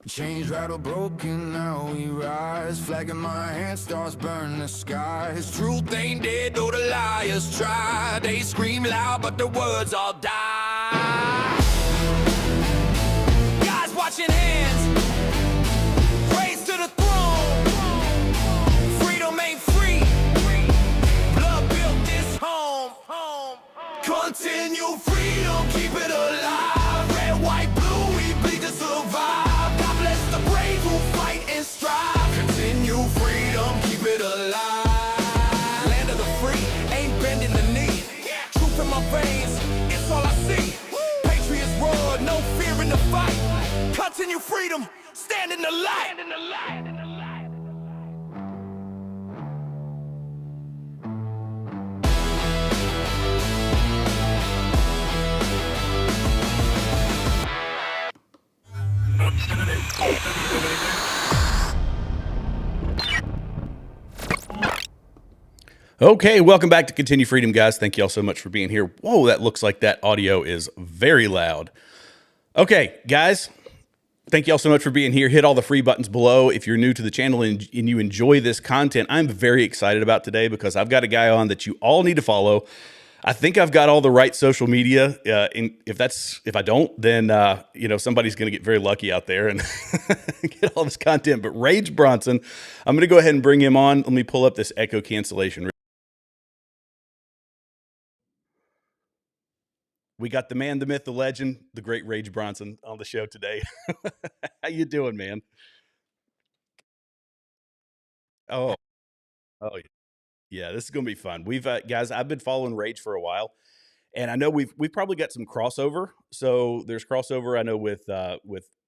Chains rattle broken, now we rise. Flag in my hand, stars burn the skies. Truth ain't dead, though the liars try. They scream loud, but the words all die. Guys watching hands, raise to the throne. Freedom ain't free, blood built this home. Continue freedom, keep it alive. Red, white, blue, we bleed to survive. Continue freedom, keep it alive. Land of the free, ain't bending the knee. Truth in my veins, it's all I see. Patriots roar, no fear in the fight. Continue freedom, stand in the light. Okay, welcome back to Continue Freedom, guys. Thank you all so much for being here. Whoa, that looks like that audio is very loud. Okay, guys, thank you all so much for being here. Hit all the free buttons below if you're new to the channel and you enjoy this content. I'm very excited about today because I've got a guy on that you all need to follow. I think I've got all the right social media. If I don't, then somebody's going to get very lucky out there and get all this content. But Rage Bronson, I'm going to go ahead and bring him on. Let me pull up this echo cancellation. We got the man, the myth, the legend, the great Rage Bronson on the show today. How you doing, man? Oh, yeah, this is gonna be fun. We've guys, I've been following Rage for a while, and I know we've probably got some crossover. So there's crossover I know with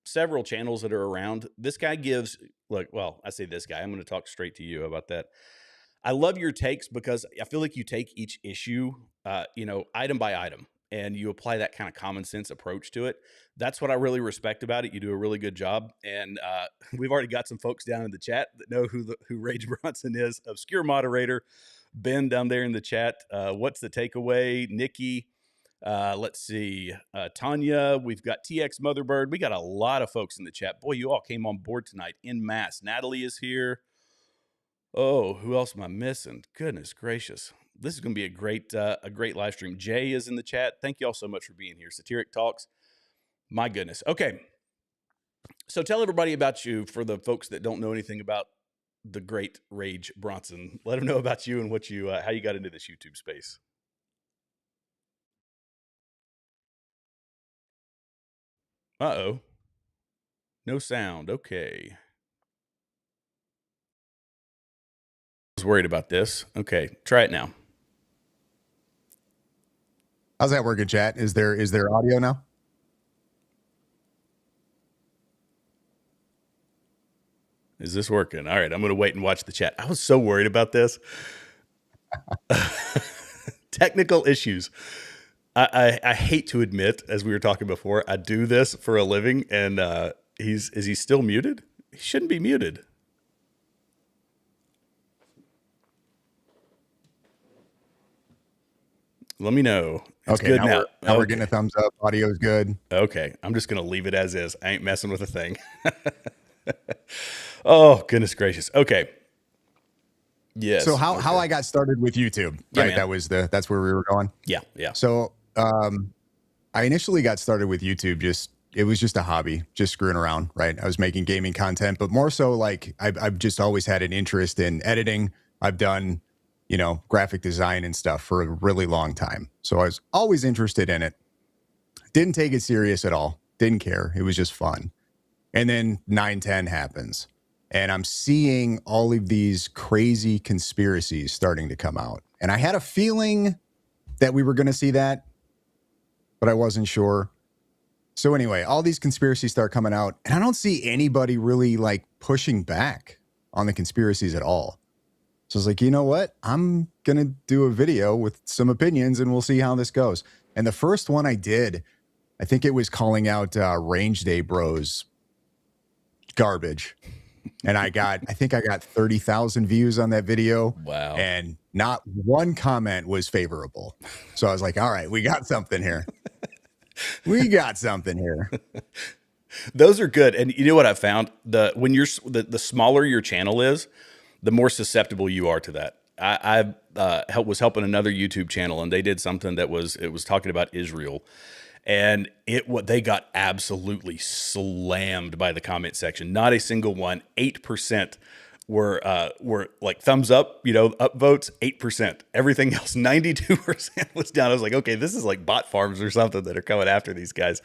several channels that are around. This guy gives I say this guy. I'm going to talk straight to you about that. I love your takes because I feel like you take each issue, item by item, and you apply that kind of common sense approach to it. That's what I really respect about it. You do a really good job, and we've already got some folks down in the chat that know who Rage Bronson is. Obscure moderator Ben down there in the chat. What's the takeaway? Nikki. Let's see. Tanya. We've got TX Motherbird. We got a lot of folks in the chat. Boy, you all came on board tonight en masse. Natalie is here. Oh, who else am I missing? Goodness gracious. This is going to be a great live stream. Jay is in the chat. Thank you all so much for being here. Satiric Talks. My goodness. Okay. So tell everybody about you for the folks that don't know anything about the great Rage Bronson. Let them know about you and what you, how you got into this YouTube space. Uh-oh. No sound. Okay. I was worried about this. Okay. Try it now. How's that working, chat? Is there audio now? Is this working? All right, I'm going to wait and watch the chat. I was so worried about this. Technical issues. I hate to admit, as we were talking before, I do this for a living, and is he still muted? He shouldn't be muted. Let me know. It's okay, good now. Now we're getting a thumbs up. Audio is good. Okay, I'm just going to leave it as is. I ain't messing with a thing. Oh, goodness gracious. Okay. Yes. So how I got started with YouTube, right? Yeah, that's where we were going. Yeah. So I initially got started with YouTube. It was just a hobby, just screwing around, right? I was making gaming content, but more so like I've just always had an interest in editing. I've done, graphic design and stuff for a really long time. So I was always interested in it. Didn't take it serious at all. Didn't care. It was just fun. And then 9/10 happens. And I'm seeing all of these crazy conspiracies starting to come out. And I had a feeling that we were going to see that, but I wasn't sure. So anyway, all these conspiracies start coming out, and I don't see anybody really like pushing back on the conspiracies at all. So I was like, you know what? I'm going to do a video with some opinions, and we'll see how this goes. And the first one I did, I think it was calling out Range Day Bros garbage. And I think I got 30,000 views on that video. Wow. And not one comment was favorable. So I was like, all right, we got something here. We got something here. Those are good. And you know what I found? When you're the smaller your channel is, the more susceptible you are to that. I was helping another YouTube channel, and they did something it was talking about Israel, and they got absolutely slammed by the comment section. Not a single one. 8% were like thumbs up, upvotes. 8%. Everything else, 92% was down. I was like, okay, this is like bot farms or something that are coming after these guys.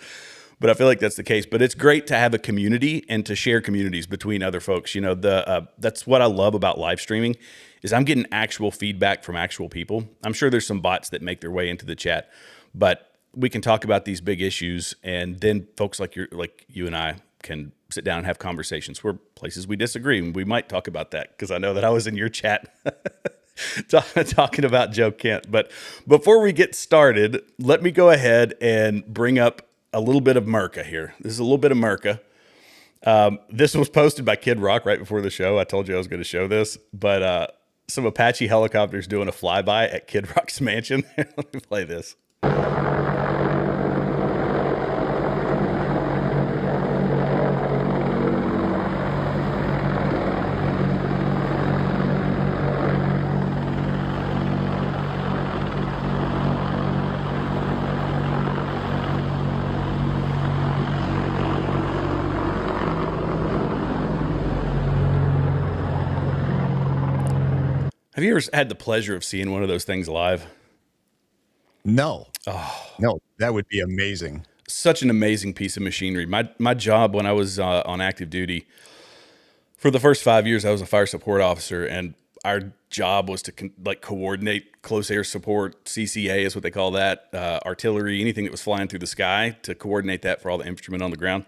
But I feel like that's the case. But it's great to have a community and to share communities between other folks. That's what I love about live streaming is I'm getting actual feedback from actual people. I'm sure there's some bots that make their way into the chat, but we can talk about these big issues, and then folks like you and I can sit down and have conversations where places we disagree, and we might talk about that because I know that I was in your chat talking about Joe Kent. But before we get started, let me go ahead and bring up a little bit of Merca here. This is a little bit of Merca. This was posted by Kid Rock right before the show. I told you I was going to show this, but some Apache helicopters doing a flyby at Kid Rock's mansion. Let me play this. Have you ever had the pleasure of seeing one of those things live? No. Oh. No, that would be amazing. Such an amazing piece of machinery. My job when I was on active duty, for the first 5 years, I was a fire support officer, and our job was to coordinate close air support, CCA is what they call that, artillery, anything that was flying through the sky, to coordinate that for all the infantrymen on the ground.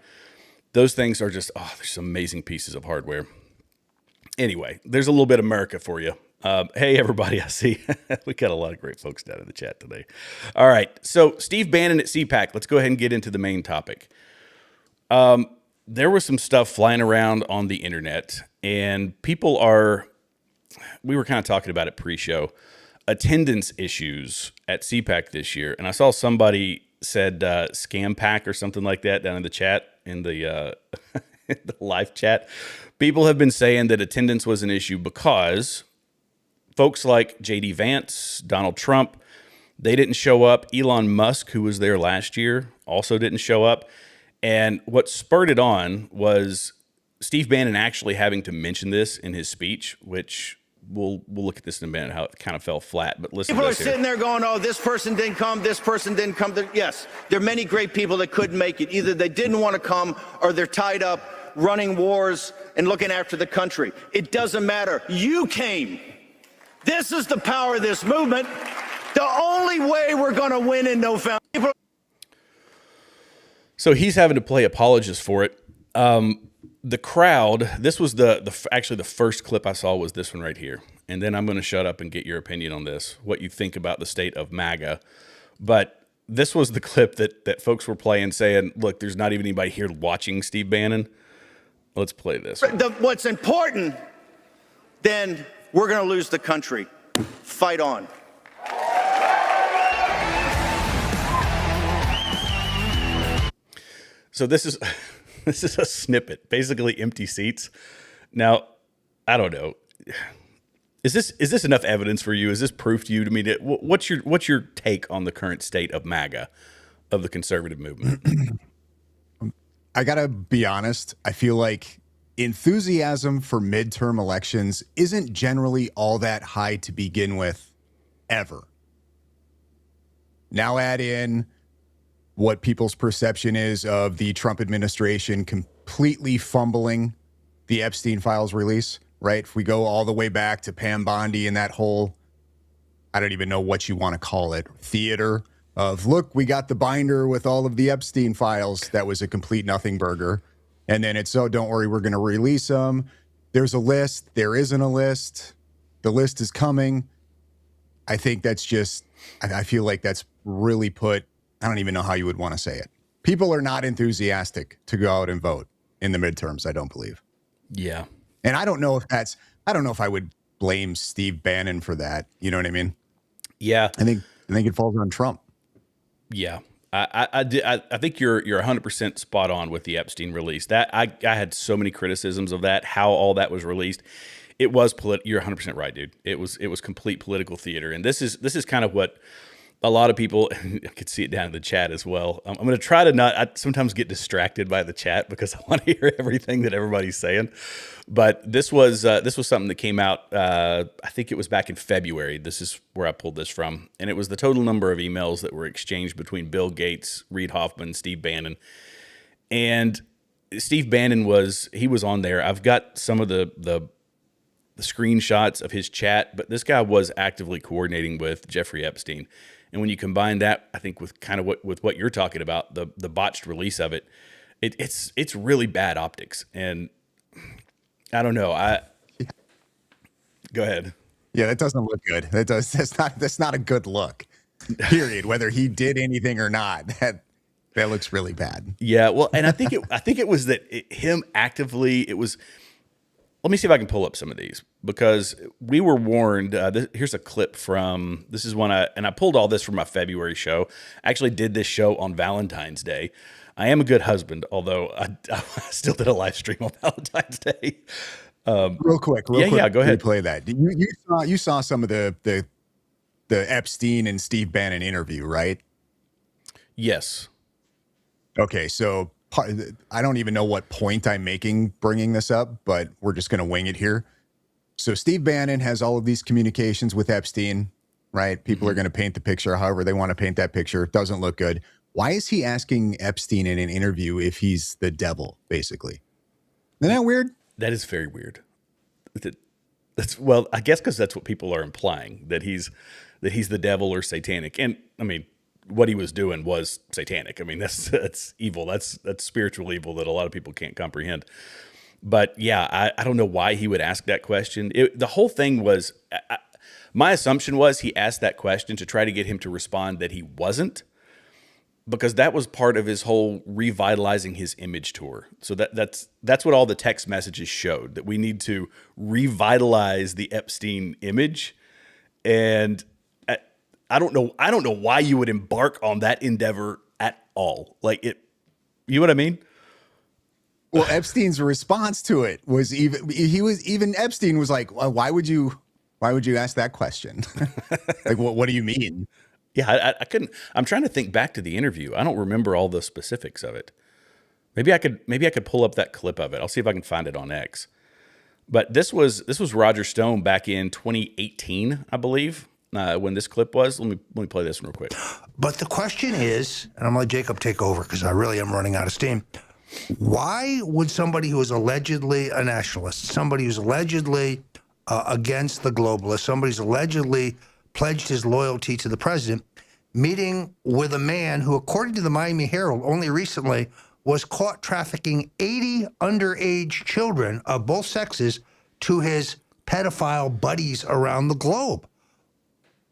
Those things are just, they're some amazing pieces of hardware. Anyway, there's a little bit of America for you. Hey, everybody, I see we got a lot of great folks down in the chat today. All right, so Steve Bannon at CPAC. Let's go ahead and get into the main topic. There was some stuff flying around on the internet, and we were kind of talking about it pre-show, attendance issues at CPAC this year. And I saw somebody said scam pack or something like that down in the chat, in the, the live chat. People have been saying that attendance was an issue because folks like J.D. Vance, Donald Trump, they didn't show up. Elon Musk, who was there last year, also didn't show up. And what spurred it on was Steve Bannon actually having to mention this in his speech, which we'll look at this in a minute, how it kind of fell flat. But listen, people are sitting there going, oh, this person didn't come, this person didn't come. Yes, there are many great people that couldn't make it. Either they didn't want to come or they're tied up running wars and looking after the country. It doesn't matter. You came. This is the power of this movement. The only way we're going to win in November. So he's having to play apologist for it. The crowd, this was actually the first clip I saw was this one right here. And then I'm going to shut up and get your opinion on this, what you think about the state of MAGA. But this was the clip that folks were playing saying, look, there's not even anybody here watching Steve Bannon. Let's play this. What's important, then we're going to lose the country. Fight on. So this is a snippet, basically empty seats. Now, I don't know. Is this enough evidence for you? Is this proof to you? What's your take on the current state of MAGA, of the conservative movement? I gotta be honest. I feel like enthusiasm for midterm elections isn't generally all that high to begin with, ever. Now add in what people's perception is of the Trump administration completely fumbling the Epstein files release, right? If we go all the way back to Pam Bondi and that whole, I don't even know what you want to call it, theater of, look, we got the binder with all of the Epstein files. That was a complete nothing burger. And then it's, oh, don't worry, we're going to release them. There's a list. There isn't a list. The list is coming. I think that's just, I feel like that's really put, I don't even know how you would want to say it. People are not enthusiastic to go out and vote in the midterms, I don't believe. Yeah. And I don't know if I would blame Steve Bannon for that. You know what I mean? Yeah. I think it falls on Trump. Yeah. I think you're 100% spot on with the Epstein release. That I had so many criticisms of that, how all that was released. It was you're 100% right, dude. It was complete political theater, and this is kind of what a lot of people, I could see it down in the chat as well. I'm going to try to not, I sometimes get distracted by the chat because I want to hear everything that everybody's saying. But this was something that came out, I think it was back in February. This is where I pulled this from. And it was the total number of emails that were exchanged between Bill Gates, Reid Hoffman, Steve Bannon. And Steve Bannon was on there. I've got some of the screenshots of his chat, but this guy was actively coordinating with Jeffrey Epstein. And when you combine that, I think with kind of what you're talking about, the botched release of it, it's really bad optics. And I don't know. Go ahead. Yeah, that doesn't look good. That's not a good look. Period. Whether he did anything or not, that looks really bad. Yeah, well, and I think it was that him actively. It was. Let me see if I can pull up some of these because we were warned. Here's a clip from, this is one I pulled all this from my February show. I actually did this show on Valentine's Day. I am a good husband, although I still did a live stream on Valentine's Day. Real quick. Go ahead. Replay that. You saw some of the Epstein and Steve Bannon interview, right? Yes. Okay, so I don't even know what point I'm making bringing this up, but we're just going to wing it here. So Steve Bannon has all of these communications with Epstein, right? People are going to paint the picture however they want to paint that picture. Doesn't look good. Why is he asking Epstein in an interview if he's the devil, basically? Isn't that weird? That is very weird. Well, I guess because that's what people are implying, that he's the devil or satanic. And I mean, what he was doing was satanic. I mean, that's evil. That's spiritual evil that a lot of people can't comprehend. But yeah, I don't know why he would ask that question. The whole thing was, my assumption was he asked that question to try to get him to respond that he wasn't, because that was part of his whole revitalizing his image tour. So that's what all the text messages showed, that we need to revitalize the Epstein image. And I don't know why you would embark on that endeavor at all. Like it, you know what I mean? Well, Epstein's response to it was even Epstein was like, well, why would you ask that question? Like, what do you mean? Yeah, I couldn't. I'm trying to think back to the interview. I don't remember all the specifics of it. Maybe I could pull up that clip of it. I'll see if I can find it on X. But this was Roger Stone back in 2018, I believe, when this clip was. Let me play this one real quick. But the question is, and I'm going to let Jacob take over because I really am running out of steam. Why would somebody who is allegedly a nationalist, somebody who's allegedly against the globalists, somebody who's allegedly pledged his loyalty to the president, meeting with a man who, according to the Miami Herald, only recently was caught trafficking 80 underage children of both sexes to his pedophile buddies around the globe?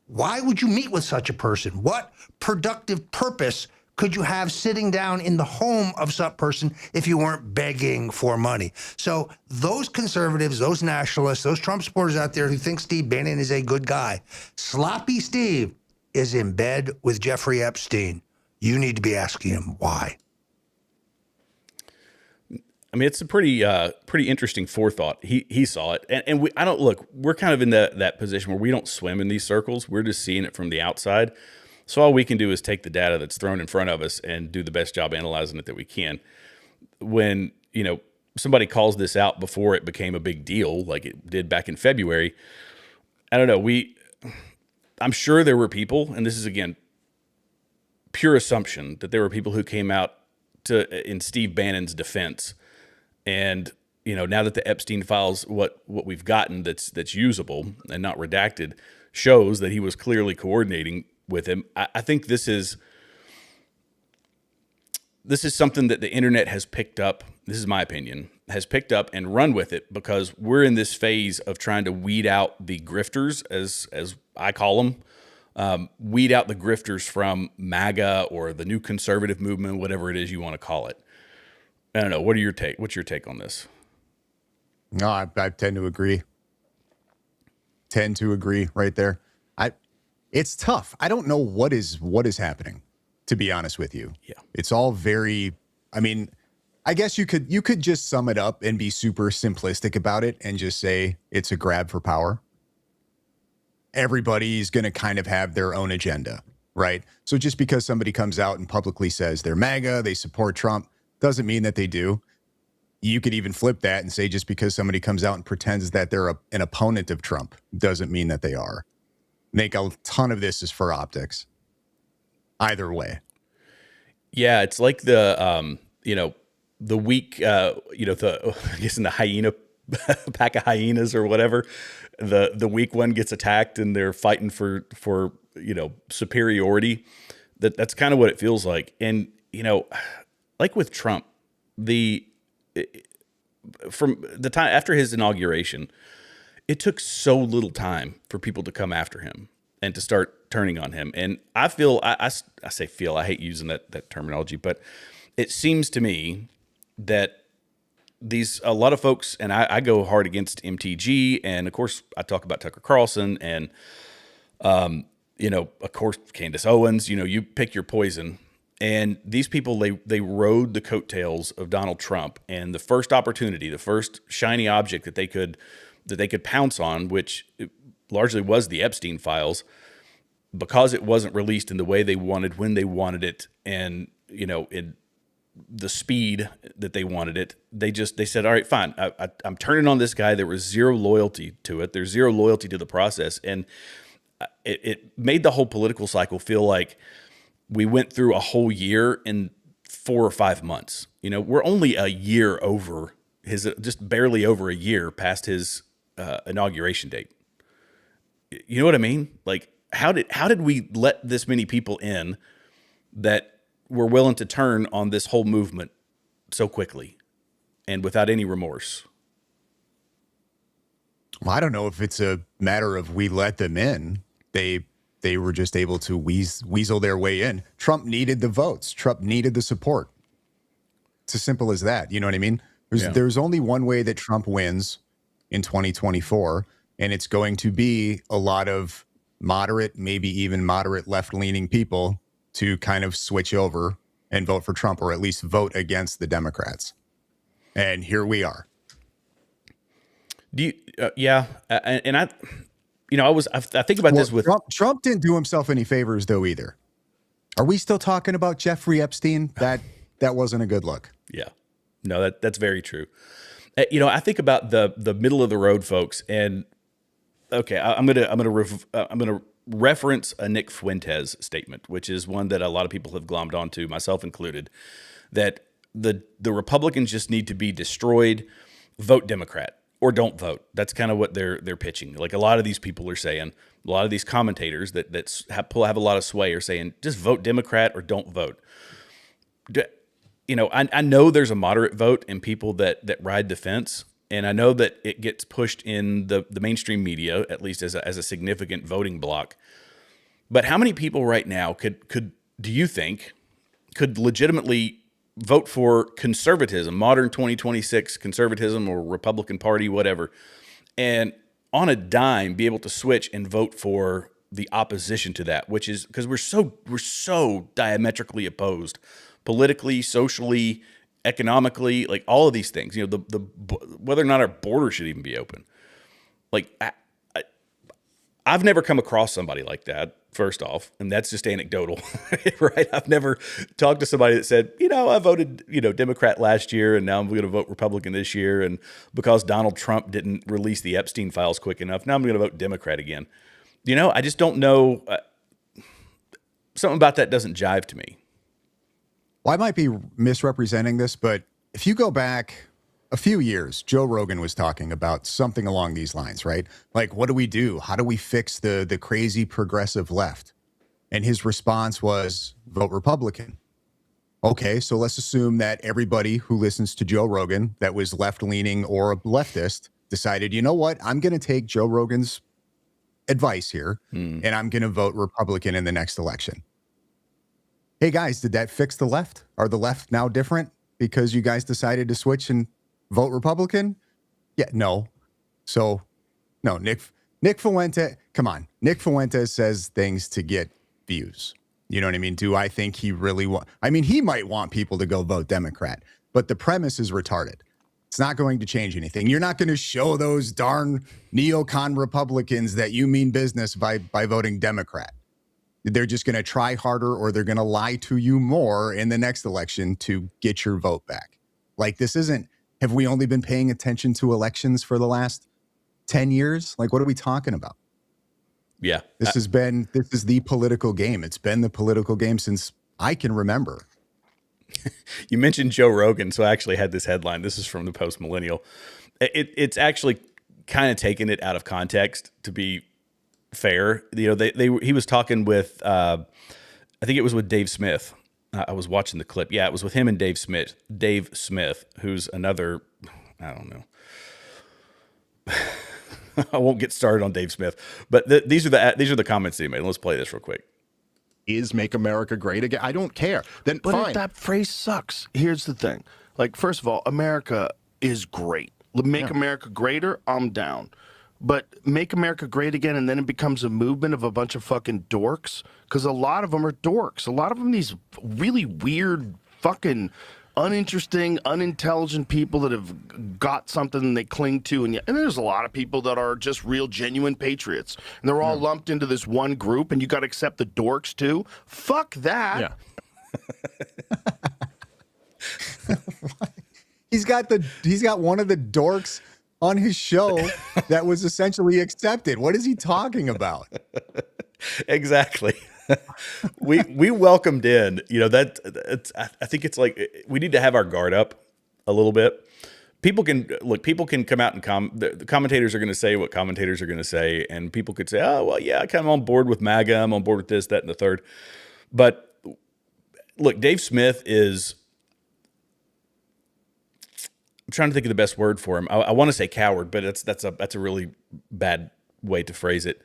Why would you meet with such a person? What productive purpose could you have sitting down in the home of such person if you weren't begging for money? So those conservatives, those nationalists, those Trump supporters out there who think Steve Bannon is a good guy, Sloppy Steve is in bed with Jeffrey Epstein. You need to be asking him why. I mean, it's a pretty interesting forethought. He saw it, and we're kind of in that position where we don't swim in these circles. We're just seeing it from the outside. So all we can do is take the data that's thrown in front of us and do the best job analyzing it that we can. When, somebody calls this out before it became a big deal, like it did back in February, I don't know. I'm sure there were people, and this is, again, pure assumption, that there were people who came out in Steve Bannon's defense. And, now that the Epstein files, what we've gotten that's usable and not redacted, shows that he was clearly coordinating with him. I think this is something that the internet has picked up. This is my opinion, has picked up and run with it, because we're in this phase of trying to weed out the grifters, as I call them, weed out the grifters from MAGA or the new conservative movement, whatever it is you want to call it. I don't know. What's your take on this? No, I tend to agree. Right there. It's tough. I don't know what is happening to be honest with you. Yeah. It's all very, I mean, I guess you could just sum it up and be super simplistic about it and just say it's a grab for power. Everybody's going to kind of have their own agenda, right? So just because somebody comes out and publicly says they're MAGA, they support Trump, doesn't mean that they do. You could even flip that and say just because somebody comes out and pretends that they're an opponent of Trump doesn't mean that they are. Make a ton of this is for optics. Either way. Yeah, it's like the the weak I guess in the hyena pack of hyenas or whatever, the weak one gets attacked and they're fighting for superiority. That's kind of what it feels like. And like with Trump, from the time after his inauguration, it took so little time for people to come after him and to start turning on him. And I feel, I say feel, I hate using that terminology, but it seems to me that a lot of folks, and I go hard against MTG, and of course I talk about Tucker Carlson and, of course, Candace Owens, you pick your poison. And these people, they rode the coattails of Donald Trump, and the first opportunity, the first shiny object that they could pounce on, which largely was the Epstein files, because it wasn't released in the way they wanted, when they wanted it, and in the speed that they wanted it, they said, all right, fine, I'm turning on this guy. There was zero loyalty to it. There's zero loyalty to the process, and it made the whole political cycle feel like we went through a whole year in 4 or 5 months. We're only a year over just barely over a year past his inauguration date. You know what I mean? Like, how did we let this many people in that were willing to turn on this whole movement so quickly and without any remorse? Well, I don't know if it's a matter of we let them in. They were just able to weasel their way in. Trump needed the votes. Trump needed the support. It's as simple as that. You know what I mean? There's only one way that Trump wins in 2024, and it's going to be a lot of moderate, maybe even moderate left-leaning people to kind of switch over and vote for Trump, or at least vote against the Democrats. And here we are. Do you? Yeah, and I think about this with Trump didn't do himself any favors though either. Are we still talking about Jeffrey Epstein? That wasn't a good look. Yeah, no, that's very true. I think about the middle of the road folks, and okay, I'm gonna reference a Nick Fuentes statement, which is one that a lot of people have glommed onto, myself included, that the Republicans just need to be destroyed. Vote Democrat or don't vote. That's kind of what they're pitching. Like a lot of these people are saying, a lot of these commentators that have a lot of sway are saying, just vote Democrat or don't vote. I know there's a moderate vote in people that ride the fence, and I know that it gets pushed in the mainstream media, at least as a significant voting block. But how many people right now could do you think could legitimately vote for conservatism, modern 2026 conservatism or Republican Party, whatever, and on a dime be able to switch and vote for the opposition to that, which is because we're so diametrically opposed politically, socially, economically, like all of these things, the whether or not our border should even be open. Like I've never come across somebody like that, first off, and that's just anecdotal, right? I've never talked to somebody that said, I voted, Democrat last year, and now I'm going to vote Republican this year, and because Donald Trump didn't release the Epstein files quick enough, now I'm going to vote Democrat again. I just don't know. Something about that doesn't jive to me. Well, I might be misrepresenting this, but if you go back a few years, Joe Rogan was talking about something along these lines, right? Like, what do we do? How do we fix the crazy progressive left? And his response was, vote Republican. Okay, so let's assume that everybody who listens to Joe Rogan that was left-leaning or a leftist decided, you know what? I'm going to take Joe Rogan's advice here, and I'm going to vote Republican in the next election. Hey, guys, did that fix the left? Are the left now different because you guys decided to switch and vote Republican? Yeah, no. So, no, Nick Fuentes, come on. Nick Fuentes says things to get views. You know what I mean? Do I think he really he might want people to go vote Democrat, but the premise is retarded. It's not going to change anything. You're not going to show those darn neocon Republicans that you mean business by voting Democrat. They're just going to try harder, or they're going to lie to you more in the next election to get your vote back. Like, this isn't, have we only been paying attention to elections for the last 10 years? Like, what are we talking about? Yeah. This is the political game. It's been the political game since I can remember. You mentioned Joe Rogan, so I actually had this headline. This is from the Post Millennial. It's actually kind of taken it out of context, to be fair. You know, he was talking with, I think it was with Dave Smith. I was watching the clip. Yeah, it was with him and Dave Smith. Dave Smith, who's another, I don't know. I won't get started on Dave Smith, but these are the comments that he made. Let's play this real quick. Is Make America Great Again? I don't care. Then But fine. that phrase sucks. Here's the thing. Like, first of all, America is great. Make America greater, I'm down. But make America great again, and then it becomes a movement of a bunch of fucking dorks, because a lot of them are dorks. A lot of them, these really weird, fucking uninteresting, unintelligent people that have got something they cling to, and there's a lot of people that are just real, genuine patriots, and they're all lumped into this one group, and you got to accept the dorks too. Fuck that. Yeah. He's got one of the dorks on his show that was essentially accepted. What is he talking about? Exactly. we welcomed in, you know, I think it's like we need to have our guard up a little bit. People can come out and the commentators are going to say what commentators are going to say, and people could say, oh, well, yeah, I kind of on board with MAGA. I'm on board with this, that, and the third. But look, Dave Smith is, I'm trying to think of the best word for him. I want to say coward, but that's a really bad way to phrase it.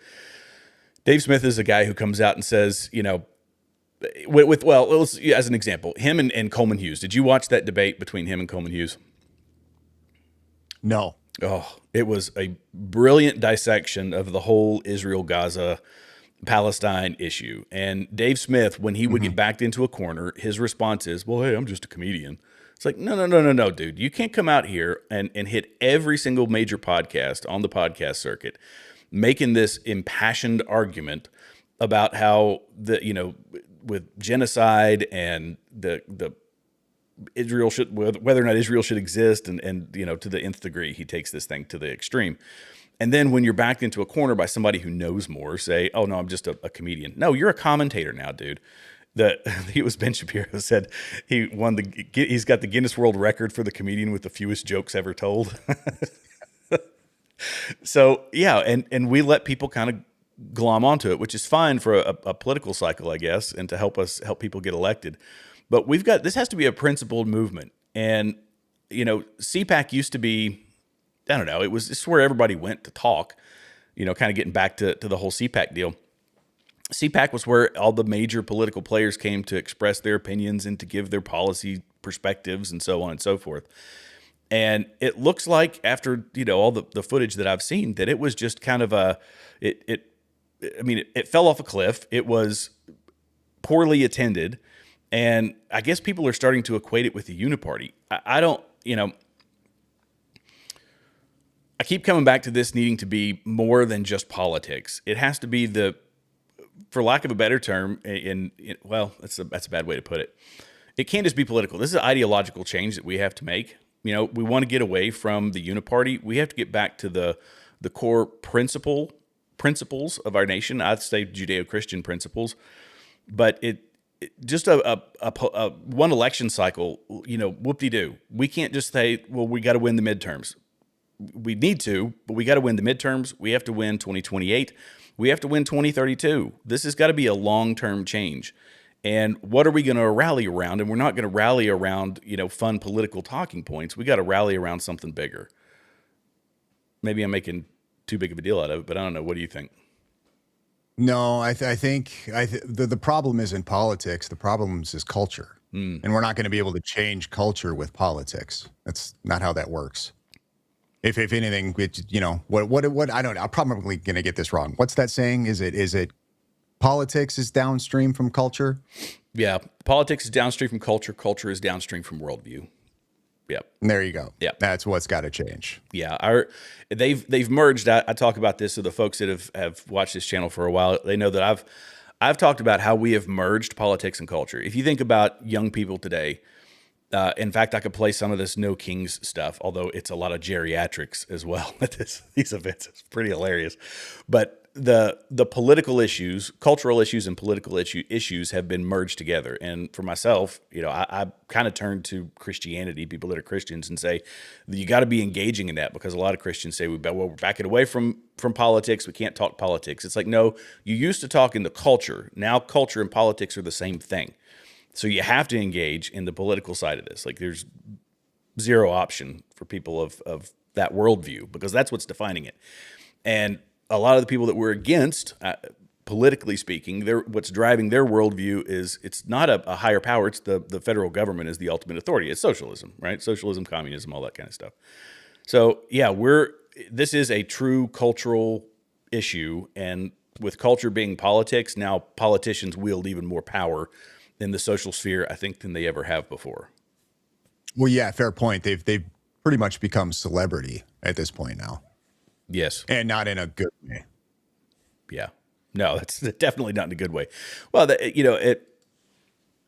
Dave Smith is a guy who comes out and says, you know, as an example, him and Coleman Hughes. Did you watch that debate between him and Coleman Hughes? No. Oh, it was a brilliant dissection of the whole Israel-Gaza Palestine issue. And Dave Smith, when he would get backed into a corner, his response is, well, hey, I'm just a comedian. It's like, no, dude. You can't come out here and hit every single major podcast on the podcast circuit making this impassioned argument about how with genocide and the Israel whether or not Israel should exist, and to the nth degree, he takes this thing to the extreme. And then when you're backed into a corner by somebody who knows more, say, oh no, I'm just a comedian. No, you're a commentator now, dude. It was Ben Shapiro said he's got the Guinness World Record for the comedian with the fewest jokes ever told. So yeah, and we let people kind of glom onto it, which is fine for a political cycle, I guess, and to help people get elected. But this has to be a principled movement. And, CPAC used to be, I don't know, it's where everybody went to talk, kind of getting back to the whole CPAC deal. CPAC was where all the major political players came to express their opinions and to give their policy perspectives and so on and so forth. And it looks like after, all the footage that I've seen, that it was just kind of it fell off a cliff. It was poorly attended. And I guess people are starting to equate it with the uniparty. I don't, I keep coming back to this needing to be more than just politics. It has to be for lack of a better term, that's a bad way to put it. It can't just be political. This is an ideological change that we have to make. We want to get away from the uniparty. We have to get back to the core principles of our nation. I'd say Judeo-Christian principles, but it just a one election cycle, whoop-de-doo. We can't just say, well, we got to win the midterms. We need to, but we got to win the midterms. We have to win 2028. We have to win 2032. This has got to be a long-term change. And what are we going to rally around? And we're not going to rally around, fun political talking points. We got to rally around something bigger. Maybe I'm making too big of a deal out of it, but I don't know. What do you think? No, I think the problem isn't politics. The problem is culture. And we're not going to be able to change culture with politics. That's not how that works. If anything, what I don't know. I'm probably going to get this wrong. What's that saying? Is it politics is downstream from culture. Yeah, politics is downstream from culture. Culture is downstream from worldview. Yep. And there you go. Yep. That's what's got to change. Yeah, they've merged. I talk about this to the folks that have watched this channel for a while. They know that I've talked about how we have merged politics and culture. If you think about young people today, in fact, I could play some of this No Kings stuff, although it's a lot of geriatrics as well at these events. It's pretty hilarious. But the political issues, cultural issues and political issues have been merged together. And for myself, I kind of turn to Christianity, people that are Christians, and say, you got to be engaging in that, because a lot of Christians say, we're backing away from politics. We can't talk politics. It's like, no, you used to talk in the culture. Now culture and politics are the same thing. So you have to engage in the political side of this. Like, there's zero option for people of that worldview, because that's what's defining it. And a lot of the people that we're against, politically speaking, what's driving their worldview is, it's not a higher power. It's the federal government is the ultimate authority. It's socialism, right? Socialism, communism, all that kind of stuff. So yeah, this is a true cultural issue. And with culture being politics, now politicians wield even more power in the social sphere, I think, than they ever have before. Well, yeah, fair point. They've pretty much become celebrity at this point now. Yes. And not in a good way. Yeah. No, that's definitely not in a good way. Well,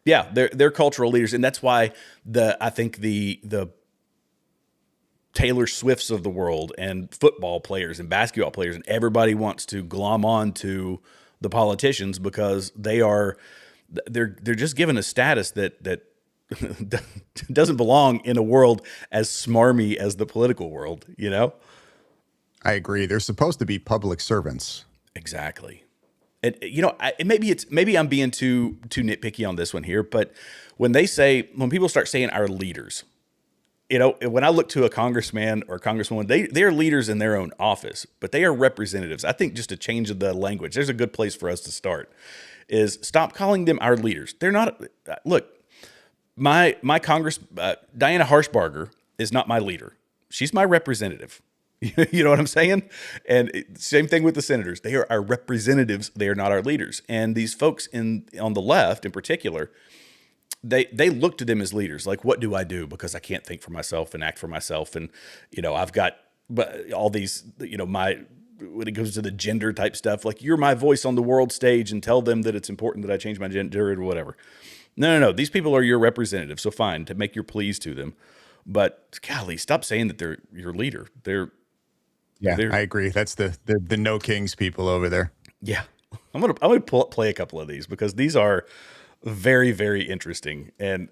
they're cultural leaders. And that's why I think the Taylor Swifts of the world and football players and basketball players and everybody wants to glom on to the politicians, because they're just given a status that doesn't belong in a world as smarmy as the political world, I agree. They're supposed to be public servants. Exactly. And maybe I'm being too nitpicky on this one here, but when people start saying our leaders, when I look to a congressman or a congresswoman, they are leaders in their own office, but they are representatives. I think just a change of the language, there's a good place for us to start, is stop calling them our leaders. They're not. Look, my Congress, Diana Harshbarger is not my leader. She's my representative. You know what I'm saying? And same thing with the senators. They are our representatives. They are not our leaders. And these folks on the left in particular, they look to them as leaders. Like, what do I do? Because I can't think for myself and act for myself. And, I've got all these, when it goes to the gender type stuff, like, you're my voice on the world stage and tell them that it's important that I change my gender or whatever. No. These people are your representatives. So fine, to make your pleas to them. But golly, stop saying that they're your leader. Yeah, I agree. That's the No Kings people over there. Yeah, I'm gonna play a couple of these, because these are very, very interesting, and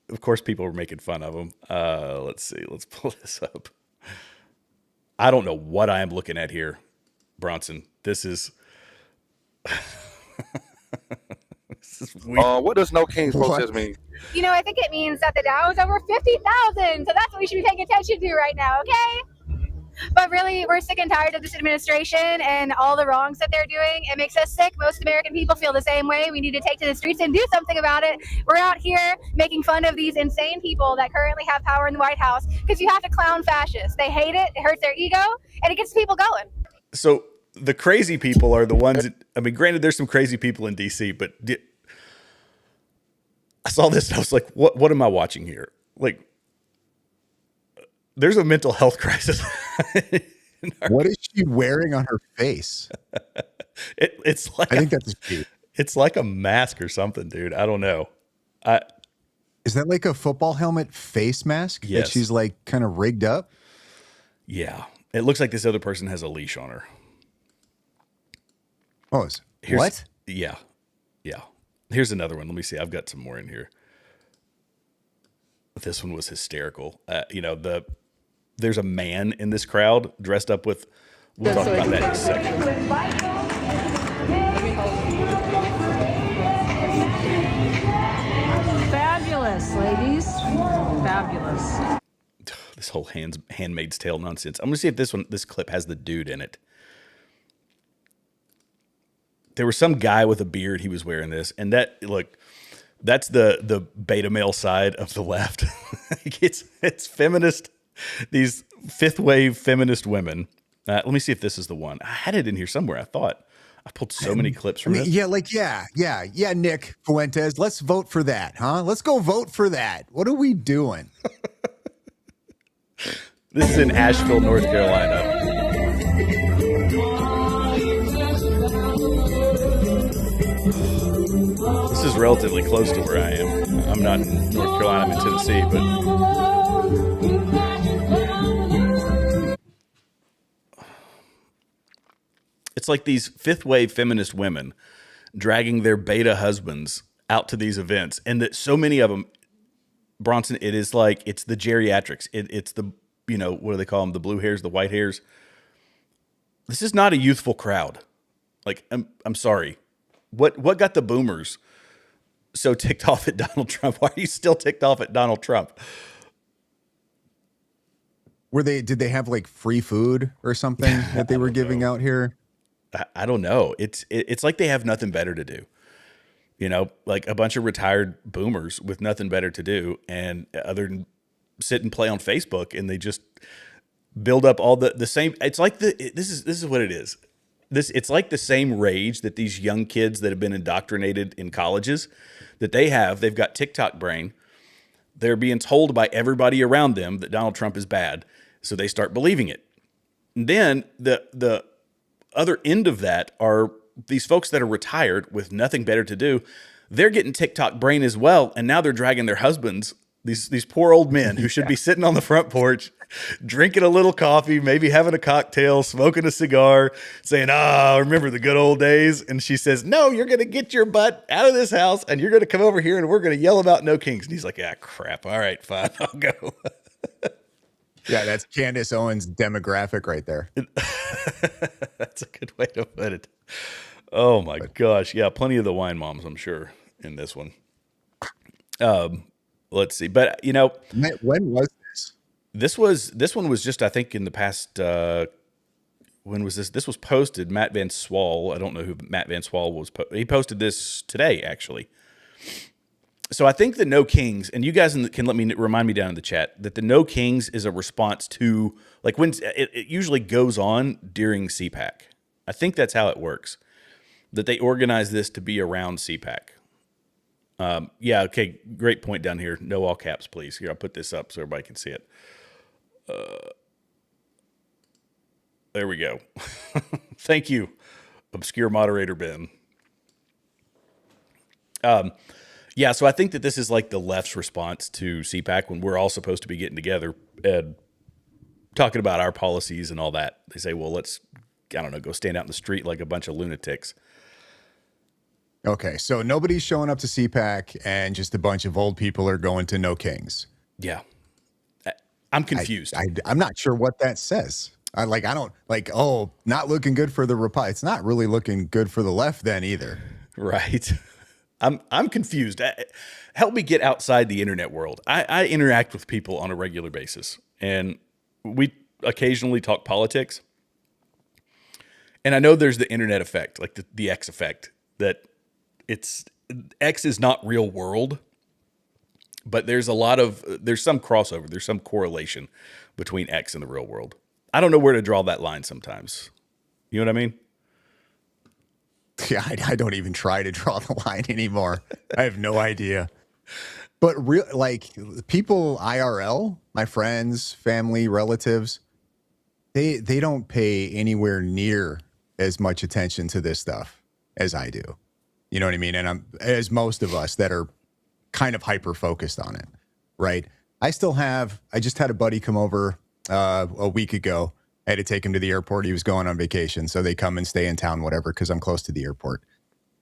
of course, people are making fun of them. Let's see. Let's pull this up. I don't know what I am looking at here, Bronson. This is what does No Kings protest mean? I think it means that the Dow is over 50,000. So that's what we should be paying attention to right now, okay? But really, we're sick and tired of this administration and all the wrongs that they're doing. It makes us sick. Most American people feel the same way. We need to take to the streets and do something about it. We're out here making fun of these insane people that currently have power in the White House, because you have to clown fascists. They hate it. It hurts their ego, and it gets people going. So the crazy people are the ones that, granted, there's some crazy people in DC, but I saw this and I was like, what am I watching here? Like, there's a mental health crisis. What is she wearing on her face? It's like, I think that's cute. It's like a mask or something, dude. I don't know. Is that like a football helmet face mask? Yes. That she's like kind of rigged up? Yeah. It looks like this other person has a leash on her. Oh, what? Yeah. Yeah. Here's another one. Let me see. I've got some more in here. This one was hysterical. There's a man in this crowd dressed up with, we'll talk about that in a second. Fabulous, ladies. Fabulous. This whole Handmaid's Tale nonsense. I'm going to see if this clip has the dude in it. There was some guy with a beard. He was wearing this. And that's the beta male side of the left. It's feminist. These fifth wave feminist women. Let me see if this is the one. I had it in here somewhere. I thought I pulled so many clips from this. Yeah, Nick Fuentes, let's vote for that, huh? Let's go vote for that. What are we doing? This is in Asheville, North Carolina. This is relatively close to where I am. I'm not in North Carolina, I'm in Tennessee, but it's like these fifth wave feminist women dragging their beta husbands out to these events. And that so many of them, Bronson, it is like, it's the geriatrics. It's the, you know, what do they call them? The blue hairs, the white hairs. This is not a youthful crowd. Like, I'm sorry. What got the boomers so ticked off at Donald Trump? Why are you still ticked off at Donald Trump? Did they have like free food or something that they were giving out here? I don't know. It's like they have nothing better to do. You know, like a bunch of retired boomers with nothing better to do, and other than sit and play on Facebook, and they just build up all the same. It's like this is what it is. It's like the same rage that these young kids that have been indoctrinated in colleges that they have. They've got TikTok brain. They're being told by everybody around them that Donald Trump is bad, so they start believing it. And then the other end of that are these folks that are retired with nothing better to do. They're getting TikTok brain as well, and now they're dragging their husbands, these poor old men who should be sitting on the front porch, drinking a little coffee, maybe having a cocktail, smoking a cigar, saying, remember the good old days? And she says, no, you're going to get your butt out of this house, and you're going to come over here, and we're going to yell about no kings. And he's like, crap. All right, fine, I'll go. Yeah, that's Candace Owens' demographic right there. That's a good way to put it. Oh my gosh. Yeah, plenty of the wine moms, I'm sure, in this one. Let's see. But you know, when was this? This one was just, I think, in the past. When was this? This was posted. Matt Van Swal. I don't know who Matt Van Swal was. He posted this today, actually. So I think the No Kings, and you guys can remind me down in the chat that the No Kings is a response to, like, when it usually goes on during CPAC. I think that's how it works, that they organize this to be around CPAC. Yeah, okay, great point down here. No all caps, please. Here, I'll put this up so everybody can see it. There we go. Thank you, obscure moderator Ben. Yeah, so I think that this is like the left's response to CPAC when we're all supposed to be getting together and talking about our policies and all that. They say, well, let's, I don't know, go stand out in the street like a bunch of lunatics. Okay, so nobody's showing up to CPAC and just a bunch of old people are going to No Kings. Yeah. I'm confused. I'm not sure what that says. Not looking good for the Republic. It's not really looking good for the left then either. Right. I'm confused. Help me get outside the internet world. I interact with people on a regular basis, and we occasionally talk politics. And I know there's the internet effect, like the X effect, that X is not real world, but there's some crossover. There's some correlation between X and the real world. I don't know where to draw that line sometimes. You know what I mean? Yeah, I don't even try to draw the line anymore. I have no idea. But people IRL, my friends, family, relatives, they don't pay anywhere near as much attention to this stuff as I do. You know what I mean? And as most of us that are kind of hyper focused on it, right? I just had a buddy come over a week ago. I had to take him to the airport. He was going on vacation. So they come and stay in town, whatever, because I'm close to the airport.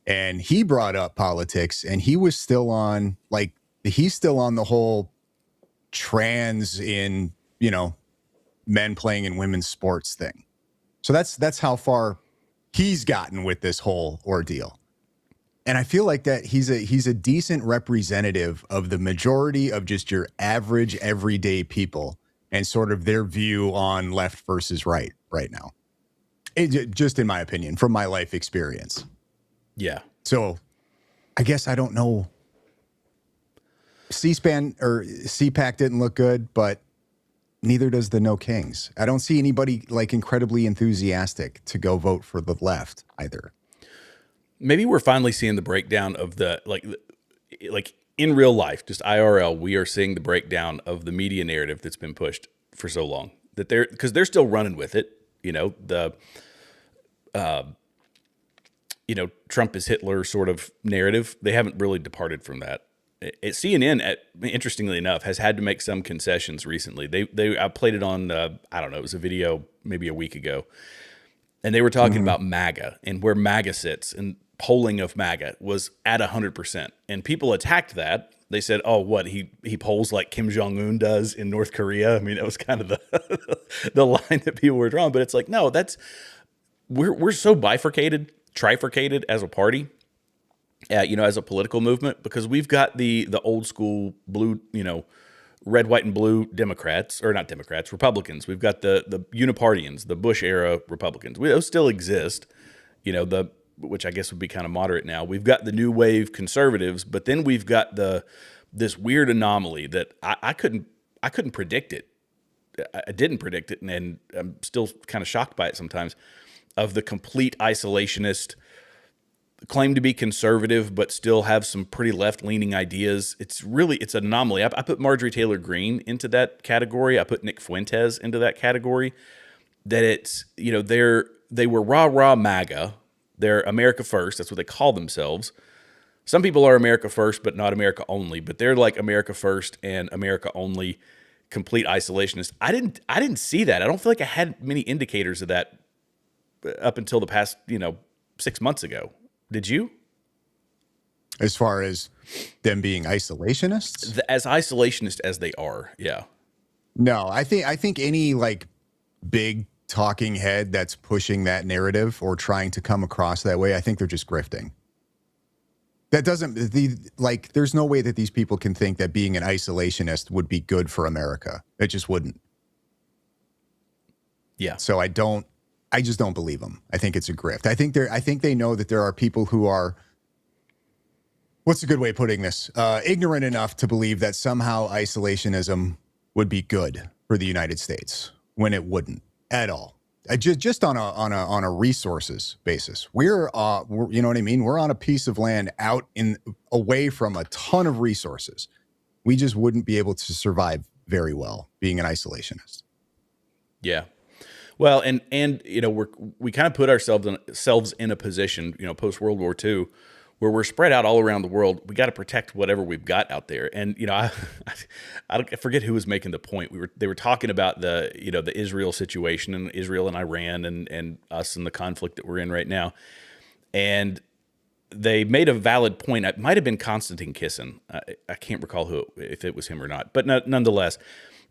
And he brought up politics, and he was still on, he's still on the whole trans in, men playing in women's sports thing. So that's how far he's gotten with this whole ordeal. And I feel like that he's a decent representative of the majority of just your average everyday people and sort of their view on left versus right now. Just in my opinion, from my life experience. Yeah. So I guess I don't know. C-SPAN or CPAC didn't look good, but neither does the No Kings. I don't see anybody incredibly enthusiastic to go vote for the left either. maybe we're finally seeing the breakdown of the like in real life, just IRL. We are seeing the breakdown of the media narrative that's been pushed for so long that because they're still running with it. Trump is Hitler sort of narrative. They haven't really departed from that. CNN, interestingly enough, has had to make some concessions recently. I played it on, I don't know, it was a video maybe a week ago. And they were talking about MAGA and where MAGA sits, and polling of MAGA was at 100%. And people attacked that. They said, oh, what, he polls like Kim Jong-un does in North Korea? I mean, that was kind of the line that people were drawing. But it's like, no, we're so trifurcated as a party, as a political movement, because we've got the old school blue, red, white, and blue Republicans. We've got the unipartians, the Bush era Republicans. Those still exist, which I guess would be kind of moderate now. We've got the new wave conservatives, but then we've got this weird anomaly that I couldn't predict it. I didn't predict it, and I'm still kind of shocked by it sometimes, of the complete isolationist, claim to be conservative, but still have some pretty left-leaning ideas. It's an anomaly. I put Marjorie Taylor Greene into that category. I put Nick Fuentes into that category. That it's, they were rah-rah MAGA. They're America First. That's what they call themselves. Some people are America First, but not America Only. But they're like America First and America Only, complete isolationist. I didn't see that. I don't feel like I had many indicators of that up until the past, 6 months ago. Did you? As far as them being isolationists? As isolationist as they are, yeah. No, I think any like big talking head that's pushing that narrative or trying to come across that way, I think they're just grifting. That doesn't there's no way that these people can think that being an isolationist would be good for America. It just wouldn't. Yeah. So I just don't believe them. I think it's a grift. I think they know that there are people who are, what's a good way of putting this? Ignorant enough to believe that somehow isolationism would be good for the United States when it wouldn't at all. Just on a resources basis. We're you know what I mean? We're on a piece of land away from a ton of resources. We just wouldn't be able to survive very well being an isolationist. Yeah. Well, and we kind of put ourselves in a position, post World War II, where we're spread out all around the world. We got to protect whatever we've got out there. And I forget who was making the point. They were talking about the Israel situation, and Israel and Iran and us and the conflict that we're in right now. And they made a valid point. It might have been Konstantin Kisin. I can't recall if it was him or not, but nonetheless.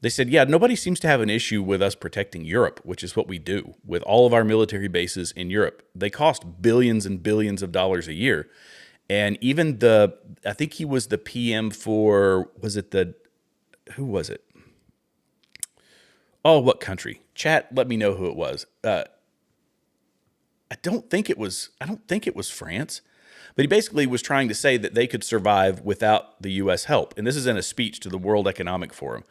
They said, yeah, nobody seems to have an issue with us protecting Europe, which is what we do with all of our military bases in Europe. They cost billions and billions of dollars a year. And even I think he was the PM for, who was it? Oh, what country? Chat, let me know who it was. I don't think it was France. But he basically was trying to say that they could survive without the U.S. help. And this is in a speech to the World Economic Forum.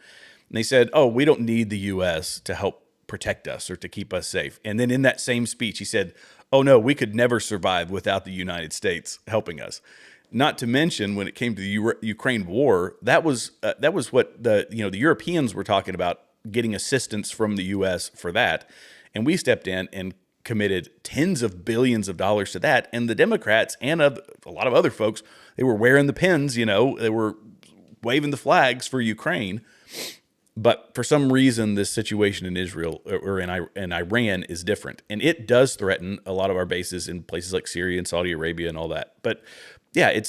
And they said, oh, we don't need the U.S. to help protect us or to keep us safe. And then in that same speech, he said, oh, no, we could never survive without the United States helping us. Not to mention, when it came to the Ukraine war, that was what the Europeans were talking about, getting assistance from the U.S. for that. And we stepped in and committed tens of billions of dollars to that. And the Democrats and a lot of other folks, they were wearing the pins, they were waving the flags for Ukraine. But for some reason, this situation in Israel or in Iran is different. And it does threaten a lot of our bases in places like Syria and Saudi Arabia and all that. But yeah,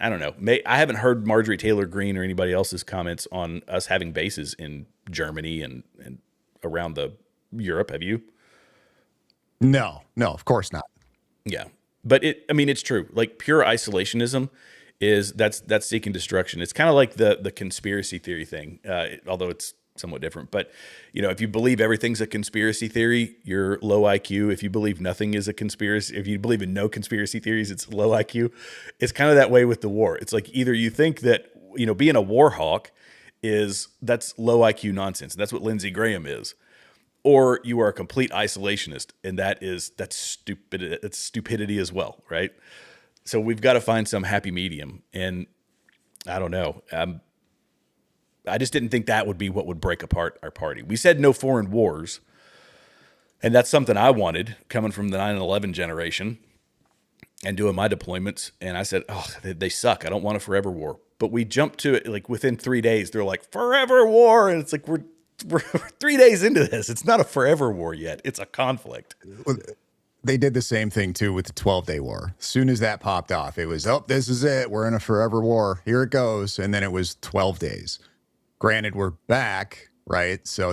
I don't know. I haven't heard Marjorie Taylor Greene or anybody else's comments on us having bases in Germany and around Europe. Have you? No, of course not. Yeah. But it's true. Like pure isolationism that's seeking destruction. It's kind of like the conspiracy theory thing, although it's somewhat different. But if you believe everything's a conspiracy theory, you're low IQ. If you believe nothing is a conspiracy, if you believe in no conspiracy theories, it's low IQ. It's kind of that way with the war. It's like either you think that being a war hawk that's low IQ nonsense. That's what Lindsey Graham is. or you are a complete isolationist, and that's stupid. It's stupidity as well, right? So we've got to find some happy medium, and I don't know. I just didn't think that would be what would break apart our party. We said no foreign wars, and that's something I wanted coming from the 9/11 generation and doing my deployments. And I said, oh, they suck. I don't want a forever war. But we jumped to it like within 3 days. They're like, forever war. And it's like, we're 3 days into this. It's not a forever war yet. It's a conflict. Well, they did the same thing too with the 12-day war. As soon as that popped off, it was, oh, this is it. We're in a forever war. Here it goes. And then it was 12 days. Granted, we're back, right? So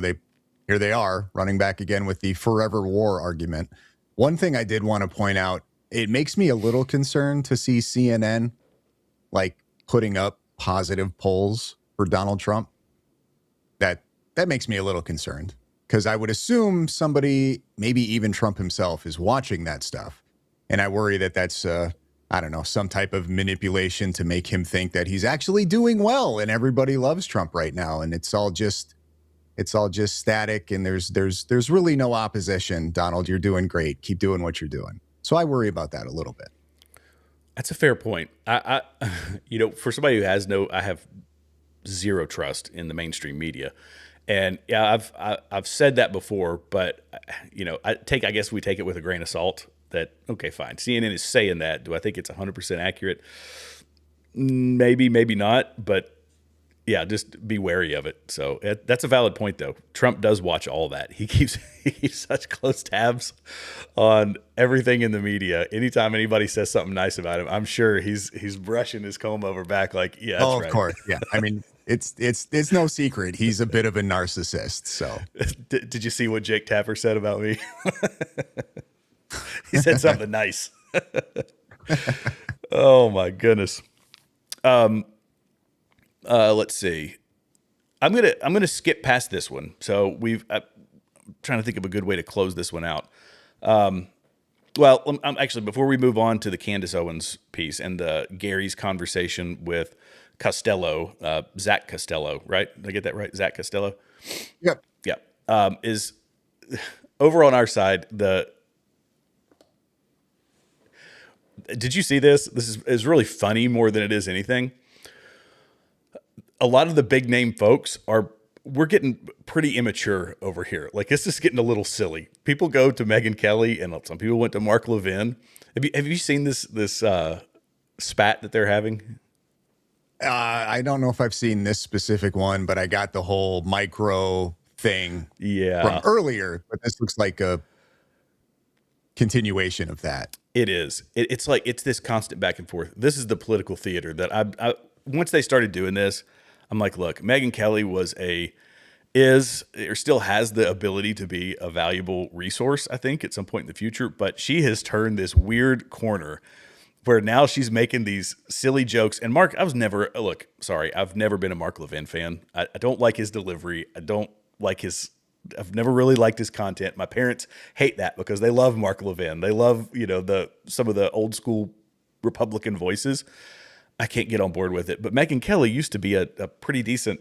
here they are running back again with the forever war argument. One thing I did want to point out, it makes me a little concerned to see CNN like putting up positive polls for Donald Trump. That makes me a little concerned, because I would assume somebody, maybe even Trump himself, is watching that stuff. And I worry that that's, I don't know, some type of manipulation to make him think that he's actually doing well and everybody loves Trump right now. And it's all just static, and there's really no opposition. Donald, you're doing great. Keep doing what you're doing. So I worry about that a little bit. That's a fair point. I for somebody who I have zero trust in the mainstream media. And yeah, I've said that before, but I guess we take it with a grain of salt that, okay, fine. CNN is saying that. Do I think it's 100% accurate? Maybe, maybe not, but yeah, just be wary of it. So that's a valid point, though. Trump does watch all that. He keeps such close tabs on everything in the media. Anytime anybody says something nice about him, I'm sure he's brushing his comb over back like, yeah, that's right. Of course, yeah. I mean, it's no secret he's a bit of a narcissist. So did you see what Jake Tapper said about me? He said something nice. Oh my goodness. Let's see. I'm gonna skip past this one. So I'm trying to think of a good way to close this one out. Well, actually, before we move on to the Candace Owens piece and the Gary's conversation with Costello, Zach Costello, right? Did I get that right? Zach Costello? Yep. Yeah. Is over on our side, did you see this? This is really funny more than it is anything. A lot of the big name folks we're getting pretty immature over here. Like, this is getting a little silly. People go to Megyn Kelly, and some people went to Mark Levin. Have you seen this spat that they're having? I don't know if I've seen this specific one, but I got the whole micro thing from earlier. But this looks like a continuation of that. It is. It's like it's this constant back and forth. This is the political theater that I once they started doing this, I'm like, look, Megyn Kelly still has the ability to be a valuable resource, I think, at some point in the future. But she has turned this weird corner where now she's making these silly jokes. And Mark, I've never been a Mark Levin fan. I don't like his delivery. I've never really liked his content. My parents hate that because they love Mark Levin. They love, some of the old school Republican voices. I can't get on board with it. But Megyn Kelly used to be a pretty decent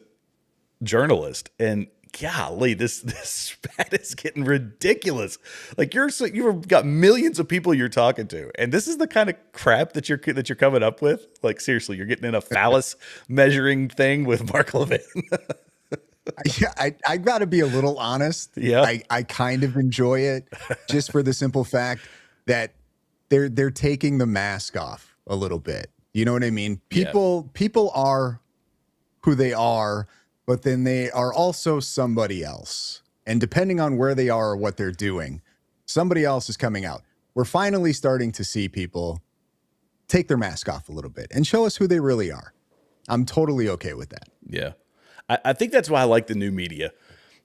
journalist. And golly, this spat is getting ridiculous. Like, you've got millions of people you're talking to, and this is the kind of crap that you're coming up with. Like, seriously, you're getting in a phallus measuring thing with Mark Levin. Yeah, I got to be a little honest. Yeah, I kind of enjoy it just for the simple fact that they're taking the mask off a little bit. You know what I mean? People are who they are, but then they are also somebody else. And depending on where they are or what they're doing, somebody else is coming out. We're finally starting to see people take their mask off a little bit and show us who they really are. I'm totally okay with that. Yeah. I think that's why I like the new media,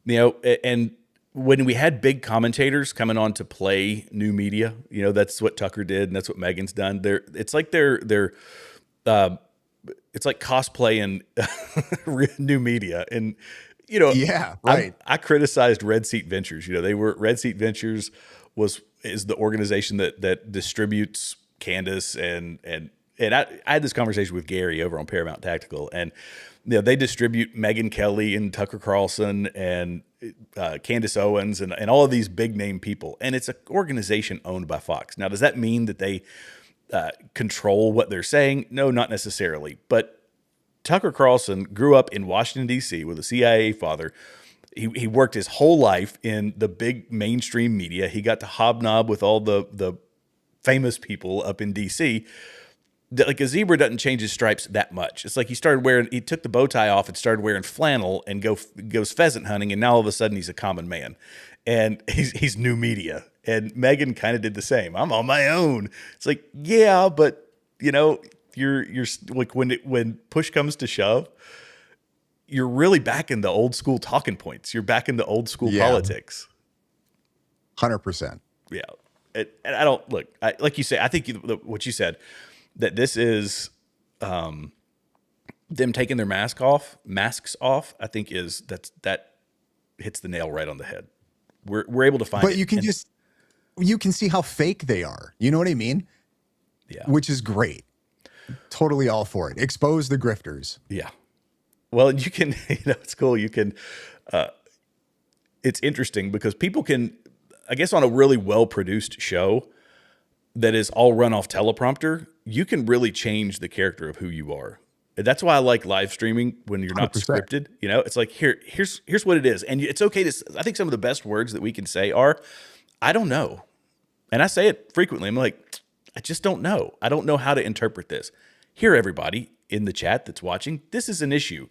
and when we had big commentators coming on to play new media, that's what Tucker did, and that's what Megan's done. It's like it's like cosplaying new media, and yeah, right. I criticized Red Seat Ventures. Red Seat Ventures is the organization that distributes Candace and I had this conversation with Gary over on Paramount Tactical, and they distribute Megyn Kelly and Tucker Carlson and Candace Owens and all of these big name people. And it's an organization owned by Fox. Now, does that mean that they control what they're saying? No, not necessarily. But Tucker Carlson grew up in Washington, D.C. with a CIA father. He worked his whole life in the big mainstream media. He got to hobnob with all the famous people up in D.C. Like a zebra doesn't change his stripes that much. It's like he took the bow tie off and started wearing flannel and goes pheasant hunting, and now all of a sudden he's a common man, and he's new media. And Megyn kind of did the same. I'm on my own. It's like, yeah, but you're like when push comes to shove, you're really back in the old school talking points. You're back in the old school politics. 100%. Yeah, and I don't like you say. I think what you said. That this is them taking their masks off, I think that hits the nail right on the head. We're able to find but it. You can see how fake they are. You know what I mean? Yeah. Which is great. Totally all for it. Expose the grifters. Yeah. Well, you can, it's cool. You can, it's interesting because people can, I guess on a really well-produced show that is all run off teleprompter, you can really change the character of who you are. And that's why I like live streaming when you're not 100%. scripted. It's like, here's what it is. And it's okay to, I think some of the best words that we can say are, I don't know. And I say it frequently. I'm like, I just don't know. I don't know how to interpret this. Here, everybody in the chat that's watching, this is an issue.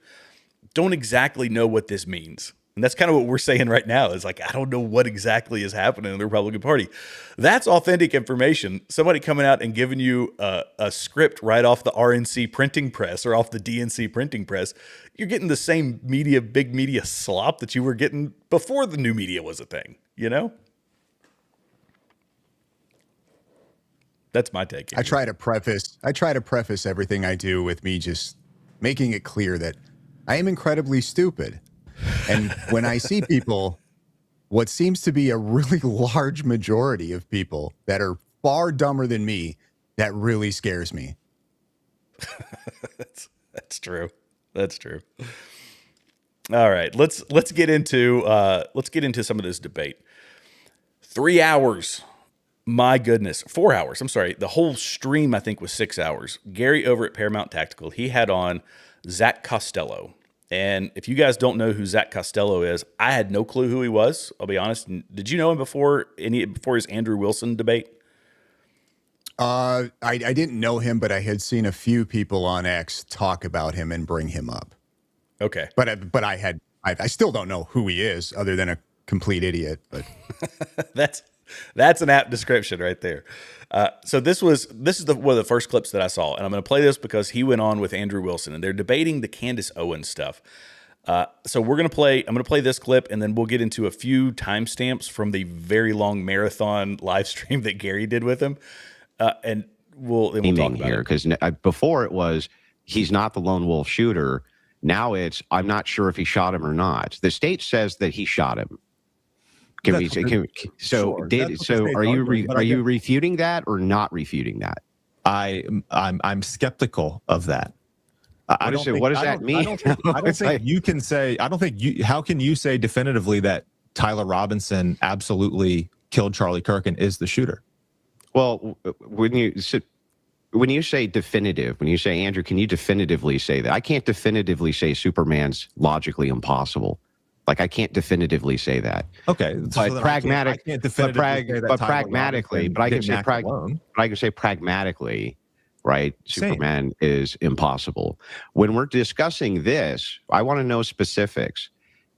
Don't exactly know what this means. And that's kind of what we're saying right now is like, I don't know what exactly is happening in the Republican Party. That's authentic information. Somebody coming out and giving you a script right off the RNC printing press or off the DNC printing press. You're getting the same big media slop that you were getting before the new media was a thing, That's my take. I try to preface everything I do with me just making it clear that I am incredibly stupid. And when I see people, what seems to be a really large majority of people that are far dumber than me, that really scares me. That's true. That's true. All right, let's get into some of this debate. 3 hours. My goodness, 4 hours. I'm sorry. The whole stream, I think, was 6 hours. Gary over at Paramount Tactical, he had on Zach Costello. And if you guys don't know who Zach Costello is, I had no clue who he was. I'll be honest. Did you know him before his Andrew Wilson debate? I didn't know him, but I had seen a few people on X talk about him and bring him up. Okay. But I still don't know who he is other than a complete idiot. But that's an apt description right there. So this is one of the first clips that I saw, and I'm going to play this because he went on with Andrew Wilson, and they're debating the Candace Owens stuff. So I'm going to play this clip, and then we'll get into a few timestamps from the very long marathon live stream that Gary did with him, and we'll talk about it. Because before it was he's not the lone wolf shooter. Now it's I'm not sure if he shot him or not. The state says that he shot him. Are you refuting that or not refuting that? I'm skeptical of that. What does that mean? I don't think you can say. How can you say definitively that Tyler Robinson absolutely killed Charlie Kirk and is the shooter? Well, when you say definitive, when you say Andrew, can you definitively say that? I can't definitively say Superman's logically impossible. Like I can't definitively say that. Okay, but pragmatically, I can say pragmatically, right? Superman is impossible. When we're discussing this, I want to know specifics.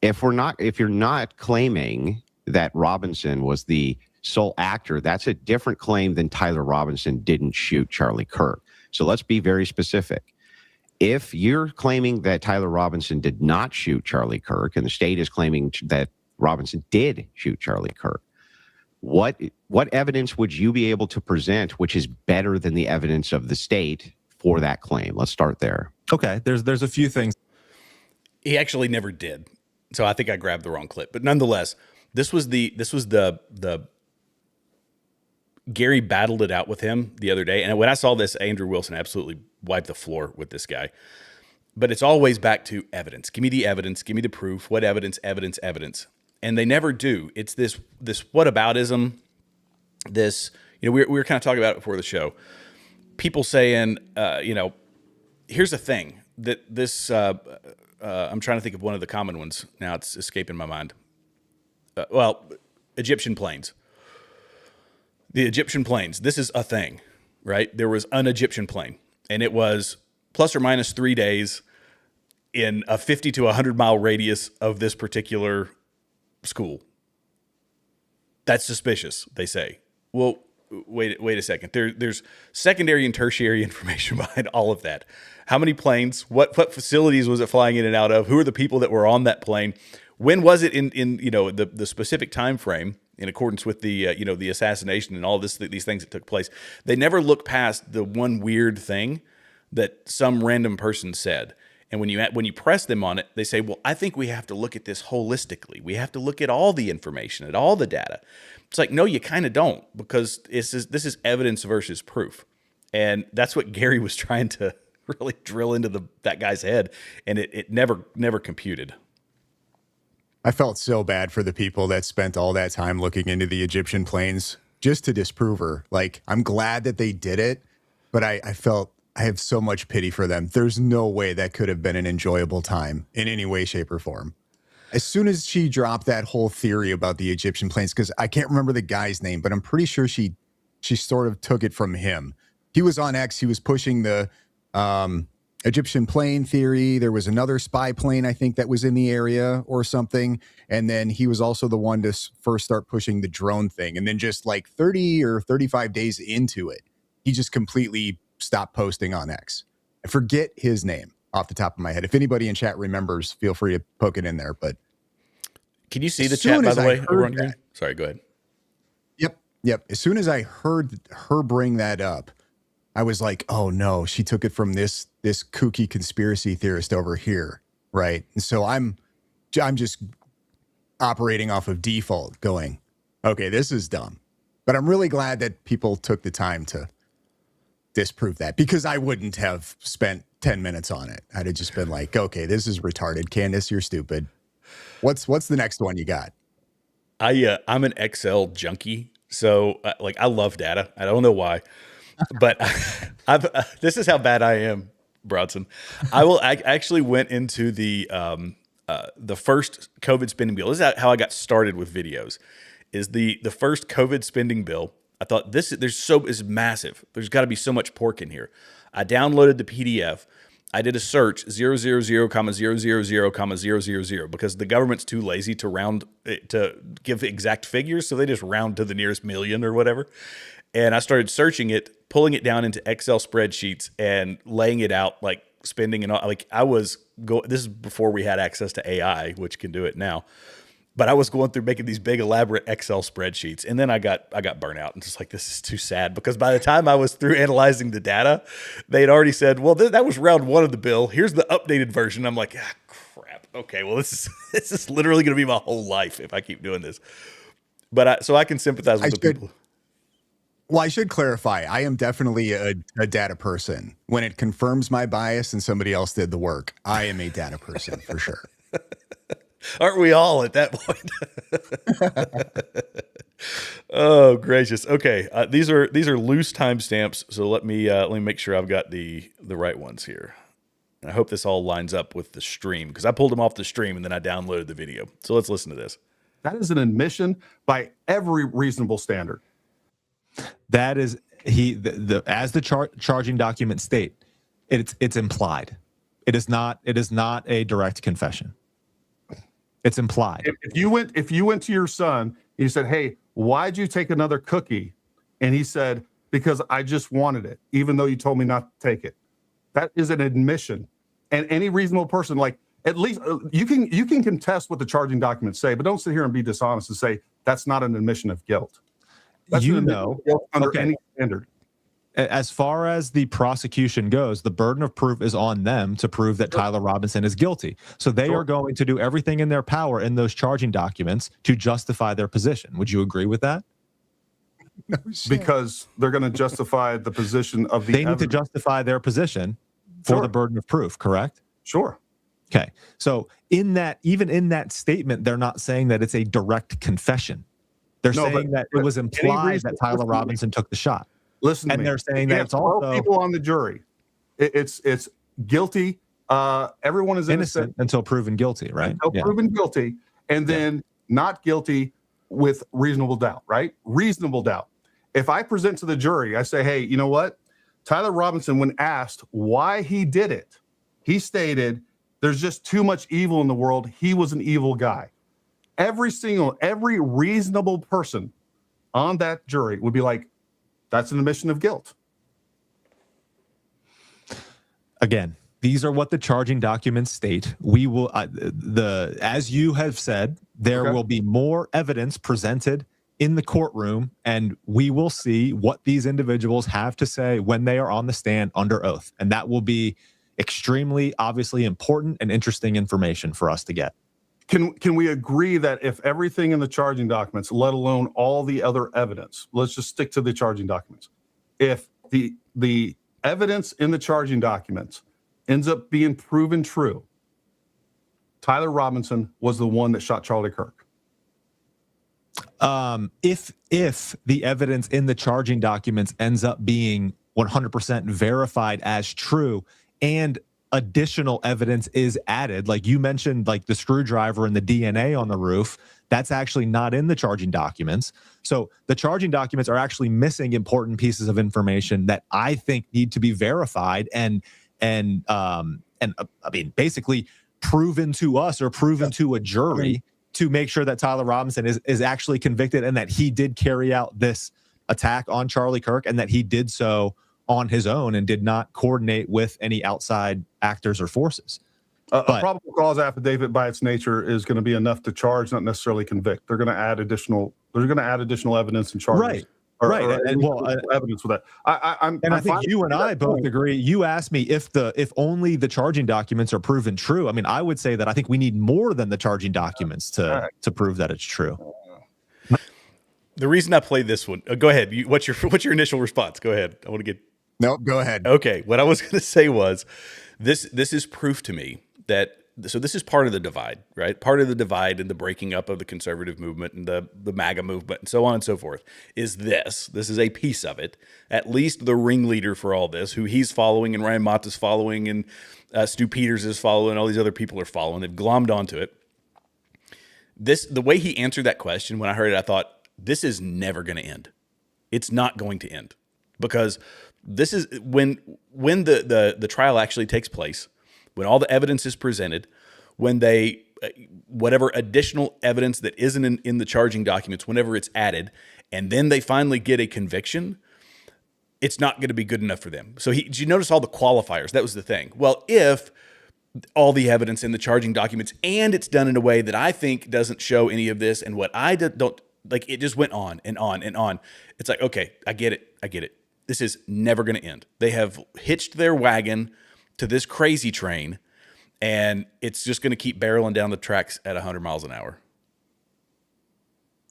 If you're not claiming that Robinson was the sole actor, that's a different claim than Tyler Robinson didn't shoot Charlie Kirk. So let's be very specific. If you're claiming that Tyler Robinson did not shoot Charlie Kirk and the state is claiming that Robinson did shoot Charlie Kirk, what evidence would you be able to present which is better than the evidence of the state for that claim? Let's start there. Okay, there's a few things. He actually never did. So I think I grabbed the wrong clip. But nonetheless, this was the Gary battled it out with him the other day. And when I saw this, Andrew Wilson absolutely wiped the floor with this guy. But it's always back to evidence. Give me the evidence. Give me the proof. What evidence? Evidence. Evidence. And they never do. It's this whataboutism. This, we were kind of talking about it before the show. People saying, here's the thing that this. I'm trying to think of one of the common ones now. It's escaping my mind. Egyptian planes. The Egyptian planes. This is a thing, right? There was an Egyptian plane, and it was plus or minus 3 days in a 50 to 100 mile radius of this particular school. That's suspicious, they say. Well, wait a second. There's secondary and tertiary information behind all of that. How many planes? What facilities was it flying in and out of? Who are the people that were on that plane? When was it in the specific time frame in accordance with the the assassination and all these things that took place? They never look past the one weird thing that some random person said. And when you press them on it, they say, well, I think we have to look at this holistically. We have to look at all the information, at all the data. It's like, no, you kind of don't, because this is evidence versus proof. And that's what Gary was trying to really drill into that guy's head. And it never computed. I felt so bad for the people that spent all that time looking into the Egyptian planes just to disprove her. Like, I'm glad that they did it, but I have so much pity for them. There's no way that could have been an enjoyable time in any way, shape, or form. As soon as she dropped that whole theory about the Egyptian planes, because I can't remember the guy's name, but I'm pretty sure she sort of took it from him. He was on X. He was pushing the Egyptian plane theory. There was another spy plane, I think, that was in the area or something. And then he was also the one to first start pushing the drone thing. And then just like 30 or 35 days into it, he just completely stopped posting on X. I forget his name off the top of my head. If anybody in chat remembers, feel free to poke it in there. But can you see the chat, by the way? Over on your... Sorry, go ahead. Yep. As soon as I heard her bring that up, I was like, oh no, she took it from this kooky conspiracy theorist over here, right? And so I'm just operating off of default, going, okay, this is dumb. But I'm really glad that people took the time to disprove that, because I wouldn't have spent 10 minutes on it. I'd have just been like, okay, this is retarded. Candace, you're stupid. What's the next one you got? I'm an Excel junkie. So I love data. I don't know why, but this is how bad I am, Bronson. I actually went into the first COVID spending bill. This is how I got started with videos. Is the first COVID spending bill. I thought this is massive. There's got to be so much pork in here. I downloaded the PDF. I did a search 000,000,000 because the government's too lazy to round to give exact figures, so they just round to the nearest million or whatever. And I started searching it, pulling it down into Excel spreadsheets and laying it out, like spending and all. Like this is before we had access to AI, which can do it now. But I was going through making these big elaborate Excel spreadsheets, and then I got burnt out and just like, this is too sad, because by the time I was through analyzing the data, they had already said, well, that was round one of the bill. Here's the updated version. I'm like, crap. Okay, well, this is literally going to be my whole life if I keep doing this. But so I can sympathize with the people. Well, I should clarify. I am definitely a data person. When it confirms my bias and somebody else did the work, I am a data person for sure. Aren't we all at that point? Oh, gracious. Okay, these are loose timestamps, so let me make sure I've got the right ones here. And I hope this all lines up with the stream, because I pulled them off the stream and then I downloaded the video. So let's listen to this. That is an admission by every reasonable standard. That is as the charging documents state, it's implied. It is not a direct confession. It's implied. If you went to your son and you said, hey, why'd you take another cookie? And he said, because I just wanted it, even though you told me not to take it. That is an admission. And any reasonable person, like, at least you can contest what the charging documents say, but don't sit here and be dishonest and say that's not an admission of guilt. That's an admission of guilt under any standard. As far as the prosecution goes, the burden of proof is on them to prove that Tyler Robinson is guilty. So they are going to do everything in their power in those charging documents to justify their position. Would you agree with that? No, because they're going to justify the position of the They need to justify their position for the burden of proof, correct? Sure. Okay. So even in that statement, they're not saying that it's a direct confession. They're saying that it was implied that Tyler Robinson took the shot. Listen to me. And they're saying that it's also people on the jury. It's guilty. Everyone is innocent until proven guilty, right? Until proven guilty, and then not guilty with reasonable doubt, right? Reasonable doubt. If I present to the jury, I say, hey, you know what? Tyler Robinson, when asked why he did it, he stated, there's just too much evil in the world. He was an evil guy. Every reasonable person on that jury would be like, that's an admission of guilt. Again, these are what the charging documents state. We will, as you have said, there will be more evidence presented in the courtroom, and we will see what these individuals have to say when they are on the stand under oath. And that will be extremely, obviously important and interesting information for us to get. Can we agree that if everything in the charging documents, let alone all the other evidence, let's just stick to the charging documents. If the evidence in the charging documents ends up being proven true, Tyler Robinson was the one that shot Charlie Kirk. If the evidence in the charging documents ends up being 100% verified as true and additional evidence is added, like you mentioned, like the screwdriver and the DNA on the roof, that's actually not in the charging documents. So the charging documents are actually missing important pieces of information that I think need to be verified and I mean, basically proven to us or proven to a jury to make sure that Tyler Robinson is actually convicted and that he did carry out this attack on Charlie Kirk and that he did so on his own and did not coordinate with any outside actors or forces. A probable cause affidavit by its nature is going to be enough to charge, not necessarily convict. They're going to add additional evidence and charges. Right. Evidence with that. I think you and I both agree. You asked me if only the charging documents are proven true. I mean, I would say that I think we need more than the charging documents to prove that it's true. The reason I played this one, go ahead. What's your initial response? Go ahead. I want to get. Nope. Go ahead. Okay. What I was going to say was, this is proof to me that. So this is part of the divide, right? Part of the divide and the breaking up of the conservative movement and the MAGA movement and so on and so forth is this. This is a piece of it. At least the ringleader for all this, who he's following and Ryan Mott is following and Stu Peters is following, all these other people are following. They've glommed onto it. The way he answered that question, when I heard it, I thought, this is never going to end. It's not going to end because this is when the trial actually takes place. When all the evidence is presented, when whatever additional evidence that isn't in the charging documents, whenever it's added, and then they finally get a conviction, it's not going to be good enough for them. So did you notice all the qualifiers? That was the thing. Well, if all the evidence in the charging documents and it's done in a way that I think doesn't show any of this and what I don't like, it just went on and on and on. It's like, okay, I get it. This is never going to end. They have hitched their wagon to this crazy train, and it's just going to keep barreling down the tracks at 100 miles an hour.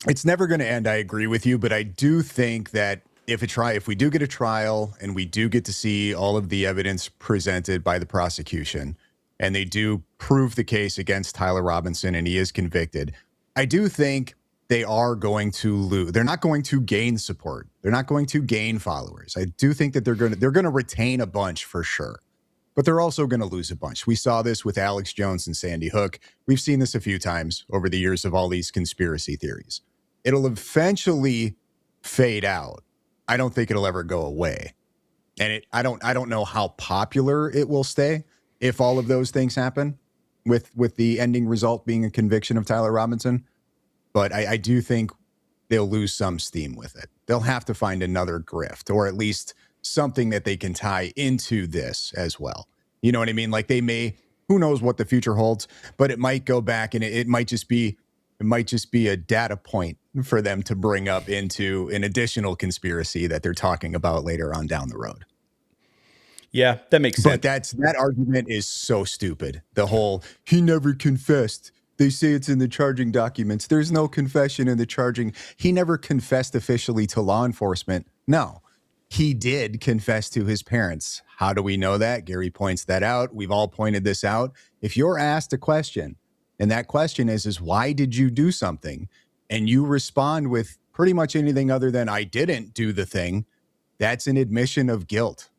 It's never going to end. I agree with you, but I do think that if we do get a trial and we do get to see all of the evidence presented by the prosecution, and they do prove the case against Tyler Robinson and he is convicted, I do think they are going to lose. They're not going to gain support. They're not going to gain followers. I do think that they're going to retain a bunch for sure. But they're also going to lose a bunch. We saw this with Alex Jones and Sandy Hook. We've seen this a few times over the years of all these conspiracy theories. It'll eventually fade out. I don't think it'll ever go away. And I don't know how popular it will stay if all of those things happen with the ending result being a conviction of Tyler Robinson. But I do think they'll lose some steam with it. They'll have to find another grift, or at least something that they can tie into this as well. You know what I mean? Like they may, who knows what the future holds, but it might go back and it might just be a data point for them to bring up into an additional conspiracy that they're talking about later on down the road. Yeah, that makes sense. But that argument is so stupid. The whole, he never confessed. They say it's in the charging documents. There's no confession in the charging. He never confessed officially to law enforcement. No. he did confess to his parents. How do we know that? Gary points that out. We've all pointed this out. If you're asked a question, and that question is why did you do something? And you respond with pretty much anything other than I didn't do the thing, that's an admission of guilt.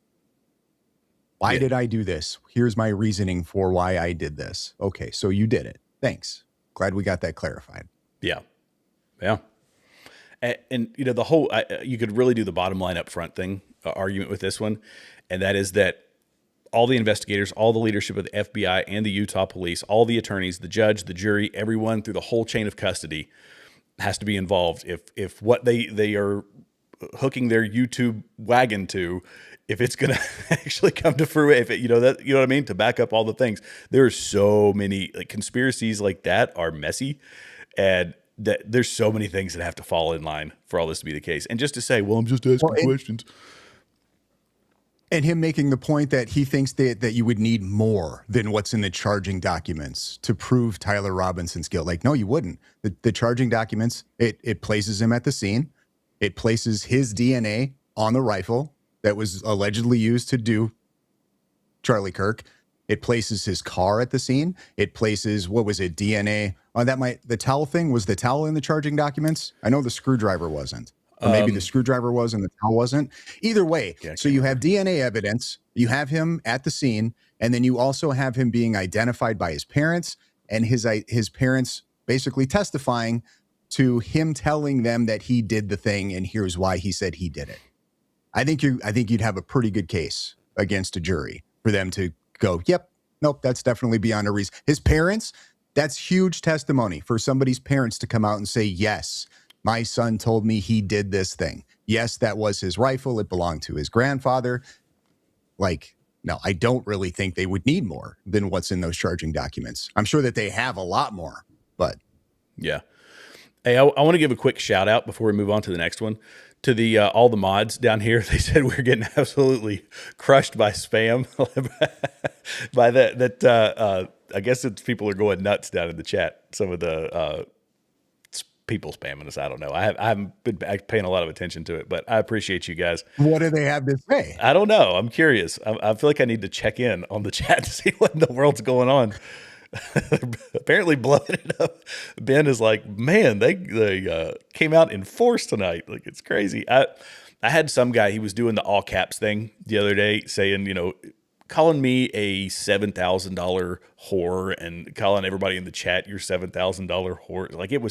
Why did I do this? Here's my reasoning for why I did this. Okay, so you did it. Thanks. Glad we got that clarified. Yeah. Yeah. And you know, the whole, you could really do the bottom line up front thing, argument with this one. And that is that all the investigators, all the leadership of the FBI and the Utah police, all the attorneys, the judge, the jury, everyone through the whole chain of custody has to be involved. If what they are hooking their YouTube wagon to, if it's going to actually come to fruition, if it, you know what I mean? To back up all the things, there are so many conspiracies like that are messy, and that there's so many things that have to fall in line for all this to be the case. And just to say, well, I'm just asking questions. And him making the point that he thinks that you would need more than what's in the charging documents to prove Tyler Robinson's guilt. Like, no, you wouldn't. The charging documents, it places him at the scene. It places his DNA on the rifle that was allegedly used to do Charlie Kirk. It places his car at the scene. It places, what was it, DNA? The towel thing, was the towel in the charging documents? I know the screwdriver wasn't. Or maybe the screwdriver was and the towel wasn't. Either way, so you have DNA evidence, you have him at the scene, and then you also have him being identified by his parents, and his parents basically testifying to him telling them that he did the thing, and here's why he said he did it. I think you'd have a pretty good case against a jury for them to go, yep, nope, that's definitely beyond a reason. His parents, that's huge testimony for somebody's parents to come out and say, yes, my son told me he did this thing. Yes, that was his rifle. It belonged to his grandfather. Like, no, I don't really think they would need more than what's in those charging documents. I'm sure that they have a lot more, but. Yeah. Hey, I want to give a quick shout out before we move on to the next one to the all the mods down here. They said we're getting absolutely crushed by spam by that. I guess it's people are going nuts down in the chat. Some of the people spamming us. I don't know. I haven't been paying a lot of attention to it, but I appreciate you guys. What do they have to say? I don't know. I'm curious. I feel like I need to check in on the chat to see what in the world's going on. Apparently blowing it up. Ben is like, man, they came out in force tonight. Like, it's crazy. I had some guy, he was doing the all caps thing the other day, saying, calling me a $7,000 whore and calling everybody in the chat your $7,000 whore. Like, it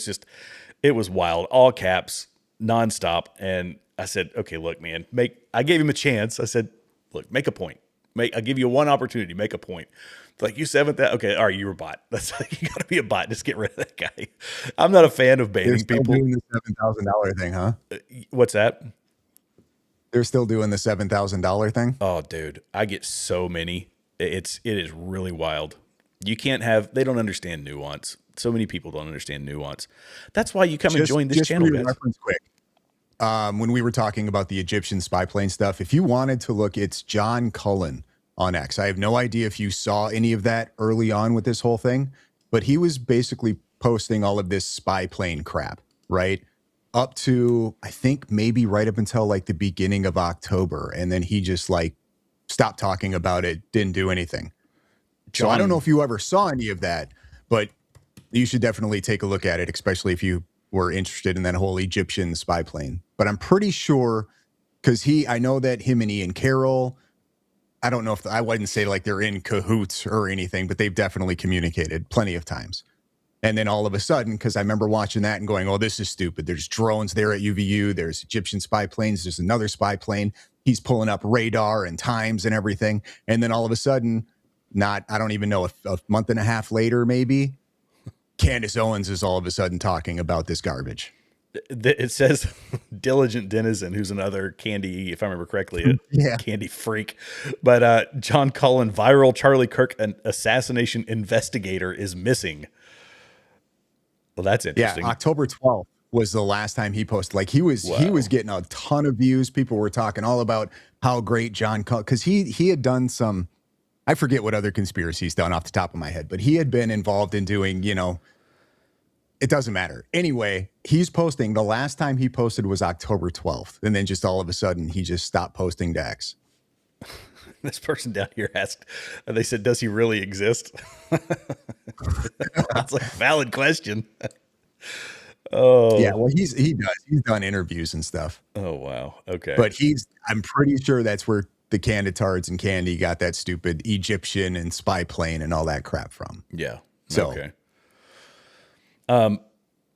was wild. All caps, nonstop. And I said, okay, look, man, I gave him a chance. I said, look, make a point. I'll give you one opportunity. Make a point. It's like, you $7,000. Okay, all right, you're a bot. That's like, you got to be a bot. Just get rid of that guy. I'm not a fan of banning people. They're doing the $7,000 thing, huh? What's that? They're still doing the $7,000 thing? Oh, dude, I get so many. It is really wild. You can't have, they don't understand nuance. So many people don't understand nuance. That's why you come and join this channel, guys. Reference quick. When we were talking about the Egyptian spy plane stuff, if you wanted to look, it's John Cullen on X. I have no idea if you saw any of that early on with this whole thing, but he was basically posting all of this spy plane crap, right? Up to, I think maybe right up until like the beginning of October. And then he just like stopped talking about it, didn't do anything. So I don't know if you ever saw any of that, but you should definitely take a look at it, especially if you were interested in that whole Egyptian spy plane. But I'm pretty sure, because I know that him and Ian Carroll, I don't know if I wouldn't say like they're in cahoots or anything, but they've definitely communicated plenty of times. And then all of a sudden, because I remember watching that and going, oh, this is stupid. There's drones there at UVU. There's Egyptian spy planes. There's another spy plane. He's pulling up radar and times and everything. And then all of a sudden, I don't even know, a month and a half later, maybe, Candace Owens is all of a sudden talking about this garbage. It says Diligent Denizen, who's another Candy, if I remember correctly, Candy freak. But John Cullen, viral Charlie Kirk, an assassination investigator, is missing. Well, that's interesting. Yeah, October 12th was the last time he posted. Like, he was getting a ton of views. People were talking all about how great John Cullen, because he had done some, I forget what other conspiracies done off the top of my head, but he had been involved in doing, it doesn't matter. Anyway, he's posting. The last time he posted was October 12th. And then just all of a sudden, he just stopped posting to X. This person down here asked, they said, does he really exist? That's like a valid question. Oh, yeah. Well, he does. He's done interviews and stuff. Oh, wow. Okay. But I'm pretty sure that's where the Canditards and Candy got that stupid Egyptian and spy plane and all that crap from. Yeah. So, okay.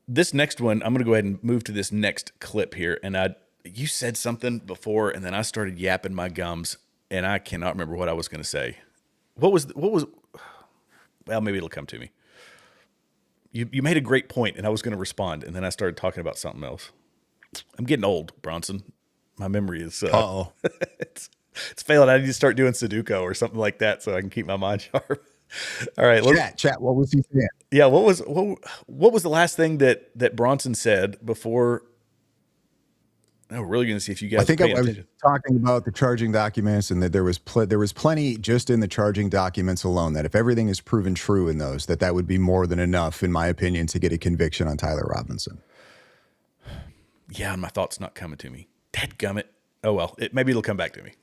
This next one, I'm going to go ahead and move to this next clip here. And you said something before, and then I started yapping my gums, and I cannot remember what I was going to say. What was, well, maybe it'll come to me. You made a great point, and I was going to respond, and then I started talking about something else. I'm getting old, Bronson. My memory is, it's failing. I need to start doing Sudoku or something like that so I can keep my mind sharp. All right. Chat. What was he saying? Yeah. What was the last thing that Bronson said before? No, we're really going to see if you guys. I think I was talking about the charging documents, and that there was plenty just in the charging documents alone, that if everything is proven true in those, that would be more than enough, in my opinion, to get a conviction on Tyler Robinson. Yeah, and my thought's not coming to me. Dadgummit. Oh well, maybe it'll come back to me.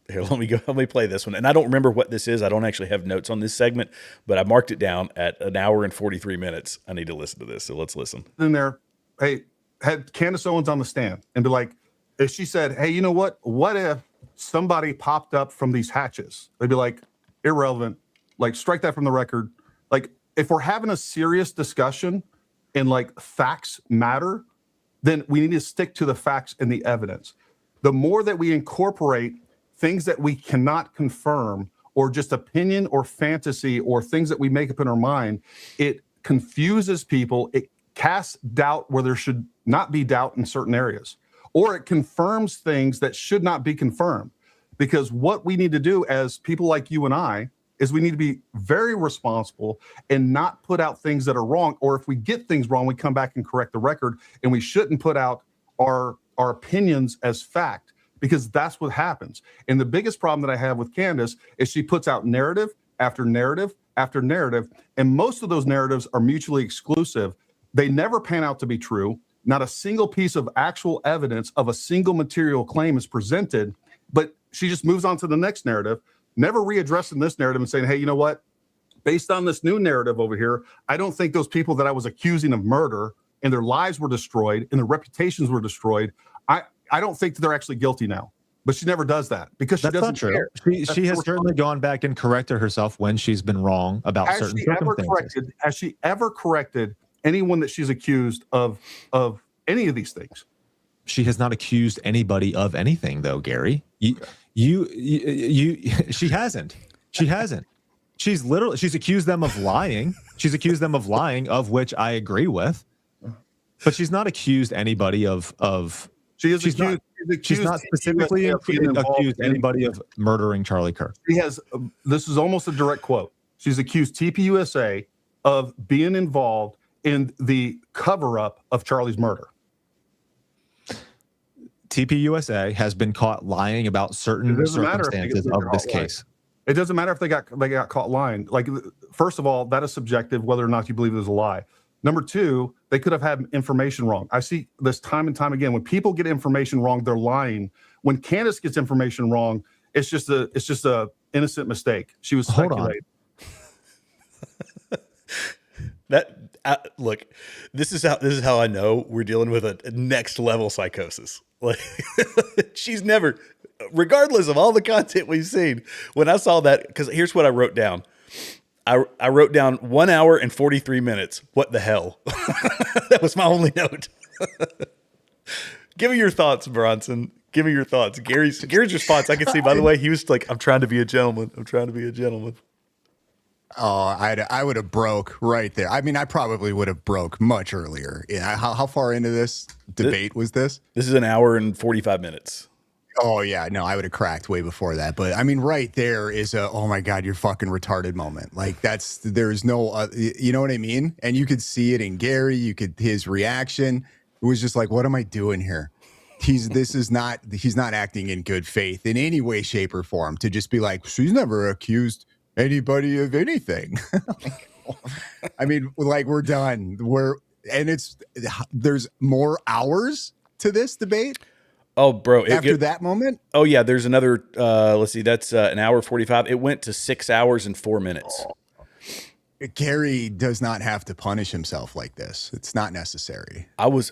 Here, let me play this one. And I don't remember what this is. I don't actually have notes on this segment, but I marked it down at 1 hour and 43 minutes. I need to listen to this. So let's listen. In there, hey, had Candace Owens on the stand and be like, if she said, hey, you know what? What if somebody popped up from these hatches? They'd be like, irrelevant. Like, strike that from the record. Like, if we're having a serious discussion and like facts matter, then we need to stick to the facts and the evidence. The more that we incorporate things that we cannot confirm, or just opinion or fantasy or things that we make up in our mind, it confuses people. It casts doubt where there should not be doubt in certain areas, or it confirms things that should not be confirmed. Because what we need to do as people like you and I is we need to be very responsible and not put out things that are wrong. Or if we get things wrong, we come back and correct the record, and we shouldn't put out our opinions as fact, because that's what happens. And the biggest problem that I have with Candace is she puts out narrative after narrative after narrative, and most of those narratives are mutually exclusive. They never pan out to be true. Not a single piece of actual evidence of a single material claim is presented, but she just moves on to the next narrative, never readdressing this narrative and saying, hey, you know what? Based on this new narrative over here, I don't think those people that I was accusing of murder and their lives were destroyed and their reputations were destroyed, I don't think that they're actually guilty now. But she never does that because she doesn't care. She has certainly gone back and corrected herself when she's been wrong about certain circumstances. Has she ever corrected anyone that she's accused of any of these things? She has not accused anybody of anything, though, Gary. She hasn't. She's accused them of lying. She's accused them of lying, of which I agree with. But she's not accused anybody of she's not specifically accused anybody of murdering Charlie Kirk. She has. This is almost a direct quote. She's accused TPUSA of being involved in the cover-up of Charlie's murder. TPUSA has been caught lying about certain circumstances of this case. It doesn't matter if they got caught lying. Like, first of all, that is subjective, whether or not you believe there's a lie. Number two, they could have had information wrong. I see this time and time again. When people get information wrong, they're lying. When Candace gets information wrong, it's just a innocent mistake. She was speculating. Look, this is how I know we're dealing with a next level psychosis. Like, she's never, regardless of all the content we've seen, when I saw that, because here's what I wrote down. I wrote down 1 hour and 43 minutes. What the hell? That was my only note. Give me your thoughts, Bronson. Give me your thoughts. Gary's response, I can see, by the way, he was like, I'm trying to be a gentleman. I'm trying to be a gentleman. Oh, I would have broke right there. I mean, I probably would have broke much earlier. Yeah. How far into this debate was this? This is 1 hour and 45 minutes. Oh, yeah. No, I would have cracked way before that. But I mean, right there is oh my God, you're fucking retarded moment. Like, there's no, you know what I mean? And you could see it in Gary. His reaction. It was just like, what am I doing here? He's not acting in good faith in any way, shape, or form to just be like, she's never accused anybody of anything. I mean, like, we're done. and there's more hours to this debate. Oh, bro! After that moment, oh yeah, there's another. Let's see, that's an hour 45. It went to 6 hours and 4 minutes. Gary does not have to punish himself like this. It's not necessary. I was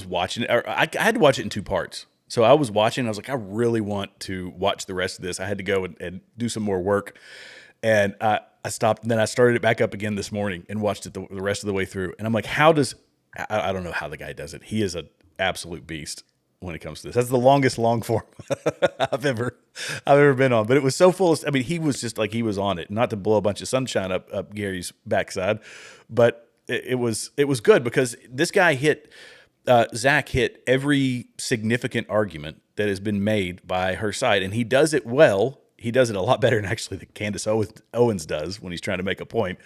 watching it. I had to watch it in 2 parts. So I was watching. I was like, I really want to watch the rest of this. I had to go and do some more work, and I stopped. And then I started it back up again this morning and watched it the rest of the way through. And I'm like, how does I don't know how the guy does it. He is an absolute beast when it comes to this. That's the longest long form I've ever been on. But it was so full of, I mean, he was just like, he was on it. Not to blow a bunch of sunshine up Gary's backside, but it was good because this guy Zach hit every significant argument that has been made by her side, and he does it well. He does it a lot better than actually that Candace Owens does when he's trying to make a point.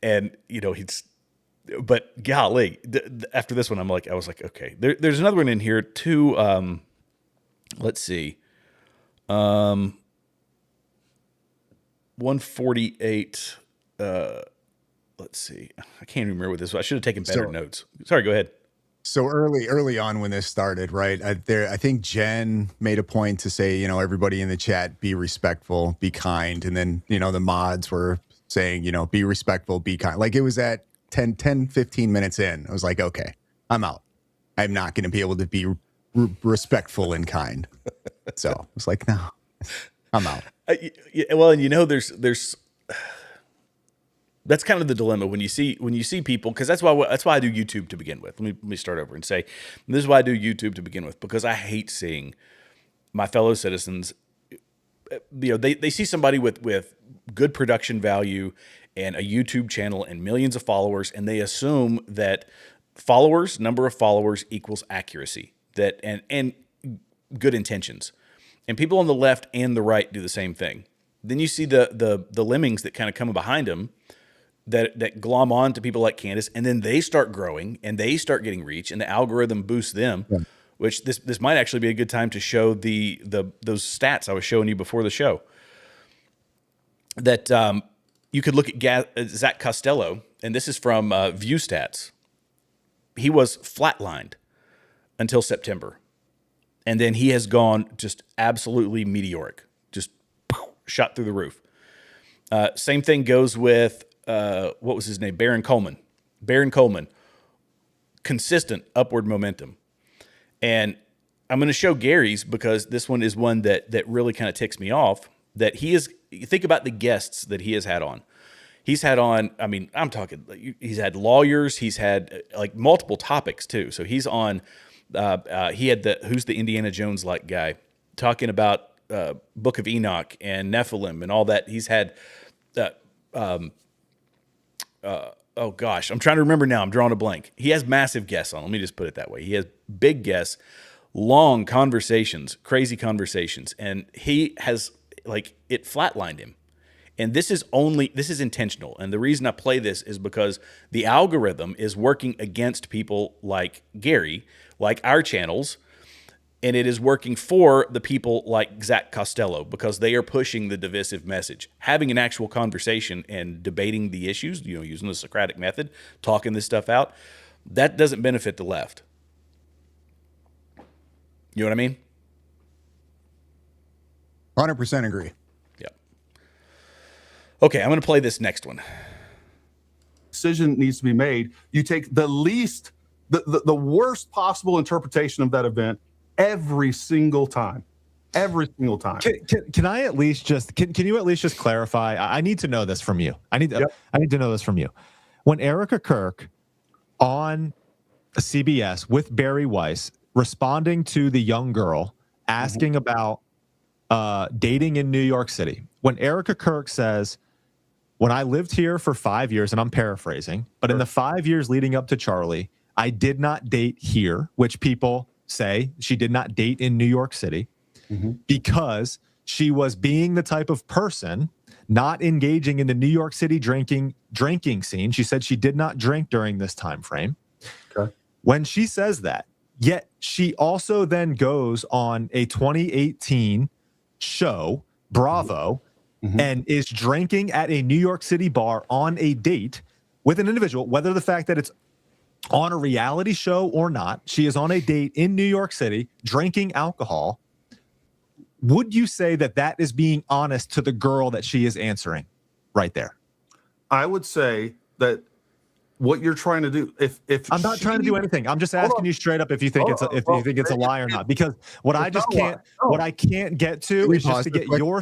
And but golly, after this one, I was like, okay, there's another one in here too. Let's see. 148. Let's see. I can't even remember what this was. I should have taken better notes. Sorry, go ahead. So early on when this started, right? I think Jen made a point to say, everybody in the chat, be respectful, be kind. And then, the mods were saying, be respectful, be kind. Like it was at 10, 15 minutes in. I was like, okay, I'm out. I'm not going to be able to be respectful and kind. So I was like, no, I'm out. Well, and there's that's kind of the dilemma when you see people, because that's why I do YouTube to begin with. Let me start over and say this is why I do YouTube to begin with, because I hate seeing my fellow citizens. They see somebody with good production value and a YouTube channel and millions of followers, and they assume that number of followers equals accuracy, and good intentions. And people on the left and the right do the same thing. Then you see the lemmings that kind of come behind them that glom on to people like Candace, and then they start growing and they start getting reach, and the algorithm boosts them. Yeah. Which this might actually be a good time to show those stats I was showing you before the show. That you could look at Zach Costello, and this is from View Stats. He was flatlined until September, and then he has gone just absolutely meteoric, just shot through the roof. Same thing goes with what was his name? Baron Coleman. Consistent upward momentum. And I'm going to show Gary's because this one is one that really kind of ticks me off. That you think about the guests that he has had on. He's had on, I mean, I'm talking, he's had lawyers, he's had like multiple topics too. So he's on, he had who's the Indiana Jones like guy, talking about Book of Enoch and Nephilim and all that. He's had, oh gosh, I'm trying to remember now. I'm drawing a blank. He has massive guests on. Let me just put it that way. He has big guests, long conversations, crazy conversations, and he has it flatlined him. And this is intentional. And the reason I play this is because the algorithm is working against people like Gary, like our channels, and it is working for the people like Zach Costello because they are pushing the divisive message. Having an actual conversation and debating the issues, using the Socratic method, talking this stuff out, that doesn't benefit the left. You know what I mean? 100% agree. Yeah. Okay, I'm going to play this next one. Decision needs to be made. You take the worst possible interpretation of that event every single time. Can I at least can you at least just clarify? I need to know this from you. I need to know this from you. When Erica Kirk on CBS with Barry Weiss responding to the young girl asking about dating in New York City, when Erica Kirk says, when I lived here for 5 years, and I'm paraphrasing, but in the 5 years leading up to Charlie, I did not date here, which people say she did not date in New York City because she was being the type of person not engaging in the New York City drinking scene. She said she did not drink during this time frame. Okay. When she says that, yet she also then goes on a 2018 show, Bravo, and is drinking at a New York City bar on a date with an individual, whether the fact that it's on a reality show or not, she is on a date in New York City drinking alcohol. Would you say that that is being honest to the girl that she is answering right there? I would say that what you're trying to do, if I'm not trying to do anything. I'm just asking you straight up if you think it's a lie or not. Because what I just can't what I can't get to is just to get your.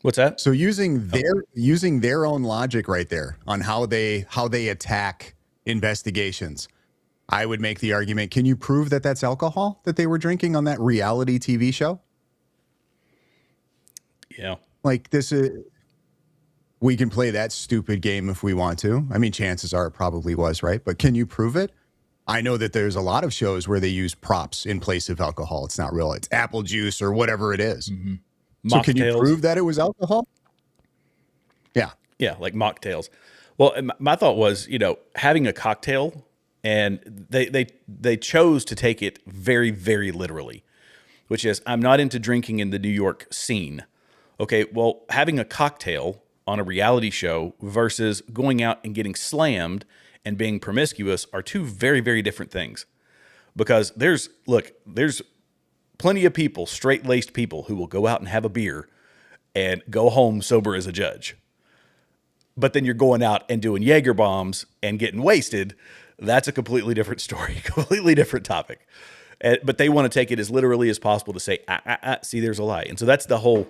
What's that? So using their own logic right there on how they attack investigations, I would make the argument, can you prove that that's alcohol that they were drinking on that reality TV show? Yeah. Like this is, we can play that stupid game if we want to. I mean, chances are it probably was, right? But can you prove it? I know that there's a lot of shows where they use props in place of alcohol. It's not real. It's apple juice or whatever it is. Mm-hmm. So can you prove that it was alcohol? Yeah. Yeah, like mocktails. Well, my thought was, having a cocktail, and they chose to take it very, very literally, which is, I'm not into drinking in the New York scene. Okay, well, having a cocktail on a reality show versus going out and getting slammed and being promiscuous are two very, very different things. Because there's plenty of people, straight-laced people, who will go out and have a beer and go home sober as a judge. But then you're going out and doing Jaeger bombs and getting wasted. That's a completely different story, completely different topic. But they want to take it as literally as possible to say, see, there's a lie. And so that's the whole,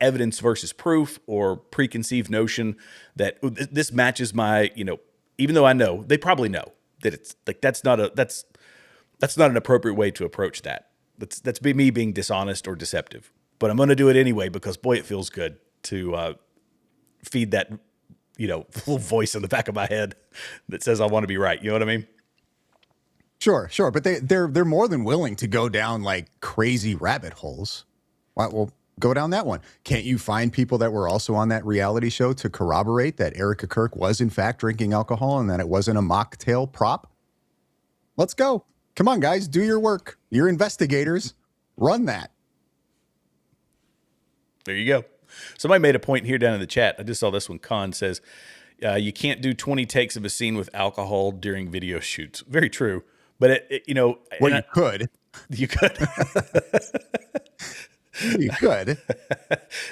evidence versus proof or preconceived notion that this matches my, even though I know, they probably know that it's like, that's not an appropriate way to approach that. That's me being dishonest or deceptive, but I'm going to do it anyway because boy, it feels good to feed that, little voice in the back of my head that says I want to be right. You know what I mean? Sure. But they're more than willing to go down like crazy rabbit holes. Well, go down that one. Can't you find people that were also on that reality show to corroborate that Erica Kirk was in fact drinking alcohol and that it wasn't a mocktail prop? Let's go. Come on, guys, do your work. You're investigators. Run that. There you go. Somebody made a point here down in the chat. I just saw this one. Khan says, you can't do 20 takes of a scene with alcohol during video shoots. Very true. But, well, you could. You could. You could.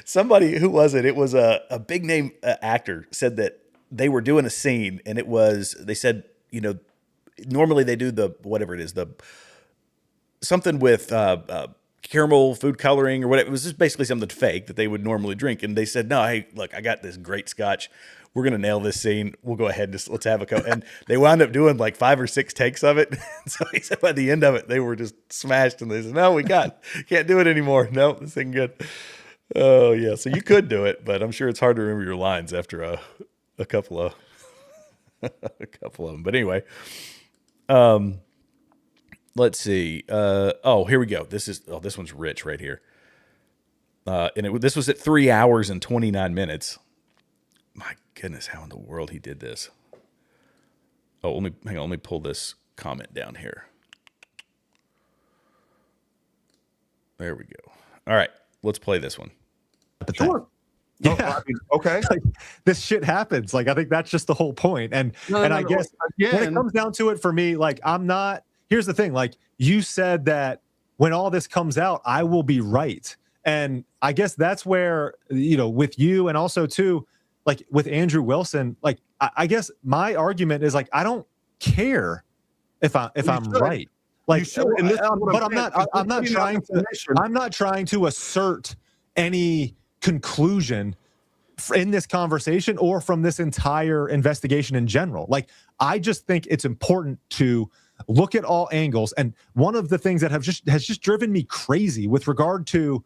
Somebody, who was it? It was a big name actor said that they were doing a scene and they said, normally they do whatever it is, something with caramel food coloring or whatever. It was just basically something fake that they would normally drink. And they said, no, hey, look, I got this great scotch. We're going to nail this scene. We'll go ahead and let's have a and they wound up doing like 5 or 6 takes of it. So he said by the end of it, they were just smashed and they said, no, can't do it anymore. No, this ain't good. Oh yeah. So you could do it, but I'm sure it's hard to remember your lines after a couple of them. But anyway, let's see. Here we go. This one's rich right here. This was at 3 hours and 29 minutes. My goodness, how in the world he did this. Oh, hang on. Let me pull this comment down here. There we go. All right, let's play this one. Sure. Yeah. Okay. Like, this shit happens. Like, I think that's just the whole point. And I guess when it comes down to it for me, like, here's the thing. Like, you said that when all this comes out, I will be right. And I guess that's where, with you and also too, like with Andrew Wilson, like, I guess my argument is like, I don't care if I'm right. Like, but I'm not trying to assert any conclusion in this conversation or from this entire investigation in general. Like, I just think it's important to look at all angles. And one of the things that has just driven me crazy with regard to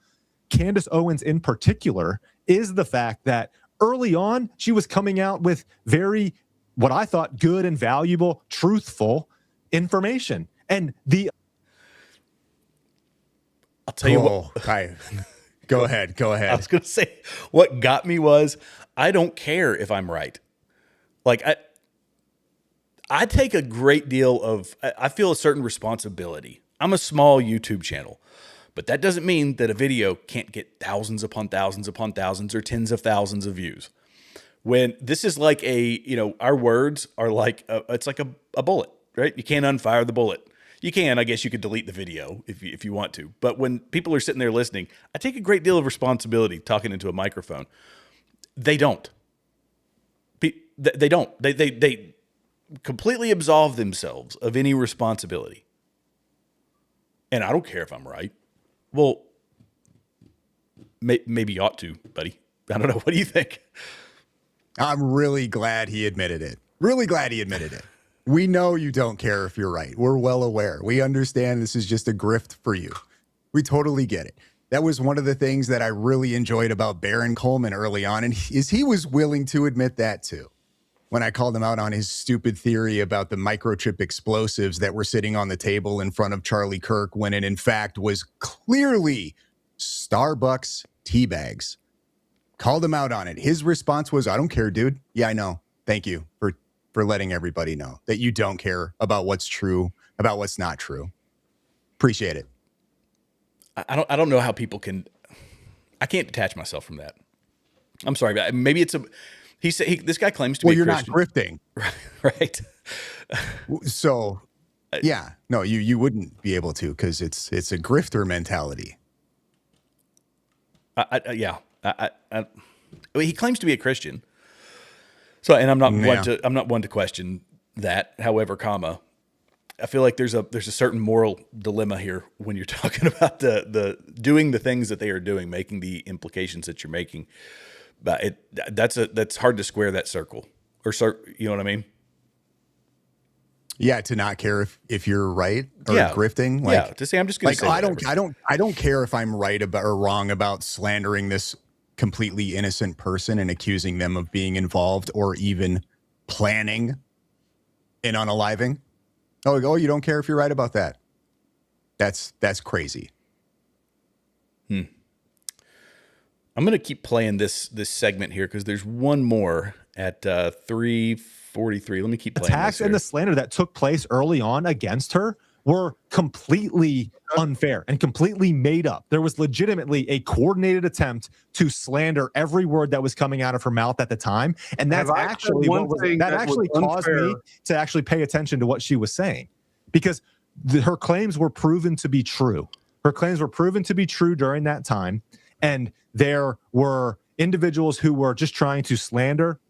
Candace Owens in particular is the fact that early on she was coming out with very, what I thought, good and valuable, truthful information. And I'll tell you what. Go ahead. I was going to say, what got me was, I don't care if I'm right. Like, I take a great deal of, I feel a certain responsibility. I'm a small YouTube channel, but that doesn't mean that a video can't get thousands upon thousands upon thousands or tens of thousands of views. when this is like our words are like it's like a bullet, right? You can't unfire the bullet. You can, I guess you could delete the video if you want to. But when people are sitting there listening, I take a great deal of responsibility talking into a microphone. They don't. They don't. They completely absolve themselves of any responsibility. And I don't care if I'm right. Well, maybe you ought to, buddy. I don't know. What do you think? I'm really glad he admitted it. Really glad he admitted it. We know you don't care if you're right. We're well aware. We understand this is just a grift for you. We totally get it. That was one of the things that I really enjoyed about Baron Coleman early on, and he was willing to admit that too. When I called him out on his stupid theory about the microchip explosives that were sitting on the table in front of Charlie Kirk, when it in fact was clearly Starbucks tea bags. Called him out on it. His response was, I don't care, dude. Yeah, I know. Thank you for letting everybody know that you don't care about what's true, about what's not true. Appreciate it. I don't know how people can. I can't detach myself from that. I'm sorry, but maybe it's he said this guy claims to be. Well, you're Christian. not grifting, right? So, yeah, no, you wouldn't be able to because it's a grifter mentality. He claims to be a Christian. So, and I'm not one to question that. However, I feel like there's a certain moral dilemma here when you're talking about the doing the things that they are doing, making the implications that you're making. But that's hard to square that circle, you know what I mean? Yeah, to not care if you're right or yeah. grifting. Like, yeah, to say I'm just going to say I don't care if I'm right about or wrong about slandering this completely innocent person and accusing them of being involved or even planning an unaliving. Oh, you don't care if you're right about that. That's crazy. I'm going to keep playing this segment here because there's one more at 3:43. Let me keep playing. Attacks and the slander that took place early on against her were completely unfair and completely made up. There was legitimately a coordinated attempt to slander every word that was coming out of her mouth at the time, and that's actually caused me to actually pay attention to what she was saying, because her claims were proven to be true. Her claims were proven to be true during that time, and there were individuals who were just trying to slander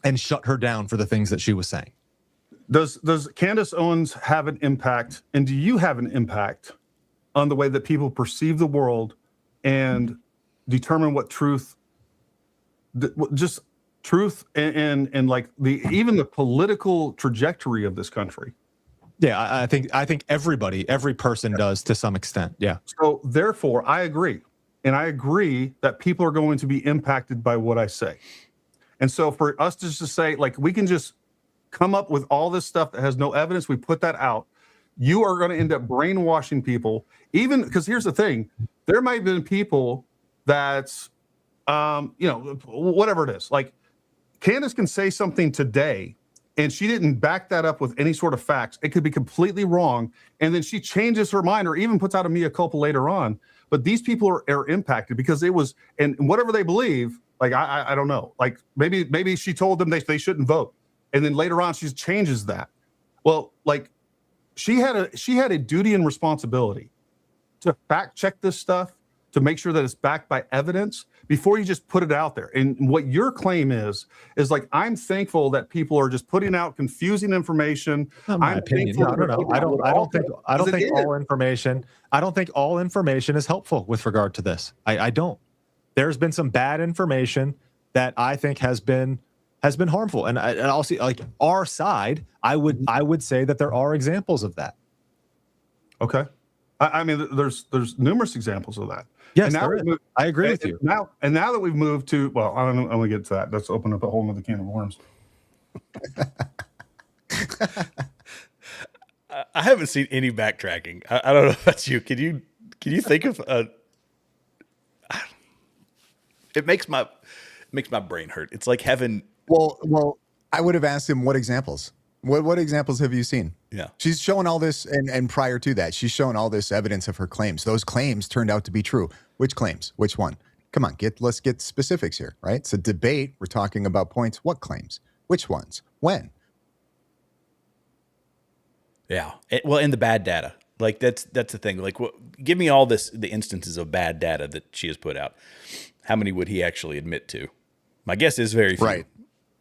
and shut her down for the things that she was saying. Does Candace Owens have an impact, and do you have an impact on the way that people perceive the world and determine what truth, just truth and like even the political trajectory of this country? Yeah, I think every person does to some extent. Yeah. So therefore, I agree. And I agree that people are going to be impacted by what I say. And so for us to just say, like, we can just come up with all this stuff that has no evidence, we put that out, you are going to end up brainwashing people. Even because here's the thing, there might have been people that's, whatever it is. Like, Candace can say something today, and she didn't back that up with any sort of facts. It could be completely wrong. And then she changes her mind or even puts out a mea culpa later on. But these people are impacted because it was, and whatever they believe, like, I don't know. Like, maybe she told them they shouldn't vote. And then later on, she changes that. Well, like, she had a duty and responsibility to fact check this stuff, to make sure that it's backed by evidence before you just put it out there. And what your claim is like, I'm thankful that people are just putting out confusing information. My opinion. No. I don't think all information is helpful with regard to this. I don't. There's been some bad information that I think has been harmful, and I'll see, like, our side. I would say that there are examples of that. Okay. I mean, there's numerous examples of that. Yes, I agree with you. Now that we've moved to, well, I don't want to get to that. Let's open up a whole other can of worms. I haven't seen any backtracking. I don't know if that's you. Can you think of it makes my brain hurt. It's like having. Well, I would have asked him what examples. What examples have you seen? Yeah. She's shown all this, and prior to that, she's shown all this evidence of her claims. Those claims turned out to be true. Which claims? Which one? Come on, let's get specifics here, right? It's a debate. We're talking about points. What claims? Which ones? When? Yeah. Well, and the bad data. Like that's the thing. Like, give me all the instances of bad data that she has put out. How many would he actually admit to? My guess is very few. Right.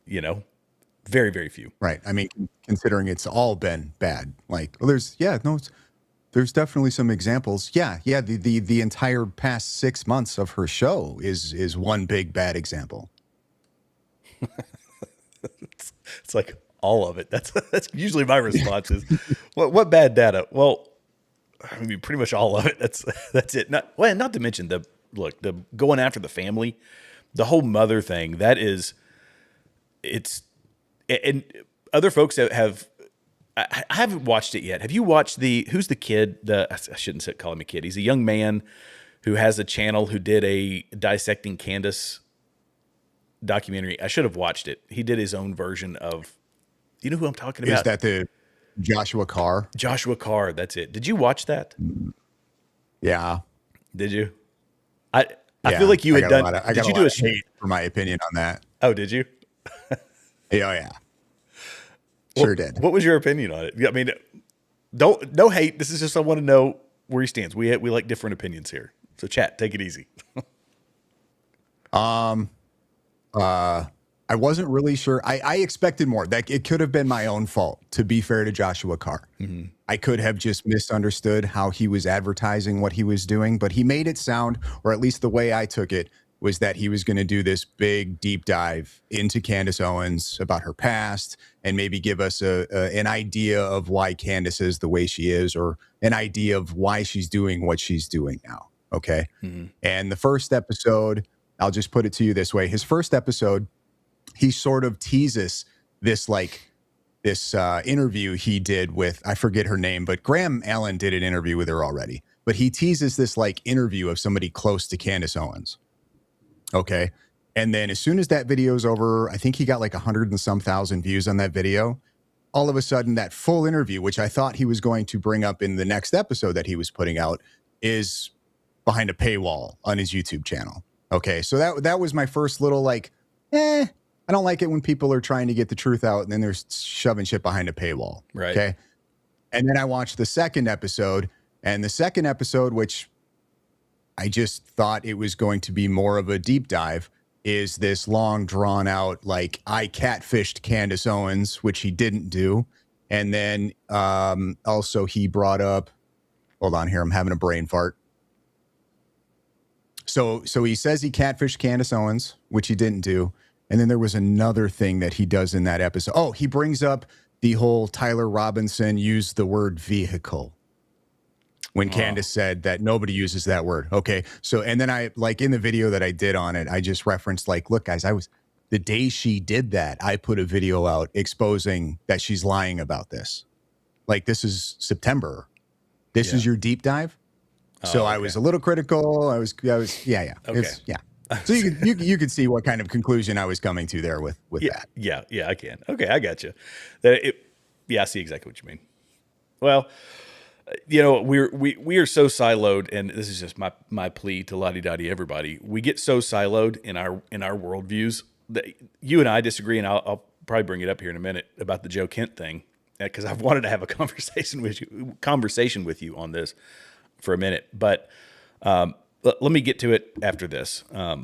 You know, very, very few. Right. I mean, considering it's all been bad. Like, well, there's definitely some examples. Yeah. The entire past 6 months of her show is one big bad example. It's like all of it. That's usually my response is, what bad data? Well, I mean, pretty much all of it. That's it. Not to mention the going after the family, the whole mother thing. And other folks that have. I haven't watched it yet. Have you watched who's the kid? I shouldn't call him a kid. He's a young man who has a channel who did a Dissecting Candace documentary. I should have watched it. He did his own version of. You know who I'm talking about? Is that the Joshua Carr? Joshua Carr. That's it. Did you watch that? Yeah. Did you? I feel like you had done. Did you do a hate for my opinion on that? Oh, did you? Yeah. Sure did. What was your opinion on it? I mean, no hate. This is just I want to know where he stands. We like different opinions here. So chat, take it easy. I wasn't really sure. I expected more. That it could have been my own fault, to be fair to Joshua Carr. Mm-hmm. I could have just misunderstood how he was advertising what he was doing, but he made it sound, or at least the way I took it, was that he was going to do this big deep dive into Candace Owens about her past and maybe give us an idea of why Candace is the way she is, or an idea of why she's doing what she's doing now. Okay. Mm-hmm. And the first episode, I'll just put it to you this way. His first episode, he sort of teases this interview he did with, I forget her name, but Graham Allen did an interview with her already. But he teases this interview of somebody close to Candace Owens. Okay. And then as soon as that video is over, I think he got 100 and some thousand views on that video. All of a sudden, that full interview, which I thought he was going to bring up in the next episode that he was putting out, is behind a paywall on his YouTube channel. Okay. So that was my first little I don't like it when people are trying to get the truth out and then they're shoving shit behind a paywall. Right. Okay. And then I watched the second episode, and the second episode, which I just thought it was going to be more of a deep dive, is this long drawn out, I catfished Candace Owens, which he didn't do. And then also he brought up, hold on here, I'm having a brain fart. So he says he catfished Candace Owens, which he didn't do. And then there was another thing that he does in that episode. Oh, he brings up the whole Tyler Robinson used the word vehicle when Candace said that nobody uses that word. Okay. So, and then I, in the video that I did on it, I just referenced look, guys, the day she did that, I put a video out exposing that she's lying about this. This is September. This is your deep dive. So I was a little critical. I was yeah. Okay. So you could see what kind of conclusion I was coming to there with that. Yeah, I can. Okay, I got you. I see exactly what you mean. Well, we are so siloed, and this is just my plea to la-di-da-di everybody. We get so siloed in our worldviews that you and I disagree, and I'll probably bring it up here in a minute about the Joe Kent thing, because I've wanted to have a conversation with you on this for a minute, but. Let me get to it after this. Let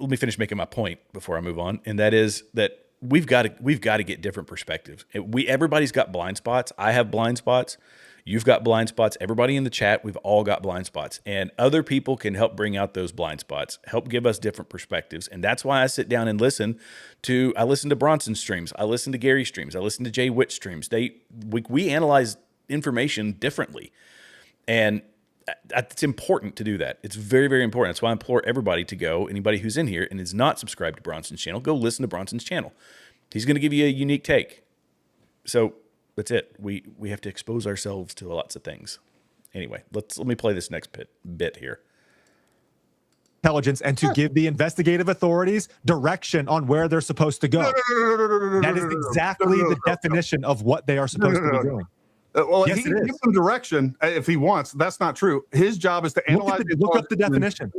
me finish making my point before I move on, and that is that we've got to get different perspectives. Everybody's got blind spots. I have blind spots. You've got blind spots. Everybody in the chat, we've all got blind spots, and other people can help bring out those blind spots, help give us different perspectives, and that's why I sit down and listen to Bronson streams. I listen to Gary streams. I listen to Jay Witt streams. We analyze information differently, and it's important to do that. It's very, very important. That's why I implore everybody to go, anybody who's in here and is not subscribed to Bronson's channel, go listen to Bronson's channel. He's going to give you a unique take. So that's it. We have to expose ourselves to lots of things. Anyway, let me play this next bit here. Intelligence and to give the investigative authorities direction on where they're supposed to go. That is exactly the definition of what they are supposed to be doing. Yes, he can give them direction if he wants. That's not true. His job is to analyze. Look up the definition.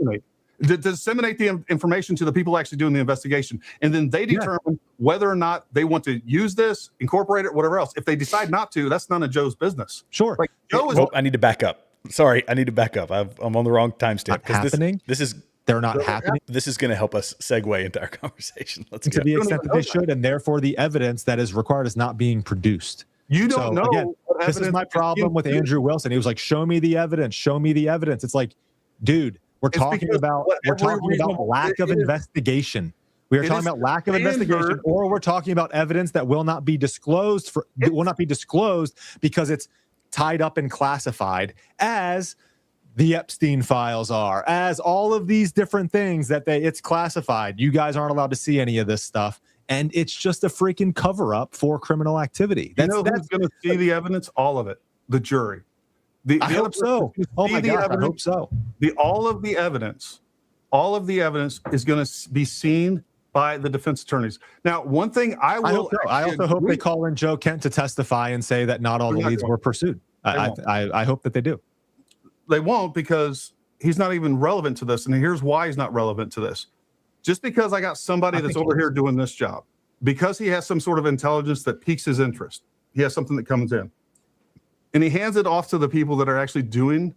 Disseminate the information to the people actually doing the investigation, and then they determine whether or not they want to use this, incorporate it, whatever else. If they decide not to, that's none of Joe's business. Sure. Like Joe is. Well, I need to back up. Sorry, I need to back up. I'm on the wrong timestamp. Happening. This is they're not happening. This is going to help us segue into our conversation. Let's to go. the extent that they should, and therefore the evidence that is required is not being produced. You don't know. Again, this is my problem with Andrew Wilson. He was like, "Show me the evidence. Show me the evidence." It's like, dude, we're talking about lack of investigation. We are talking about lack of investigation, or we're talking about evidence that will not be disclosed because it's tied up and classified, as the Epstein files are, as all of these different things that it's classified. You guys aren't allowed to see any of this stuff. And it's just a freaking cover up for criminal activity. Who's going to see the evidence? All of it. The jury. I hope so. Oh my God, I hope so. All of the evidence is going to be seen by the defense attorneys. Now, one thing I also hope they call in Joe Kent to testify and say that not all the leads were pursued. I hope that they do. They won't, because he's not even relevant to this. And here's why he's not relevant to this. Just because I got somebody that's over here doing this job, because he has some sort of intelligence that piques his interest, he has something that comes in, and he hands it off to the people that are actually doing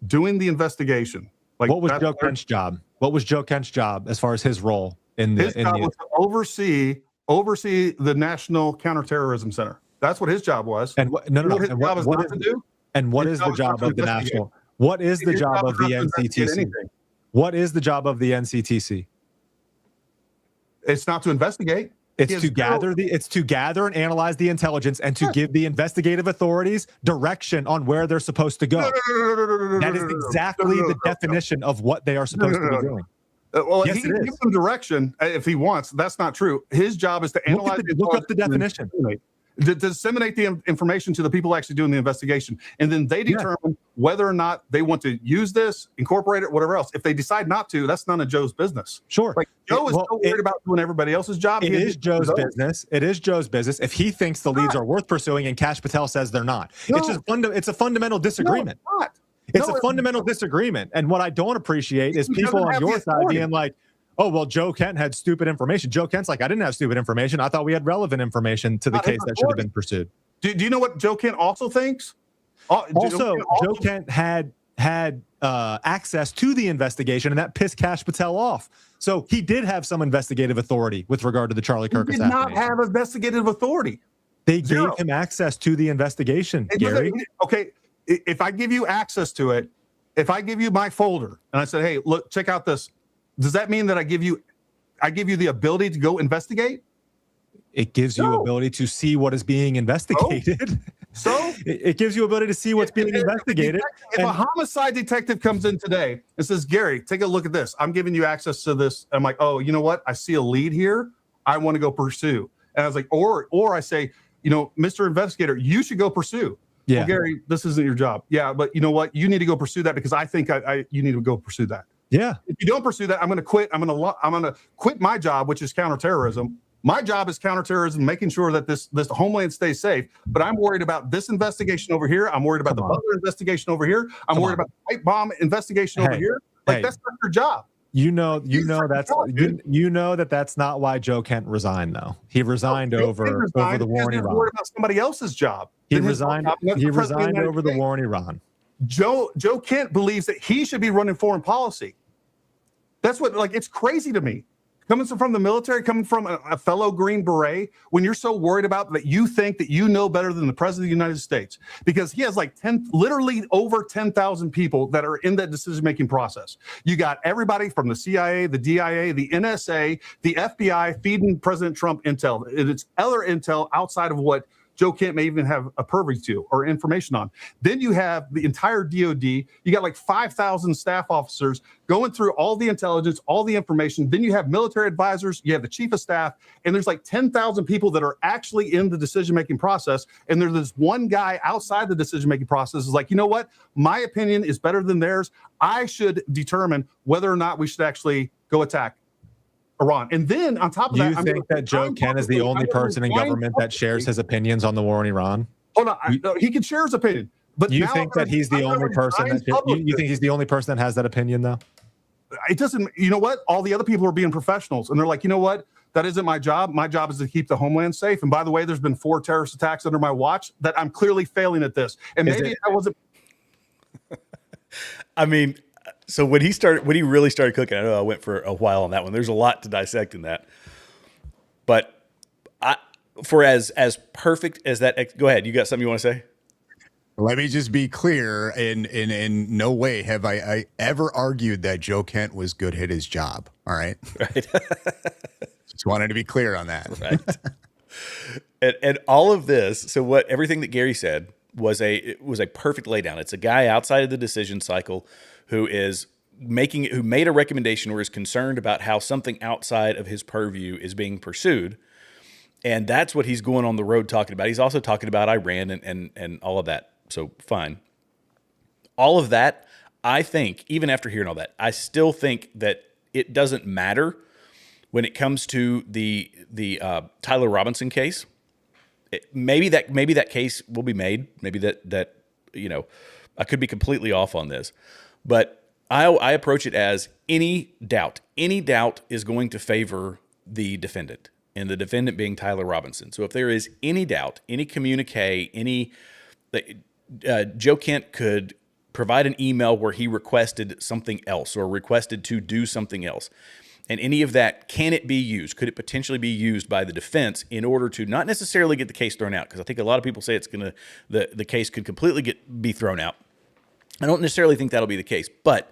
the investigation. Like, what was Joe Kent's job? What was Joe Kent's job as far as his role in the? His job was to oversee the National Counterterrorism Center. That's what his job was. And what is the job of the national? What is the job of the NCTC? What is the job of the NCTC? It's not to investigate. It's to gather and analyze the intelligence and to give the investigative authorities direction on where they're supposed to go. That is exactly the definition of what they are supposed to be doing. Well, yes, he can give them direction if he wants. That's not true. His job is to analyze. Look up the definition. Disseminate the information to the people actually doing the investigation, and then they determine whether or not they want to use this, incorporate it, whatever else. If they decide not to, that's none of Joe's business. Sure. Like, Joe is so worried about doing everybody else's job. It is Joe's business. It is Joe's business. If he thinks the leads are worth pursuing and Kash Patel says they're not, it's a fundamental disagreement. It's a fundamental disagreement. And what I don't appreciate is people on your side being like, oh, well, Joe Kent had stupid information. Joe Kent's like, I didn't have stupid information. I thought we had relevant information to the case that should have been pursued. Do you know what Joe Kent also thinks? Joe Kent had access to the investigation, and that pissed Kash Patel off. So he did have some investigative authority with regard to the Charlie Kirk assassination. He did not have investigative authority. They gave him access to the investigation, Gary. Okay, if I give you access to it, if I give you my folder and I said, hey, look, check out this, does that mean that I give you the ability to go investigate? It gives you ability to see what is being investigated. So it gives you ability to see what's being investigated. If a homicide detective comes in today and says, Gary, take a look at this. I'm giving you access to this. I'm like, oh, you know what? I see a lead here. I want to go pursue. And I was like, or I say, Mr. Investigator, you should go pursue. Yeah. Well, Gary, this isn't your job. Yeah, but you know what? You need to go pursue that because I think you need to go pursue that. Yeah. If you don't pursue that, I'm going to quit. I'm going to quit my job, which is counterterrorism. My job is counterterrorism, making sure that this homeland stays safe. But I'm worried about this investigation over here. I'm worried about the Butler investigation over here. I'm worried about the white bomb investigation over here. Like, that's not your job. You know that's not why Joe Kent resigned, though. He resigned over the war in Iran. Worried about somebody else's job. He resigned over the war in Iran. Joe Kent believes that he should be running foreign policy. That's what, it's crazy to me. Coming from the military, coming from a fellow Green Beret, when you're so worried about that, you think that you know better than the President of the United States, because he has literally over 10,000 people that are in that decision-making process. You got everybody from the CIA, the DIA, the NSA, the FBI feeding President Trump intel. It's other intel outside of what Joe Kent may even have a purview to or information on. Then you have the entire DOD. You got 5,000 staff officers going through all the intelligence, all the information. Then you have military advisors. You have the chief of staff. And there's 10,000 people that are actually in the decision-making process. And there's this one guy outside the decision-making process is like, you know what? My opinion is better than theirs. I should determine whether or not we should actually go attack Iran. And then on top of that, you think that Joe Kent is the only person in government that shares his opinions on the war in Iran? Hold on, he can share his opinion, but you think that he's the only person that you think he's the only person that has that opinion, though? it doesn't, you know what? All the other people are being professionals, and they're like, you know what? That isn't my job. My job is to keep the homeland safe. And by the way, there's been 4 terrorist attacks under my watch that I'm clearly failing at this. And maybe I wasn't. I mean, so when he really started cooking, I know I went for a while on that one. There's a lot to dissect in that. But for as perfect as that, go ahead. You got something you want to say? Let me just be clear. In no way have I ever argued that Joe Kent was good at his job. All right. Right. Just wanted to be clear on that. Right. And all of this, so everything that Gary said was a perfect laydown. It's a guy outside of the decision cycle who made a recommendation or is concerned about how something outside of his purview is being pursued. And that's what he's going on the road talking about. He's also talking about Iran and all of that. So fine. All of that, I think, even after hearing all that, I still think that it doesn't matter when it comes to the Tyler Robinson case. Maybe that case will be made. Maybe that I could be completely off on this, but I approach it as any doubt is going to favor the defendant, and the defendant being Tyler Robinson. So if there is any doubt, any communique, Joe Kent could provide an email where he requested something else or requested to do something else. And any of that, can it be used? Could it potentially be used by the defense in order to not necessarily get the case thrown out? Because I think a lot of people say the case could completely be thrown out. I don't necessarily think that'll be the case, but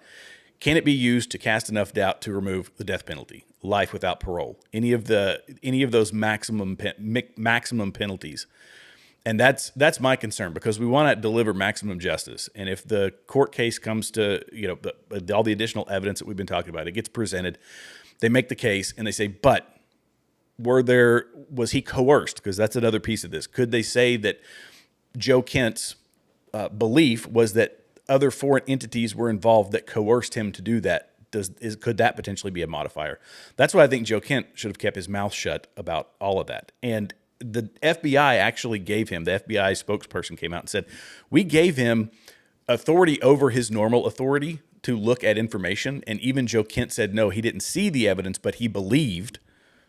can it be used to cast enough doubt to remove the death penalty, life without parole, any of those maximum penalties? And that's my concern, because we want to deliver maximum justice. And if the court case comes to, all the additional evidence that we've been talking about, it gets presented, they make the case and they say, but was he coerced? Because that's another piece of this. Could they say that Joe Kent's belief was that other foreign entities were involved that coerced him to do that? Could that potentially be a modifier? That's why I think Joe Kent should have kept his mouth shut about all of that. And the FBI actually gave him, the FBI spokesperson came out and said, we gave him authority over his normal authority to look at information. And even Joe Kent said, no, he didn't see the evidence, but he believed.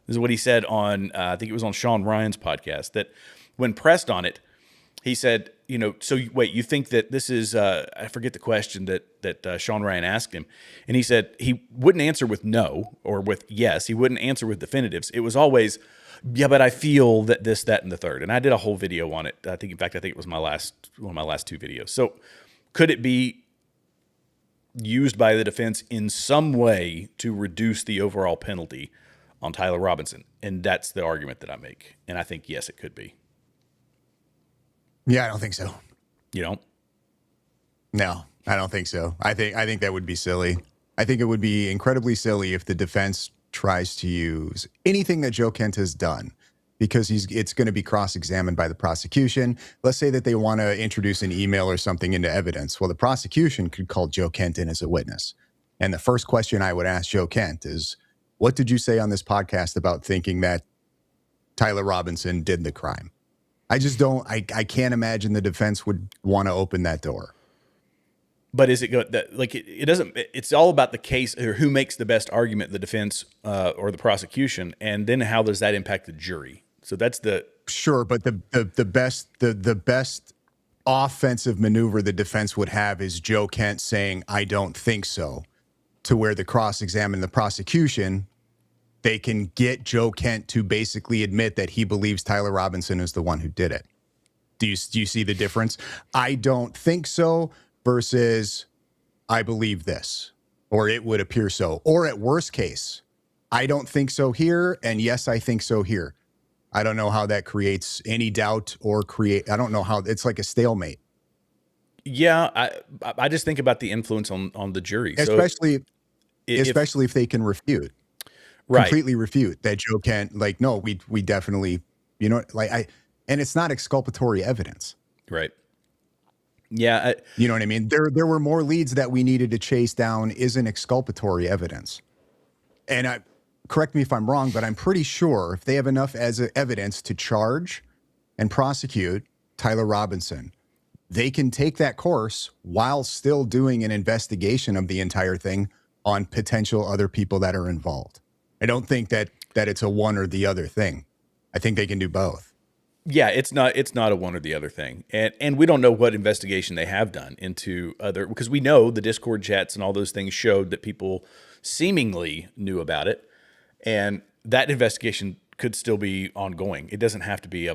This is what he said on, I think it was on Sean Ryan's podcast, that when pressed on it, he said, so wait, you think that this is, I forget the question that Sean Ryan asked him. And he said he wouldn't answer with no or with yes. He wouldn't answer with definitives. It was always, yeah, but I feel that this, that, and the third. And I did a whole video on it. I think it was one of my last 2 videos. So could it be used by the defense in some way to reduce the overall penalty on Tyler Robinson? And that's the argument that I make. And I think, yes, it could be. Yeah, I don't think so. You don't? No, I don't think so. I think that would be silly. I think it would be incredibly silly if the defense tries to use anything that Joe Kent has done, because it's going to be cross-examined by the prosecution. Let's say that they want to introduce an email or something into evidence. Well, the prosecution could call Joe Kent in as a witness. And the first question I would ask Joe Kent is, what did you say on this podcast about thinking that Tyler Robinson did the crime? I just don't, I can't imagine the defense would want to open that door. But is it good that it doesn't? It's all about the case, or who makes the best argument, the defense or the prosecution, and then how does that impact the jury? So that's the sure. But the best offensive maneuver the defense would have is Joe Kent saying, "I don't think so," to where the cross-examine the prosecution, they can get Joe Kent to basically admit that he believes Tyler Robinson is the one who did it. Do you see the difference? I don't think so versus I believe this, or it would appear so. Or at worst case, I don't think so here, and yes, I think so here. I don't know how that creates any doubt or I don't know how, it's like a stalemate. Yeah, I just think about the influence on the jury. Especially if they can refute. Right. Completely refute that Joe Kent, no, we definitely, and it's not exculpatory evidence. Right. Yeah. You know what I mean? There were more leads that we needed to chase down isn't exculpatory evidence. And correct me if I'm wrong, but I'm pretty sure if they have enough as evidence to charge and prosecute Tyler Robinson, they can take that course while still doing an investigation of the entire thing on potential other people that are involved. I don't think that it's a one or the other thing. I think they can do both. Yeah, it's not a one or the other thing. And we don't know what investigation they have done into other, because we know the Discord chats and all those things showed that people seemingly knew about it. And that investigation could still be ongoing. It doesn't have to be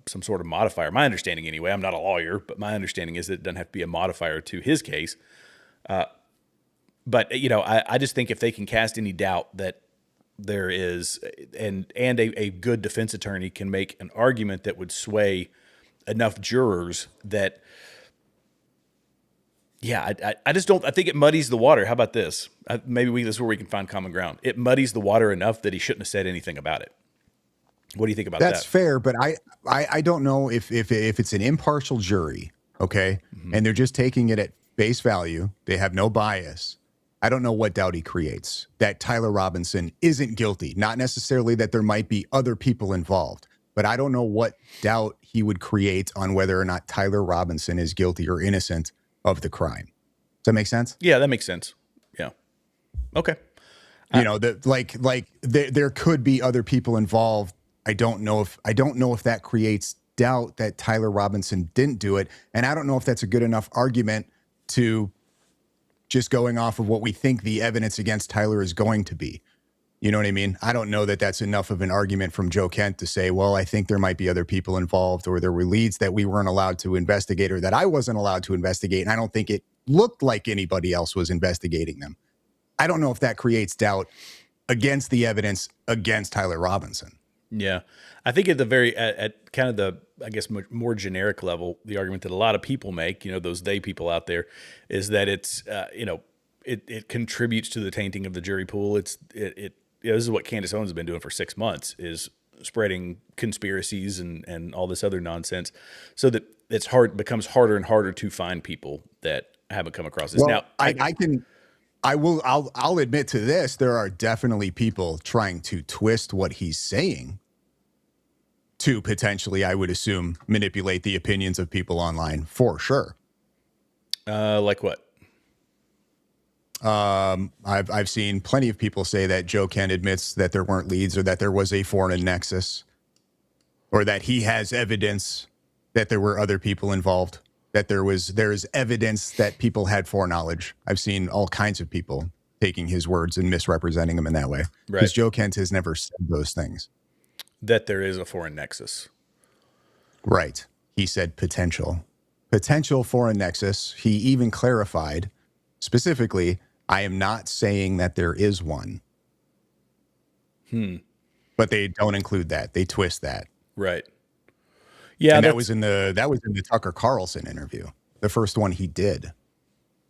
some sort of modifier. My understanding anyway, I'm not a lawyer, but my understanding is that it doesn't have to be a modifier to his case. But I just think if they can cast any doubt that there is, and a good defense attorney can make an argument that would sway enough jurors that, I just don't, I think it muddies the water. How about this? Maybe this is where we can find common ground. It muddies the water enough that he shouldn't have said anything about it. What do you think about that? That's fair, but I don't know if it's an impartial jury, okay, and they're just taking it at face value. They have no bias. I don't know what doubt he creates that Tyler Robinson isn't guilty. Not necessarily that there might be other people involved, but I don't know what doubt he would create on whether or not Tyler Robinson is guilty or innocent of the crime. Does that make sense? Yeah, that makes sense. Yeah. Okay. There could be other people involved. I don't know if that creates doubt that Tyler Robinson didn't do it, and I don't know if that's a good enough argument to just going off of what we think the evidence against Tyler is going to be. You know what I mean? I don't know that that's enough of an argument from Joe Kent to say, well, I think there might be other people involved, or there were leads that we weren't allowed to investigate, or that I wasn't allowed to investigate, and I don't think it looked like anybody else was investigating them. I don't know if that creates doubt against the evidence against Tyler Robinson. Yeah. I think at kind of the, I guess, more generic level, the argument that a lot of people make, those they people out there, is that it's, it contributes to the tainting of the jury pool. This is what Candace Owens has been doing for 6 months, is spreading conspiracies and all this other nonsense, so that becomes harder and harder to find people that haven't come across this. Well, now, I'll admit to this. There are definitely people trying to twist what he's saying to potentially, I would assume, manipulate the opinions of people online, for sure. Like what? I've seen plenty of people say that Joe Kent admits that there weren't leads, or that there was a foreign nexus, or that he has evidence that there were other people involved, that there's evidence that people had foreknowledge. I've seen all kinds of people taking his words and misrepresenting them in that way. Right. Because Joe Kent has never said those things. That there is a foreign nexus. Right. He said potential foreign nexus. He even clarified specifically, I am not saying that there is one. But they don't include that. They twist that. Right. Yeah. And that was in the Tucker Carlson interview. The first one he did.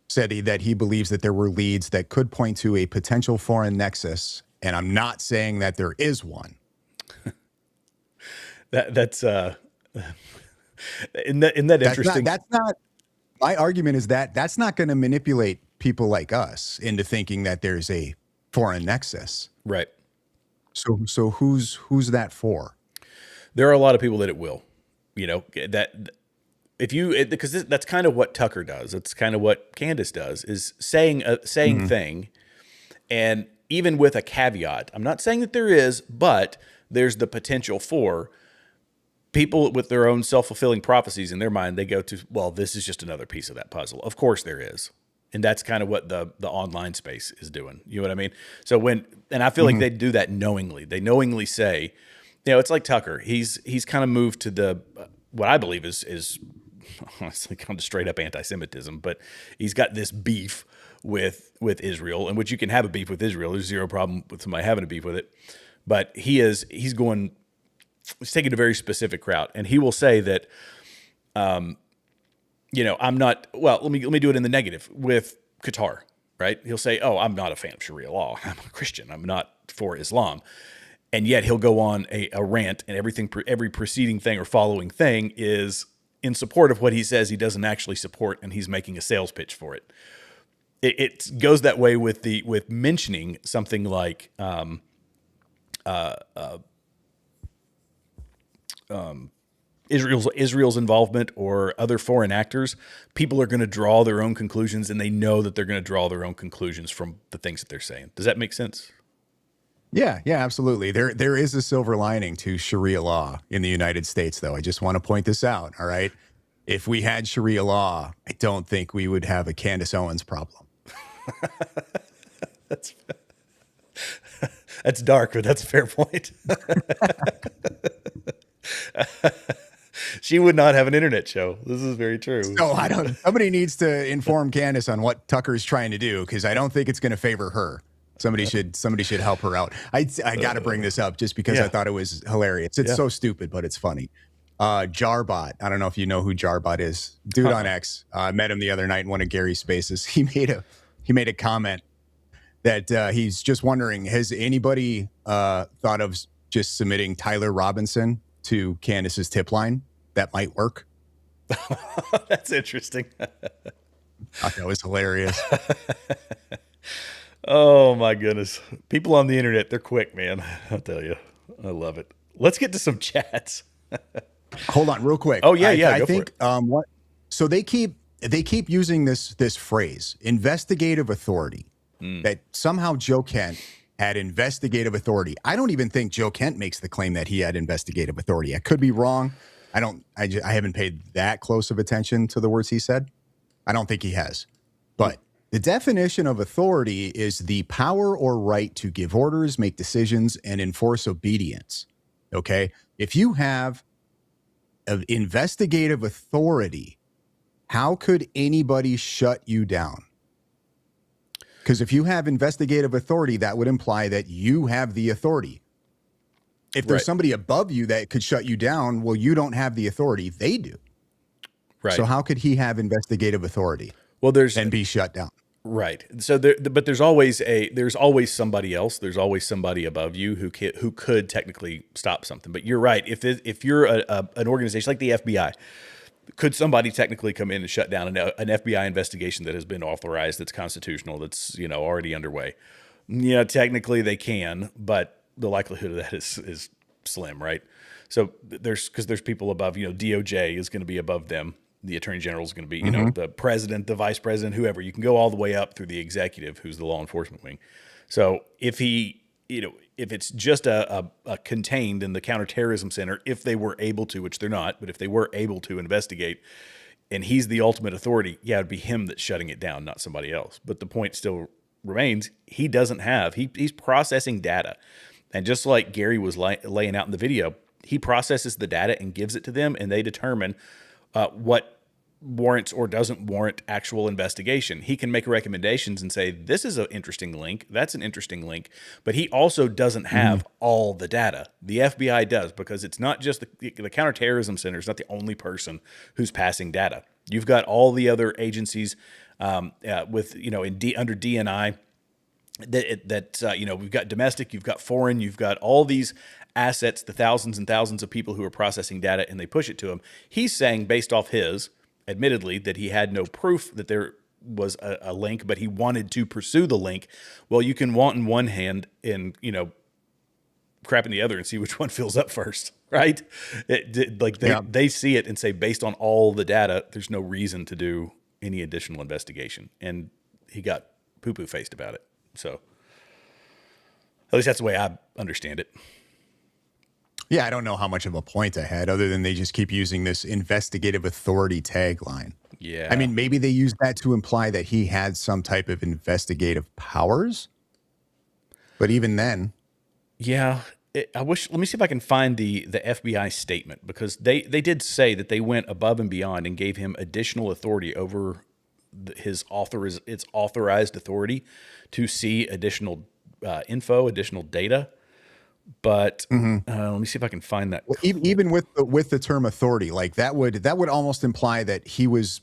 Said that he believes that there were leads that could point to a potential foreign nexus, and I'm not saying that there is one. That's isn't that interesting? That's not my argument. Is that's not going to manipulate people like us into thinking that there's a foreign nexus, right? So who's that for? There are a lot of people that it will, that because that's kind of what Tucker does. It's kind of what Candace does, is saying thing, and even with a caveat. I'm not saying that there is, but there's the potential for. People with their own self-fulfilling prophecies in their mind, they go to, well, this is just another piece of that puzzle. Of course there is. And that's kind of what the online space is doing. You know what I mean? So and I feel like they do that knowingly. They knowingly say, it's like Tucker. He's kind of moved to the, what I believe is honestly kind of straight up anti-Semitism, but he's got this beef with Israel, in which you can have a beef with Israel. There's zero problem with somebody having a beef with it. But he's taking a very specific route, and he will say that, I'm not. Well, let me do it in the negative with Qatar, right? He'll say, "Oh, I'm not a fan of Sharia law. I'm a Christian. I'm not for Islam," and yet he'll go on a rant, and every preceding thing or following thing is in support of what he says he doesn't actually support, and he's making a sales pitch for it. It goes that way with mentioning something like. Israel's involvement or other foreign actors, people are going to draw their own conclusions, and they know that they're going to draw their own conclusions from the things that they're saying. Does that make sense? Yeah, absolutely. There is a silver lining to Sharia law in the United States, though. I just want to point this out. All right. If we had Sharia law, I don't think we would have a Candace Owens problem. That's dark, but that's a fair point. She would not have an internet show. This is very true. So somebody needs to inform Candace on what Tucker's trying to do, because I don't think it's going to favor her. Somebody should help her out. I got to bring this up just because I thought it was hilarious. It's so stupid, but it's funny. Jarbot. I don't know if you know who Jarbot is. Dude on X. I met him the other night in one of Gary's spaces. He made a comment that he's just wondering, has anybody thought of just submitting Tyler Robinson to Candace's tip line? That might work. That's interesting. I thought that was hilarious. Oh my goodness. People on the internet, they're quick, man. I'll tell you. I love it. Let's get to some chats. Hold on real quick. Oh yeah. I think so they keep using this phrase, investigative authority, that somehow Joe Kent had investigative authority. I don't even think Joe Kent makes the claim that he had investigative authority. I could be wrong. I haven't paid that close of attention to the words he said. I don't think he has. But the definition of authority is the power or right to give orders, make decisions, and enforce obedience. Okay? If you have an investigative authority, how could anybody shut you down? Because if you have investigative authority, that would imply that you have the authority. If there's somebody above you that could shut you down, well, you don't have the authority. They do. Right. So how could he have investigative authority? Well, and be shut down? Right. So but there's always somebody else. There's always somebody above you who could technically stop something. But you're right. If you're an organization like the FBI, could somebody technically come in and shut down an FBI investigation that has been authorized, that's constitutional, that's already underway? Yeah, technically they can, but the likelihood of that is slim, right? So there's people above. DOJ is going to be above them. The attorney general is going to be, the president, the vice president, whoever. You can go all the way up through the executive, who's the law enforcement wing. So if it's just a contained in the counterterrorism center, if they were able to, which they're not, but if they were able to investigate, and he's the ultimate authority, it'd be him that's shutting it down, not somebody else. But the point still remains, he doesn't have, he's processing data. And just like Gary was laying out in the video, he processes the data and gives it to them, and they determine what warrants or doesn't warrant actual investigation. He can make recommendations and say, this is an interesting link, that's an interesting link, but he also doesn't have all the data. The FBI does, because it's not just the counterterrorism center is not the only person who's passing data. You've got all the other agencies with under DNI that we've got domestic, you've got foreign, you've got all these assets, the thousands and thousands of people who are processing data, and they push it to him. He's saying, based off admittedly, that he had no proof that there was a link, but he wanted to pursue the link. Well, you can want in one hand and, crap in the other and see which one fills up first, right? They see it and say, based on all the data, there's no reason to do any additional investigation. And he got poo-poo faced about it. So at least that's the way I understand it. Yeah, I don't know how much of a point I had, other than they just keep using this investigative authority tagline. Yeah. I mean, maybe they used that to imply that he had some type of investigative powers. But even then. Yeah. Let me see if I can find the FBI statement, because they did say that they went above and beyond and gave him additional authority over its authorized authority to see additional info, additional data. But let me see if I can find that. Well, even with the term authority, like that would almost imply that he was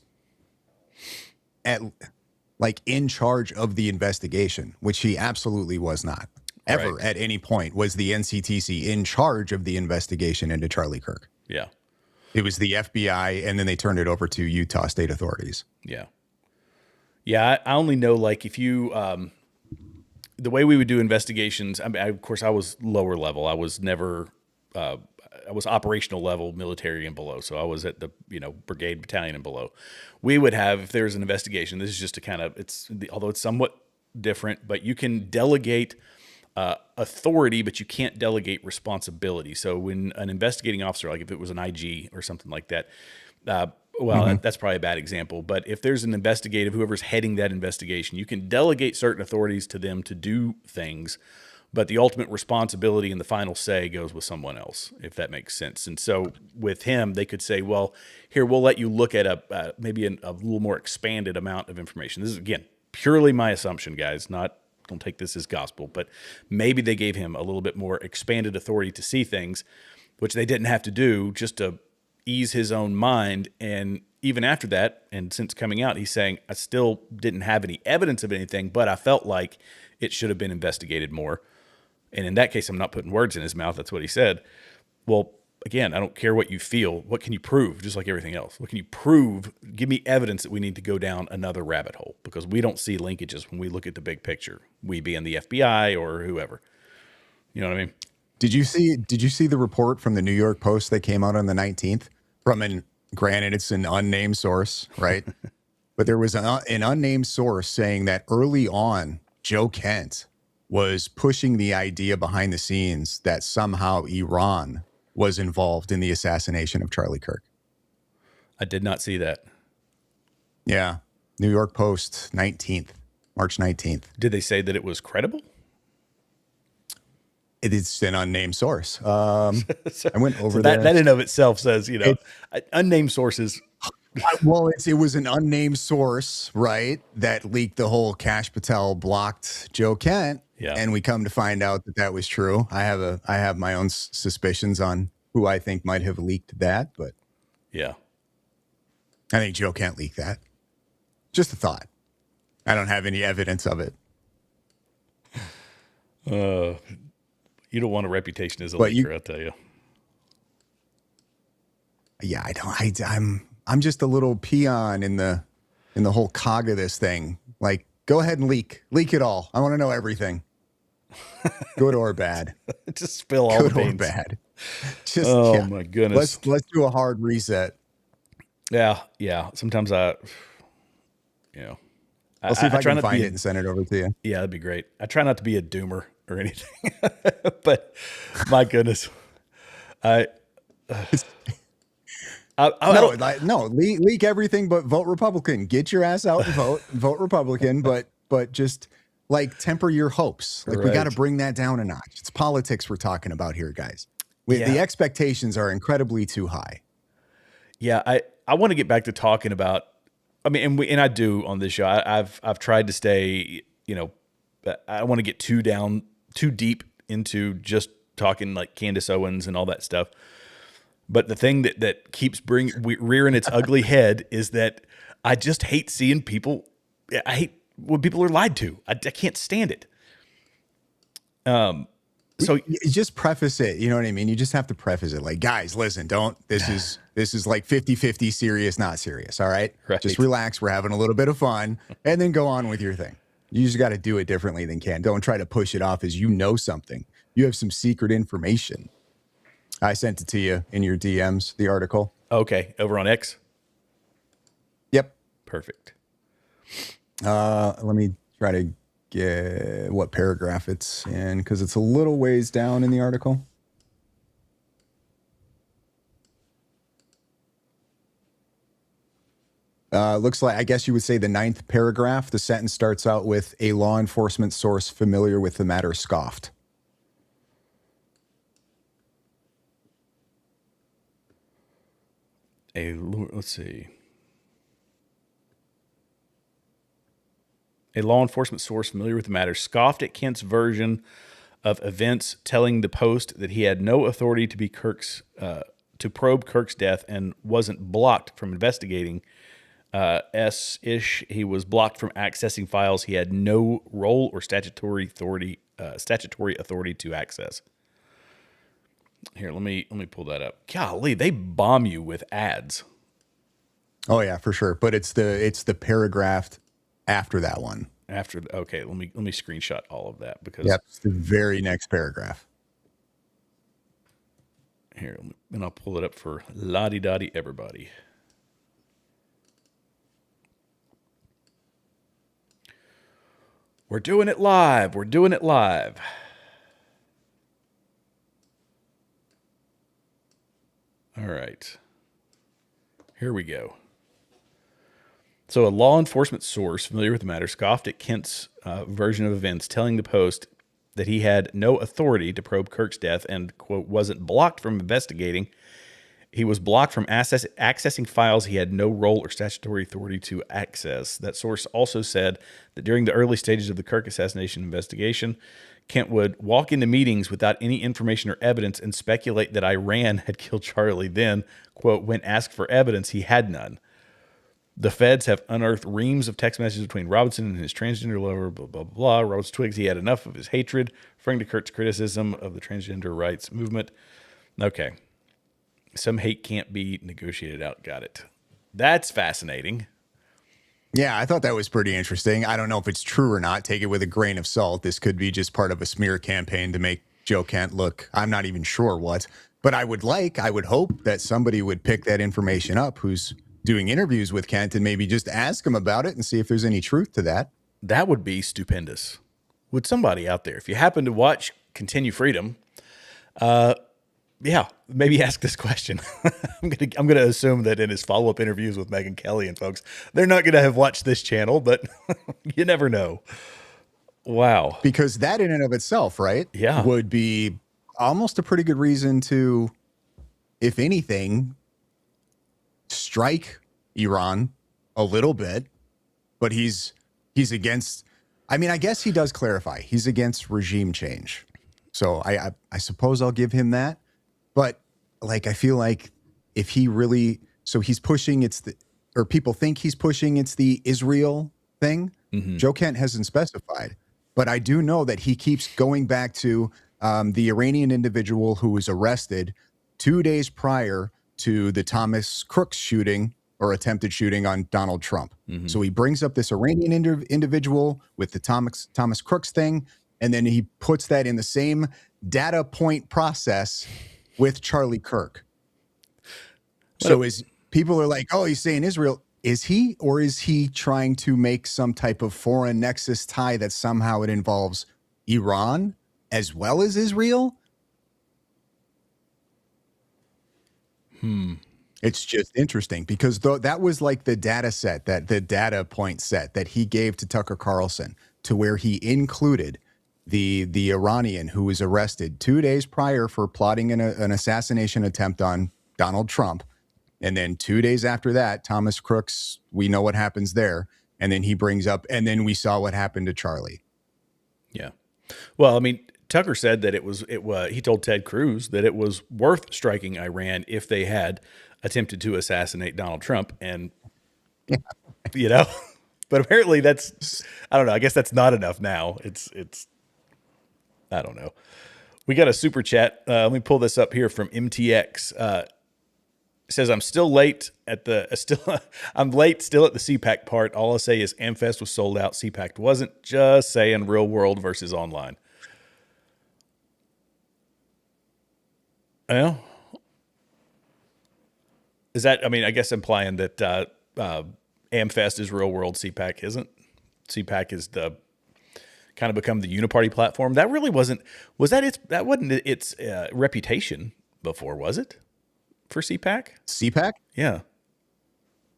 in charge of the investigation, which he absolutely was not. Ever at any point was the NCTC in charge of the investigation into Charlie Kirk. Yeah. It was the FBI, and then they turned it over to Utah state authorities. Yeah. Yeah, I only know, if you the way we would do investigations, of course, I was lower level. I was never, I was operational level military and below. So I was at the, brigade, battalion and below. We would have, if there's an investigation, this is just a kind of, although it's somewhat different, but you can delegate authority, but you can't delegate responsibility. So when an investigating officer, like if it was an IG or something like that, that's probably a bad example, but if there's an investigative, whoever's heading that investigation, you can delegate certain authorities to them to do things, but the ultimate responsibility and the final say goes with someone else, if that makes sense. And so with him, they could say, well, here, we'll let you look at maybe a little more expanded amount of information. This is, again, purely my assumption, guys, don't take this as gospel, but maybe they gave him a little bit more expanded authority to see things, which they didn't have to do, just to ease his own mind. And even after that, and since coming out, he's saying, I still didn't have any evidence of anything, but I felt like it should have been investigated more. And in that case, I'm not putting words in his mouth. That's what he said. Well, again, I don't care what you feel. What can you prove? Just like everything else. What can you prove? Give me evidence that we need to go down another rabbit hole, because we don't see linkages when we look at the big picture. We being the FBI or whoever. You know what I mean? Did you see the report from the New York Post that came out on the 19th from granted, it's an unnamed source, right? But there was an unnamed source saying that early on, Joe Kent was pushing the idea behind the scenes that somehow Iran was involved in the assassination of Charlie Kirk. I did not see that. Yeah. New York Post, March 19th. Did they say that it was credible? It's an unnamed source. I went over that. That in of itself says, unnamed sources. Well, it was an unnamed source, right, that leaked the whole Kash Patel blocked Joe Kent. Yeah. And we come to find out that was true. I have my own suspicions on who I think might have leaked that, but yeah, I think Joe Kent leaked that. Just a thought. I don't have any evidence of it. You don't want a reputation as a leaker, I'll tell you. Yeah, I don't. I'm just a little peon in the whole cog of this thing. Like, go ahead and leak it all. I want to know everything. Good or bad. Just spill all the beans. Good or bad. My goodness. Let's do a hard reset. Yeah. Sometimes I'll see if I can find it and send it over to you. Yeah, that'd be great. I try not to be a doomer or anything, but my goodness, leak everything, but vote Republican. Get your ass out and vote Republican, but just like temper your hopes. Like, we got to bring that down a notch. It's politics we're talking about here, guys. The expectations are incredibly too high. Yeah, I want to get back to talking about. I mean, and I do on this show. I've tried to stay. I don't want to get too deep into just talking like Candace Owens and all that stuff. But the thing that keeps rearing its ugly head is that I just hate seeing people. I hate when people are lied to. I can't stand it. So you just preface it. You know what I mean? You just have to preface it. Like, guys, listen, this is like 50-50 serious, not serious. All right? Just relax. We're having a little bit of fun, and then go on with your thing. You just got to do it differently than Ken. Don't try to push it off as something. You have some secret information. I sent it to you in your DMs, the article. Okay. Over on X? Yep. Perfect. Let me try to get what paragraph it's in, because it's a little ways down in the article. Looks like, I guess you would say, the 9th paragraph. The sentence starts out with, a law enforcement source familiar with the matter scoffed. Let's see. A law enforcement source familiar with the matter scoffed at Kent's version of events, telling the Post that he had no authority to be to probe Kirk's death and wasn't blocked from investigating. He was blocked from accessing files he had no role or statutory authority to access. Here, let me pull that up. Golly, they bomb you with ads. Oh yeah, for sure. But it's the paragraph after that one. Okay, let me screenshot all of that because it's the very next paragraph. Here, and I'll pull it up for la-di-da-di everybody. We're doing it live. We're doing it live. All right. Here we go. So a law enforcement source familiar with the matter scoffed at Kent's version of events, telling the Post that he had no authority to probe Kirk's death and, quote, wasn't blocked from investigating. He was blocked from accessing files he had no role or statutory authority to access. That source also said that during the early stages of the Kirk assassination investigation, Kent would walk into meetings without any information or evidence and speculate that Iran had killed Charlie. Then, quote, when asked for evidence, he had none. The feds have unearthed reams of text messages between Robinson and his transgender lover, blah, blah, blah. Roberts twigs he had enough of his hatred, referring to Kurt's criticism of the transgender rights movement. Okay. Some hate can't be negotiated out. Got it. That's fascinating. Yeah, I thought that was pretty interesting. I don't know if it's true or not. Take it with a grain of salt. This could be just part of a smear campaign to make Joe Kent look, I'm not even sure what. But I would hope that somebody would pick that information up who's doing interviews with Kent and maybe just ask him about it and see if there's any truth to that. That would be stupendous. Would somebody out there, if you happen to watch Continue Freedom, yeah, maybe ask this question. I'm gonna assume that in his follow-up interviews with Megyn Kelly and folks, they're not gonna have watched this channel, but you never know. Wow. Because that in and of itself, right? Yeah. Would be almost a pretty good reason to, if anything, strike Iran a little bit. But he's against, I mean, I guess he does clarify. He's against regime change. So I suppose I'll give him that. But like, I feel like if he really, so he's pushing or people think he's pushing it's the Israel thing. Mm-hmm. Joe Kent hasn't specified, but I do know that he keeps going back to the Iranian individual who was arrested 2 days prior to the Thomas Crooks shooting or attempted shooting on Donald Trump. Mm-hmm. So he brings up this Iranian individual with the Thomas Crooks thing, and then he puts that in the same data point process with Charlie Kirk. So people are like, oh, he's saying Israel. Is he, or is he trying to make some type of foreign nexus tie that somehow it involves Iran as well as Israel? It's just interesting because that was like the data point set that he gave to Tucker Carlson, to where he included the Iranian who was arrested 2 days prior for plotting an assassination attempt on Donald Trump. And then 2 days after that, Thomas Crooks, we know what happens there. And then he brings up, and then we saw what happened to Charlie. Yeah. Well, I mean, Tucker said that he told Ted Cruz that it was worth striking Iran if they had attempted to assassinate Donald Trump. And, you know, but apparently that's, I don't know. I guess that's not enough now. It's, I don't know. We got a super chat. Let me pull this up here from MTX. It says, I'm late still at the CPAC part. All I'll say is Amfest was sold out. CPAC wasn't. Just saying, real world versus online. Well, is that, I mean, I guess implying that Amfest is real world, CPAC isn't. CPAC is the kind of become the uniparty platform. That really wasn't its reputation before, was it? For CPAC? CPAC? Yeah.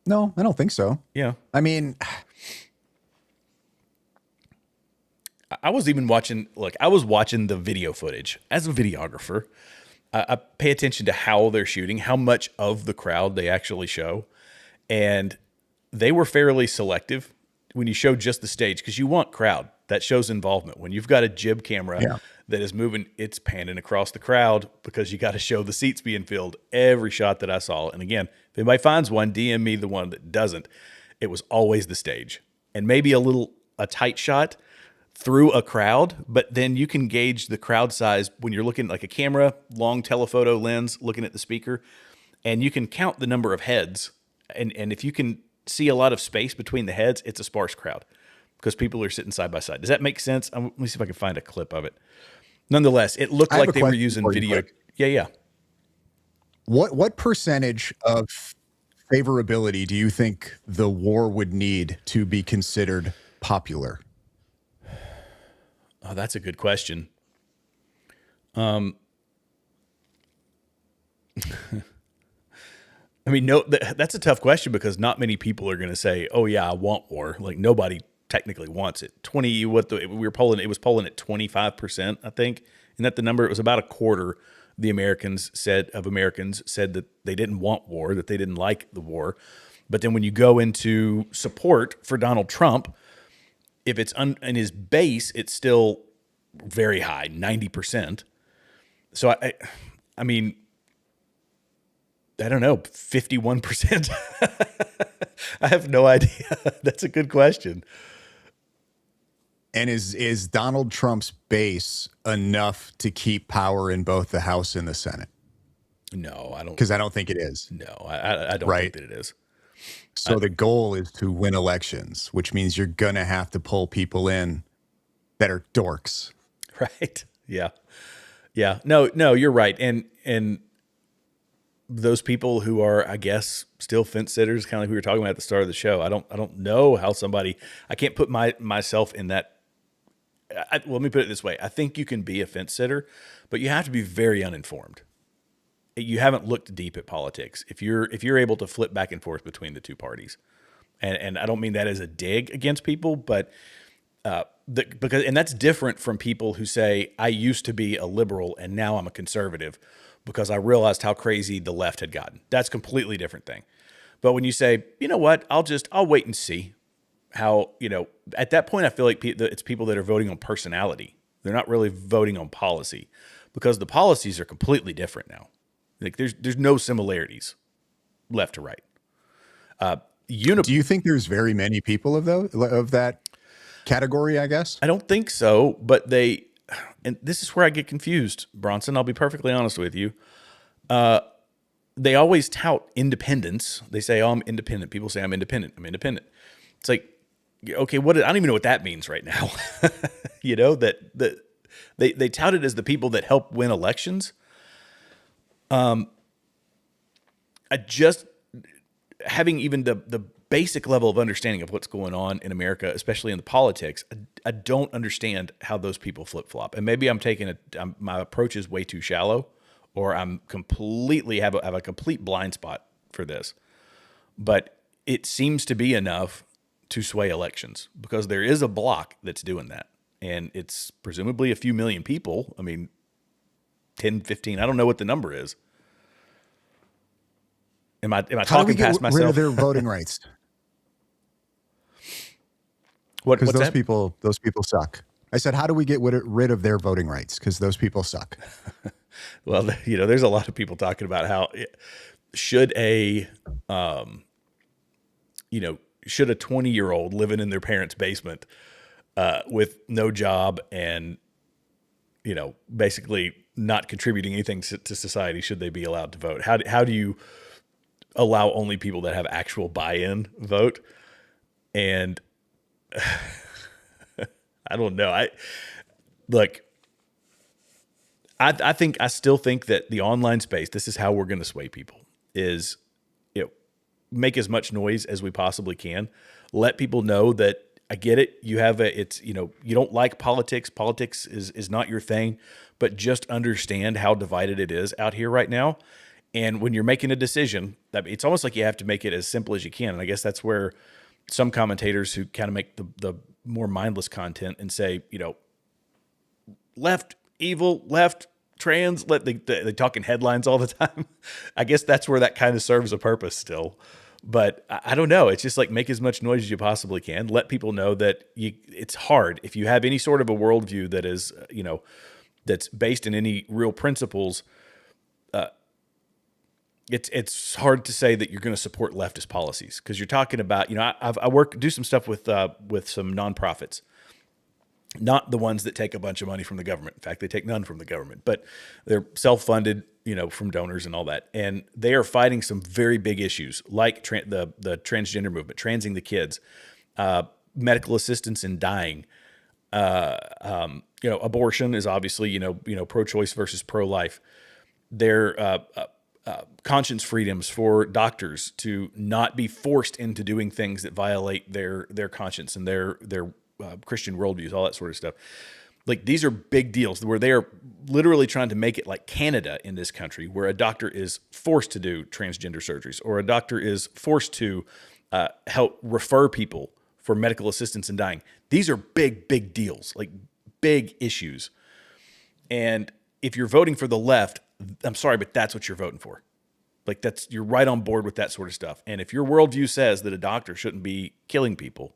No, I don't think so. Yeah. I mean, I was even watching, I was watching the video footage. As a videographer, I pay attention to how they're shooting, how much of the crowd they actually show. And they were fairly selective when you show just the stage, because you want crowd. That shows involvement. When you've got a jib camera that is moving, it's panning across the crowd because you got to show the seats being filled every shot that I saw. And again, if anybody finds one, DM me the one that doesn't. It was always the stage. And maybe a tight shot through a crowd, but then you can gauge the crowd size when you're looking like a camera, long telephoto lens, looking at the speaker, and you can count the number of heads. And if you can see a lot of space between the heads, it's a sparse crowd because people are sitting side by side. Does that make sense? Let me see if I can find a clip of it. Nonetheless, it looked like they were using video. Yeah. What percentage of favorability do you think the war would need to be considered popular? Oh, that's a good question. I mean, no, that's a tough question because not many people are going to say, "Oh yeah, I want war." Like nobody technically wants it. We were polling. It was polling at 25%, I think. And that the number? It was about a quarter. The Americans said that they didn't want war, that they didn't like the war. But then when you go into support for Donald Trump, if it's in his base, it's still very high, 90%. So I mean, I don't know, 51%. I have no idea. That's a good question. And is Donald Trump's base enough to keep power in both the House and the Senate? No, I don't. Because I don't think it is. No, I don't think that it is. So the goal is to win elections, which means you're going to have to pull people in that are dorks. Right. Yeah. Yeah. No, you're right. And those people who are, I guess, still fence sitters, kind of like we were talking about at the start of the show. I don't know how I can't put myself in that. Let me put it this way. I think you can be a fence sitter, but you have to be very uninformed. You haven't looked deep at politics. If you're able to flip back and forth between the two parties, and I don't mean that as a dig against people, but because that's different from people who say, I used to be a liberal and now I'm a conservative because I realized how crazy the left had gotten. That's a completely different thing. But when you say, you know what, I'll wait and see how, at that point, I feel like it's people that are voting on personality. They're not really voting on policy because the policies are completely different now. Like there's no similarities left to right. Do you think there's very many people of that category, I guess? I don't think so, but and this is where I get confused, Bronson. I'll be perfectly honest with you. They always tout independence. They say, "Oh, I'm independent." People say, "I'm independent. I'm independent." It's like, okay, I don't even know what that means right now. That they tout it as the people that help win elections. Having even the basic level of understanding of what's going on in America, especially in the politics, I don't understand how those people flip-flop. And maybe my approach is way too shallow, or I'm completely have a complete blind spot for this. But it seems to be enough to sway elections because there is a block that's doing that. And it's presumably a few million people. I mean, 10, 15, I don't know what the number is. Am I talking past myself? Rid of their voting rights? Because those people suck. I said, how do we get rid of their voting rights? Because those people suck. Well, there's a lot of people talking about how should a 20-year-old living in their parents' basement with no job and basically not contributing anything to society, should they be allowed to vote? How do you allow only people that have actual buy-in vote? And I don't know. I still think that the online space, this is how we're going to sway people, is make as much noise as we possibly can. Let people know that I get it. You don't like politics. Politics is not your thing, but just understand how divided it is out here right now. And when you're making a decision, it's almost like you have to make it as simple as you can. And I guess that's where some commentators who kind of make the more mindless content and say, left evil, left trans, they talk in headlines all the time. I guess that's where that kind of serves a purpose still. But I don't know. It's just like make as much noise as you possibly can. Let people know that it's hard. If you have any sort of a worldview that is, that's based in any real principles, it's hard to say that you're going to support leftist policies because you're talking about, I do some stuff with some nonprofits, not the ones that take a bunch of money from the government. In fact, they take none from the government, but they're self-funded, from donors and all that. And they are fighting some very big issues like the transgender movement, transing the kids, medical assistance in dying. Abortion is obviously, pro-choice versus pro-life. They're conscience freedoms for doctors to not be forced into doing things that violate their conscience and their Christian worldviews, all that sort of stuff. Like, these are big deals where they are literally trying to make it like Canada in this country, where a doctor is forced to do transgender surgeries, or a doctor is forced to help refer people for medical assistance in dying. These are big, big deals, like big issues. And if you're voting for the left, I'm sorry, but that's what you're voting for. Like, you're right on board with that sort of stuff. And if your worldview says that a doctor shouldn't be killing people,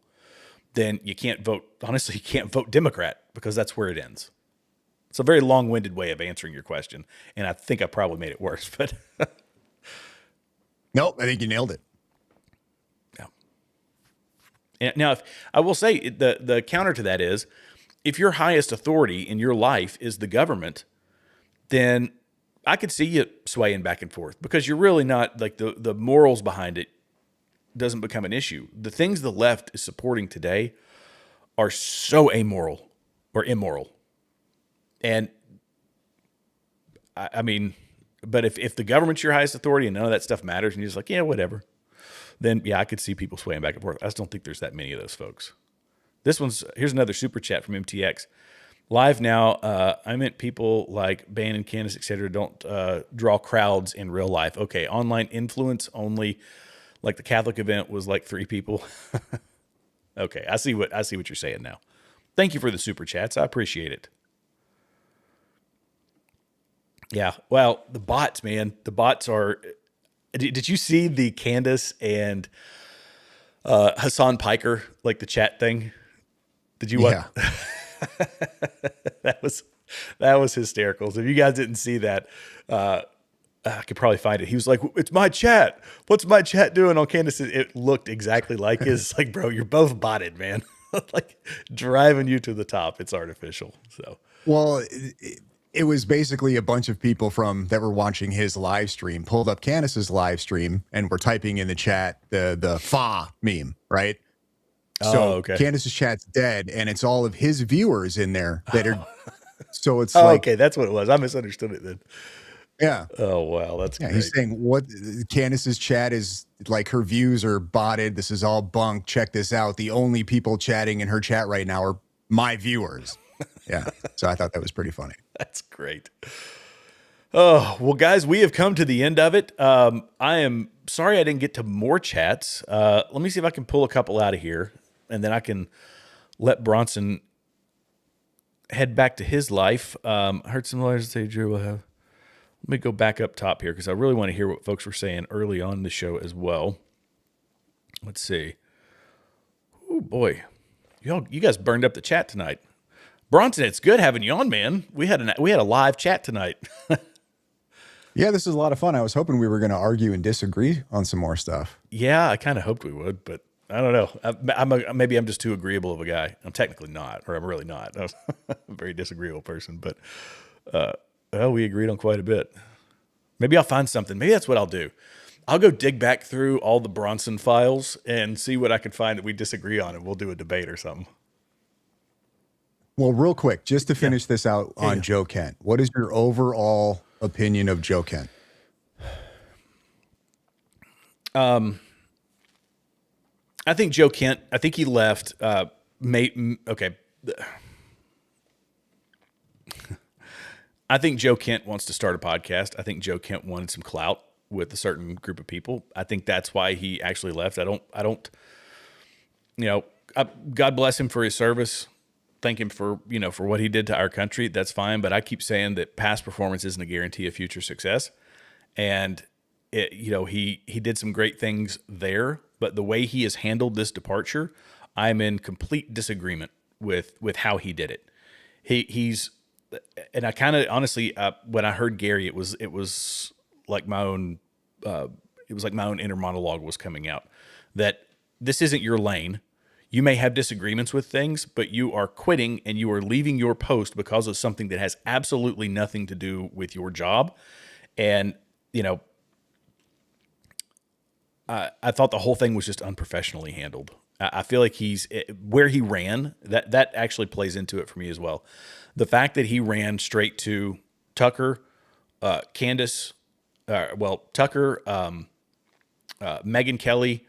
then you can't vote. Honestly, you can't vote Democrat, because that's where it ends. It's a very long-winded way of answering your question, and I think I probably made it worse. But nope, I think you nailed it. Yeah. And now, if I will say, the counter to that is, if your highest authority in your life is the government, then I could see you swaying back and forth, because you're really not, like, the morals behind it doesn't become an issue. The things the left is supporting today are so amoral or immoral. And I mean, but if the government's your highest authority and none of that stuff matters, and you're just like, yeah, whatever, then yeah, I could see people swaying back and forth. I just don't think there's that many of those folks. Here's another super chat from MTX. Live now, I meant people like Bannon, Candace, etc. don't draw crowds in real life. Okay, online influence only. Like the Catholic event was like 3 people. Okay, I see what you're saying now. Thank you for the super chats. I appreciate it. Yeah, well, the bots, man. The bots are... Did you see the Candace and Hassan Piker, like the chat thing? Did you watch? Yeah. That was hysterical. So if you guys didn't see that, I could probably find it. He was like, "It's my chat. What's my chat doing on Candace?" It looked exactly like his. Like, bro, you're both botted, man. Like, driving you to the top. It's artificial. So, well, it was basically a bunch of people that were watching his live stream pulled up Candace's live stream and were typing in the chat the fa meme, right? So okay. Candace's chat's dead, and it's all of his viewers in there that are. So it's okay, that's what it was. I misunderstood it then. Yeah. Oh, wow. That's great. He's saying what Candace's chat is like, her views are botted. This is all bunk. Check this out. The only people chatting in her chat right now are my viewers. Yeah. So I thought that was pretty funny. That's great. Oh, well, guys, we have come to the end of it. I am sorry I didn't get to more chats. Let me see if I can pull a couple out of here, and then I can let Bronson head back to his life. I heard some lawyers say Drew will have... Let me go back up top here, because I really want to hear what folks were saying early on in the show as well. Let's see. Oh, boy. You guys burned up the chat tonight. Bronson, it's good having you on, man. We had a live chat tonight. Yeah, this is a lot of fun. I was hoping we were going to argue and disagree on some more stuff. Yeah, I kind of hoped we would, but I don't know. Maybe I'm just too agreeable of a guy. I'm technically not, or I'm really not. I'm a very disagreeable person, but well, we agreed on quite a bit. Maybe I'll find something. Maybe that's what I'll do. I'll go dig back through all the Bronson files and see what I can find that we disagree on, and we'll do a debate or something. Well, real quick, just to finish this out on Joe Kent, what is your overall opinion of Joe Kent? I think Joe Kent, I think he left, okay. I think Joe Kent wants to start a podcast. I think Joe Kent wanted some clout with a certain group of people. I think that's why he actually left. I don't, God bless him for his service. Thank him for what he did to our country. That's fine. But I keep saying that past performance isn't a guarantee of future success. And he did some great things there, but the way he has handled this departure, I'm in complete disagreement with how he did it. He's, and I kind of honestly, when I heard Gary, it was like my own inner monologue was coming out, that this isn't your lane. You may have disagreements with things, but you are quitting and you are leaving your post because of something that has absolutely nothing to do with your job. And, I thought the whole thing was just unprofessionally handled. I feel like where he ran, that actually plays into it for me as well. The fact that he ran straight to Tucker, Candace, Tucker, Megyn Kelly,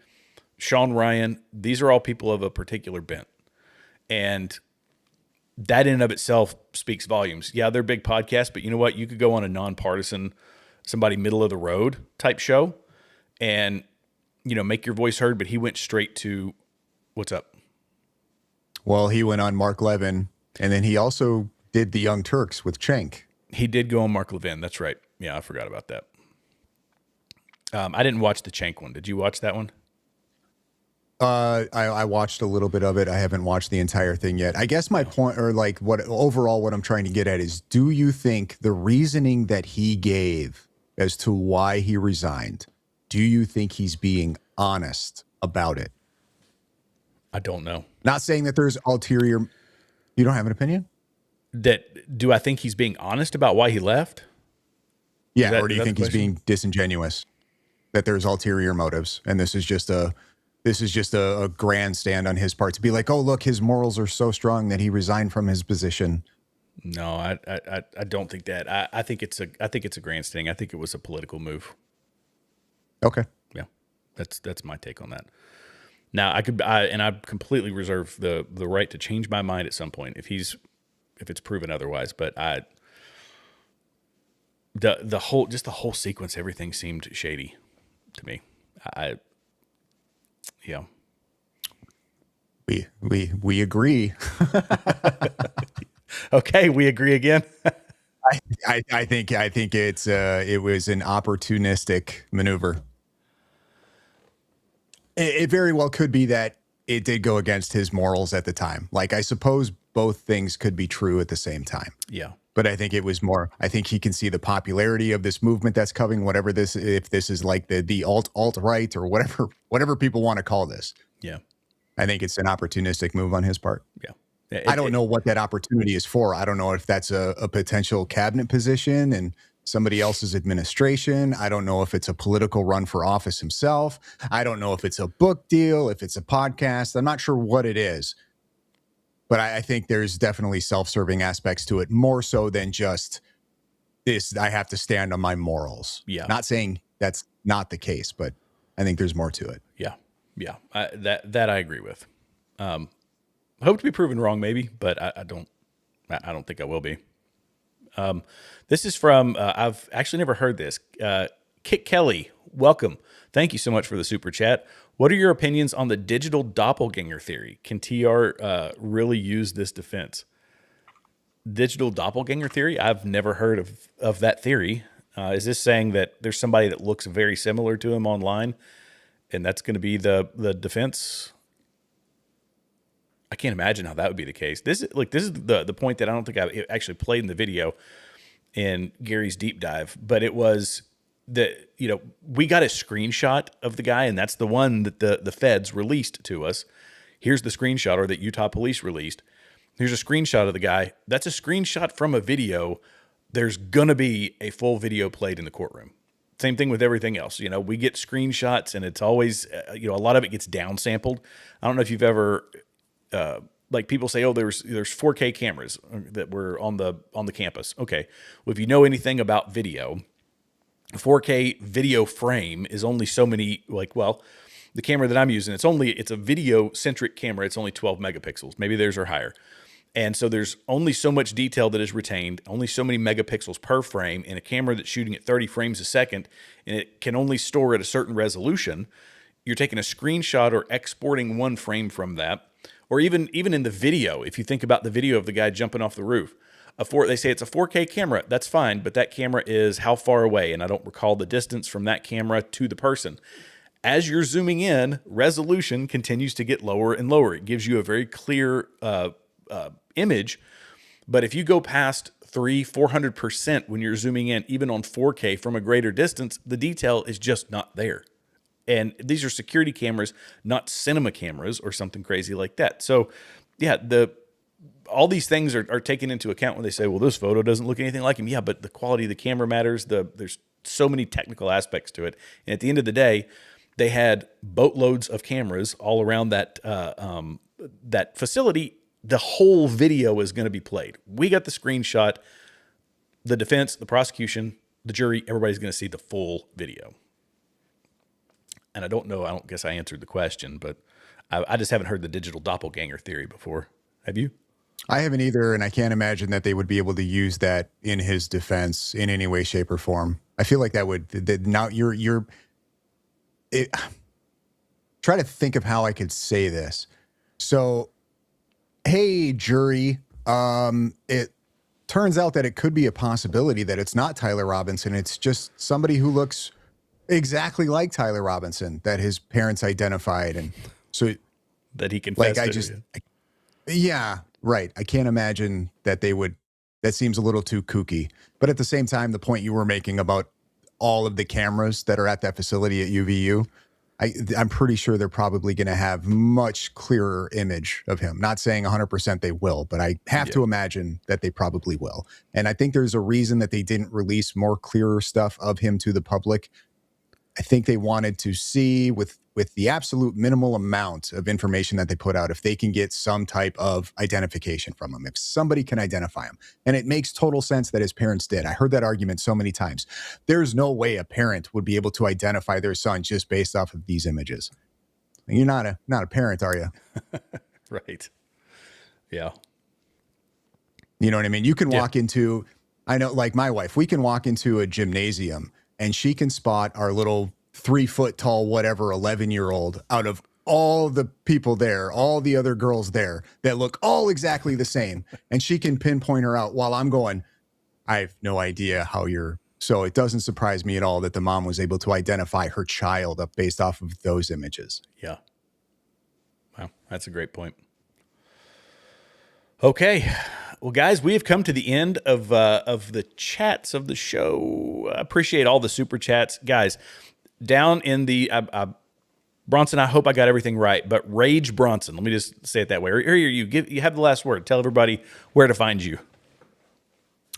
Sean Ryan, these are all people of a particular bent. And that in and of itself speaks volumes. Yeah, they're big podcasts, but you know what? You could go on a nonpartisan, somebody middle of the road type show and, make your voice heard, but he went straight to what's up. Well, he went on Mark Levin, and then he also did the Young Turks with Cenk. He did go on Mark Levin. That's right. Yeah, I forgot about that. I didn't watch the Cenk one. Did you watch that one? I watched a little bit of it. I haven't watched the entire thing yet. I guess my point, or like what I'm trying to get at is, do you think the reasoning that he gave as to why he resigned, do you think he's being honest about it? I don't know. Not saying that there's ulterior. You don't have an opinion? Do I think he's being honest about why he left? Yeah, or do you think he's being disingenuous? That there's ulterior motives, and this is just a grandstand on his part to be like, oh, look, his morals are so strong that he resigned from his position. No, I don't think that. I think it's a grandstanding. I think it was a political move. Okay. Yeah, that's my take on that. Now I completely reserve the right to change my mind at some point if it's proven otherwise. But the whole sequence, everything seemed shady to me. Yeah. We agree. Okay, we agree again. I think it was an opportunistic maneuver. It very well could be that it did go against his morals at the time. Like, I suppose both things could be true at the same time. Yeah. But I think it was more, I think he can see the popularity of this movement that's coming, if this is like the alt-right or whatever people want to call this. Yeah. I think it's an opportunistic move on his part. Yeah. I don't know what that opportunity is for. I don't know if that's a potential cabinet position in somebody else's administration. I don't know if it's a political run for office himself. I don't know if it's a book deal, if it's a podcast. I'm not sure what it is. But I think there's definitely self-serving aspects to it, more so than just this, I have to stand on my morals. Yeah. Not saying that's not the case, but I think there's more to it. Yeah. Yeah. That I agree with. I hope to be proven wrong, maybe, but I don't think I will be. This is from, I've actually never heard this. Kit Kelly, welcome. Thank you so much for the super chat. What are your opinions on the digital doppelganger theory? Can TR really use this defense? Digital doppelganger theory? I've never heard of that theory. Is this saying that there's somebody that looks very similar to him online, and that's going to be the defense? I can't imagine how that would be the case. This is the point that I don't think I actually played in the video in Gary's deep dive, but it was that, we got a screenshot of the guy, and that's the one that the feds released to us. Here's the screenshot, or that Utah police released. Here's a screenshot of the guy. That's a screenshot from a video. There's going to be a full video played in the courtroom. Same thing with everything else. We get screenshots, and it's always, a lot of it gets downsampled. I don't know if you've ever, like people say, oh, there's 4K cameras that were on the campus. Okay. Well, if you know anything about video, 4K video frame is only so many, the camera that I'm using, it's a video centric camera. It's only 12 megapixels. Maybe theirs are higher. And so there's only so much detail that is retained, only so many megapixels per frame in a camera that's shooting at 30 frames a second, and it can only store at a certain resolution. You're taking a screenshot or exporting one frame from that, or even in the video, if you think about the video of the guy jumping off the roof, they say it's a 4K camera. That's fine, but that camera is how far away? And I don't recall the distance from that camera to the person. As you're zooming in, resolution continues to get lower and lower. It gives you a very clear image. But if you go past 400% when you're zooming in, even on 4K from a greater distance, the detail is just not there. And these are security cameras, not cinema cameras or something crazy like that. So yeah, all these things are taken into account when they say, well, this photo doesn't look anything like him. Yeah, but the quality of the camera matters. There's so many technical aspects to it. And at the end of the day, they had boatloads of cameras all around that facility. The whole video is going to be played. We got the screenshot. The defense, the prosecution the jury, everybody's going to see the full video. And I don't know, I don't guess I answered the question, but I just haven't heard the digital doppelganger theory before. Have you? I haven't either, and I can't imagine that they would be able to use that in his defense in any way, shape, or form. I feel like that would now try to think of how I could say this. So, hey, jury, it turns out that it could be a possibility that it's not Tyler Robinson. It's just somebody who looks exactly like Tyler Robinson that his parents identified, and so that he confessed. Yeah, right. I can't imagine that they would. That seems a little too kooky. But at the same time, the point you were making about all of the cameras that are at that facility at UVU, I'm pretty sure they're probably going to have much clearer image of him. Not saying 100% they will, but I have to imagine that they probably will. And I think there's a reason that they didn't release more clearer stuff of him to the public. I think they wanted to see with the absolute minimal amount of information that they put out, if they can get some type of identification from him, if somebody can identify him. And it makes total sense that his parents did. I heard that argument so many times. There's no way a parent would be able to identify their son just based off of these images. You're not a parent, are you? Right. Yeah. You know what I mean? You can walk into, I know, like my wife, we can walk into a gymnasium and she can spot our little 3 foot tall, whatever, 11-year-old out of all the people there, all the other girls there that look all exactly the same. And she can pinpoint her out while I'm going, I have no idea how you're. So it doesn't surprise me at all that the mom was able to identify her child up based off of those images. Yeah. Wow. That's a great point. Okay. Well, guys, we have come to the end of the chats of the show. I appreciate all the super chats. Guys, down in the Bronson, I hope I got everything right, but Rage Bronson, let me just say it that way. Here you have the last word. Tell everybody where to find you.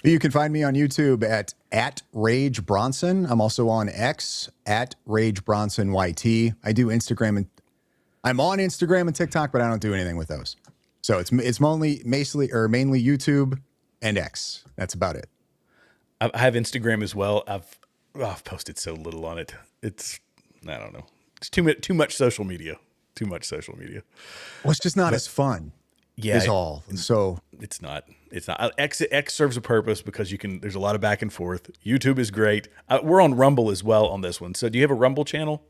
You can find me on YouTube at Rage Bronson. I'm also on X at Rage Bronson YT. I do Instagram, and I'm on Instagram and TikTok, but I don't do anything with those. So it's mainly YouTube and X. That's about it. I have Instagram as well. I've posted so little on it. I don't know. It's too much social media. Too much social media. Well, it's just not as fun. Yeah, is all. So it's not. X serves a purpose because there's a lot of back and forth. YouTube is great. We're on Rumble as well on this one. So do you have a Rumble channel?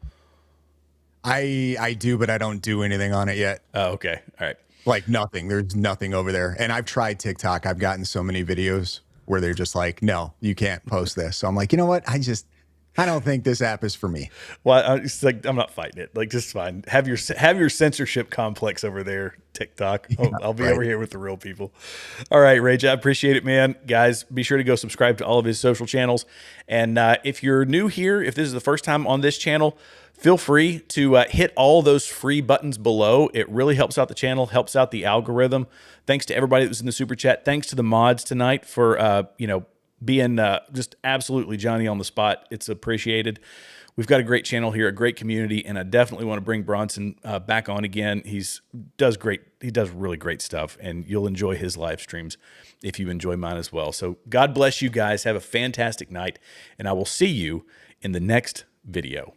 I do, but I don't do anything on it yet. Oh, okay. All right. Like nothing. There's nothing over there. And I've tried TikTok. I've gotten so many videos where they're just like, no, you can't post this. So I'm like, you know what? I don't think this app is for me. Well, it's like, I'm not fighting it. Like, just fine. Have your censorship complex over there, TikTok. I'll be over here with the real people. All right, Rage, I appreciate it, man. Guys, be sure to go subscribe to all of his social channels. And if you're new here, if this is the first time on this channel, feel free to hit all those free buttons below. It really helps out the channel, helps out the algorithm. Thanks to everybody that was in the super chat. Thanks to the mods tonight for being just absolutely Johnny on the spot. It's appreciated. We've got a great channel here, a great community, and I definitely want to bring Bronson back on again. He does really great stuff, and you'll enjoy his live streams if you enjoy mine as well. So God bless you guys. Have a fantastic night, and I will see you in the next video.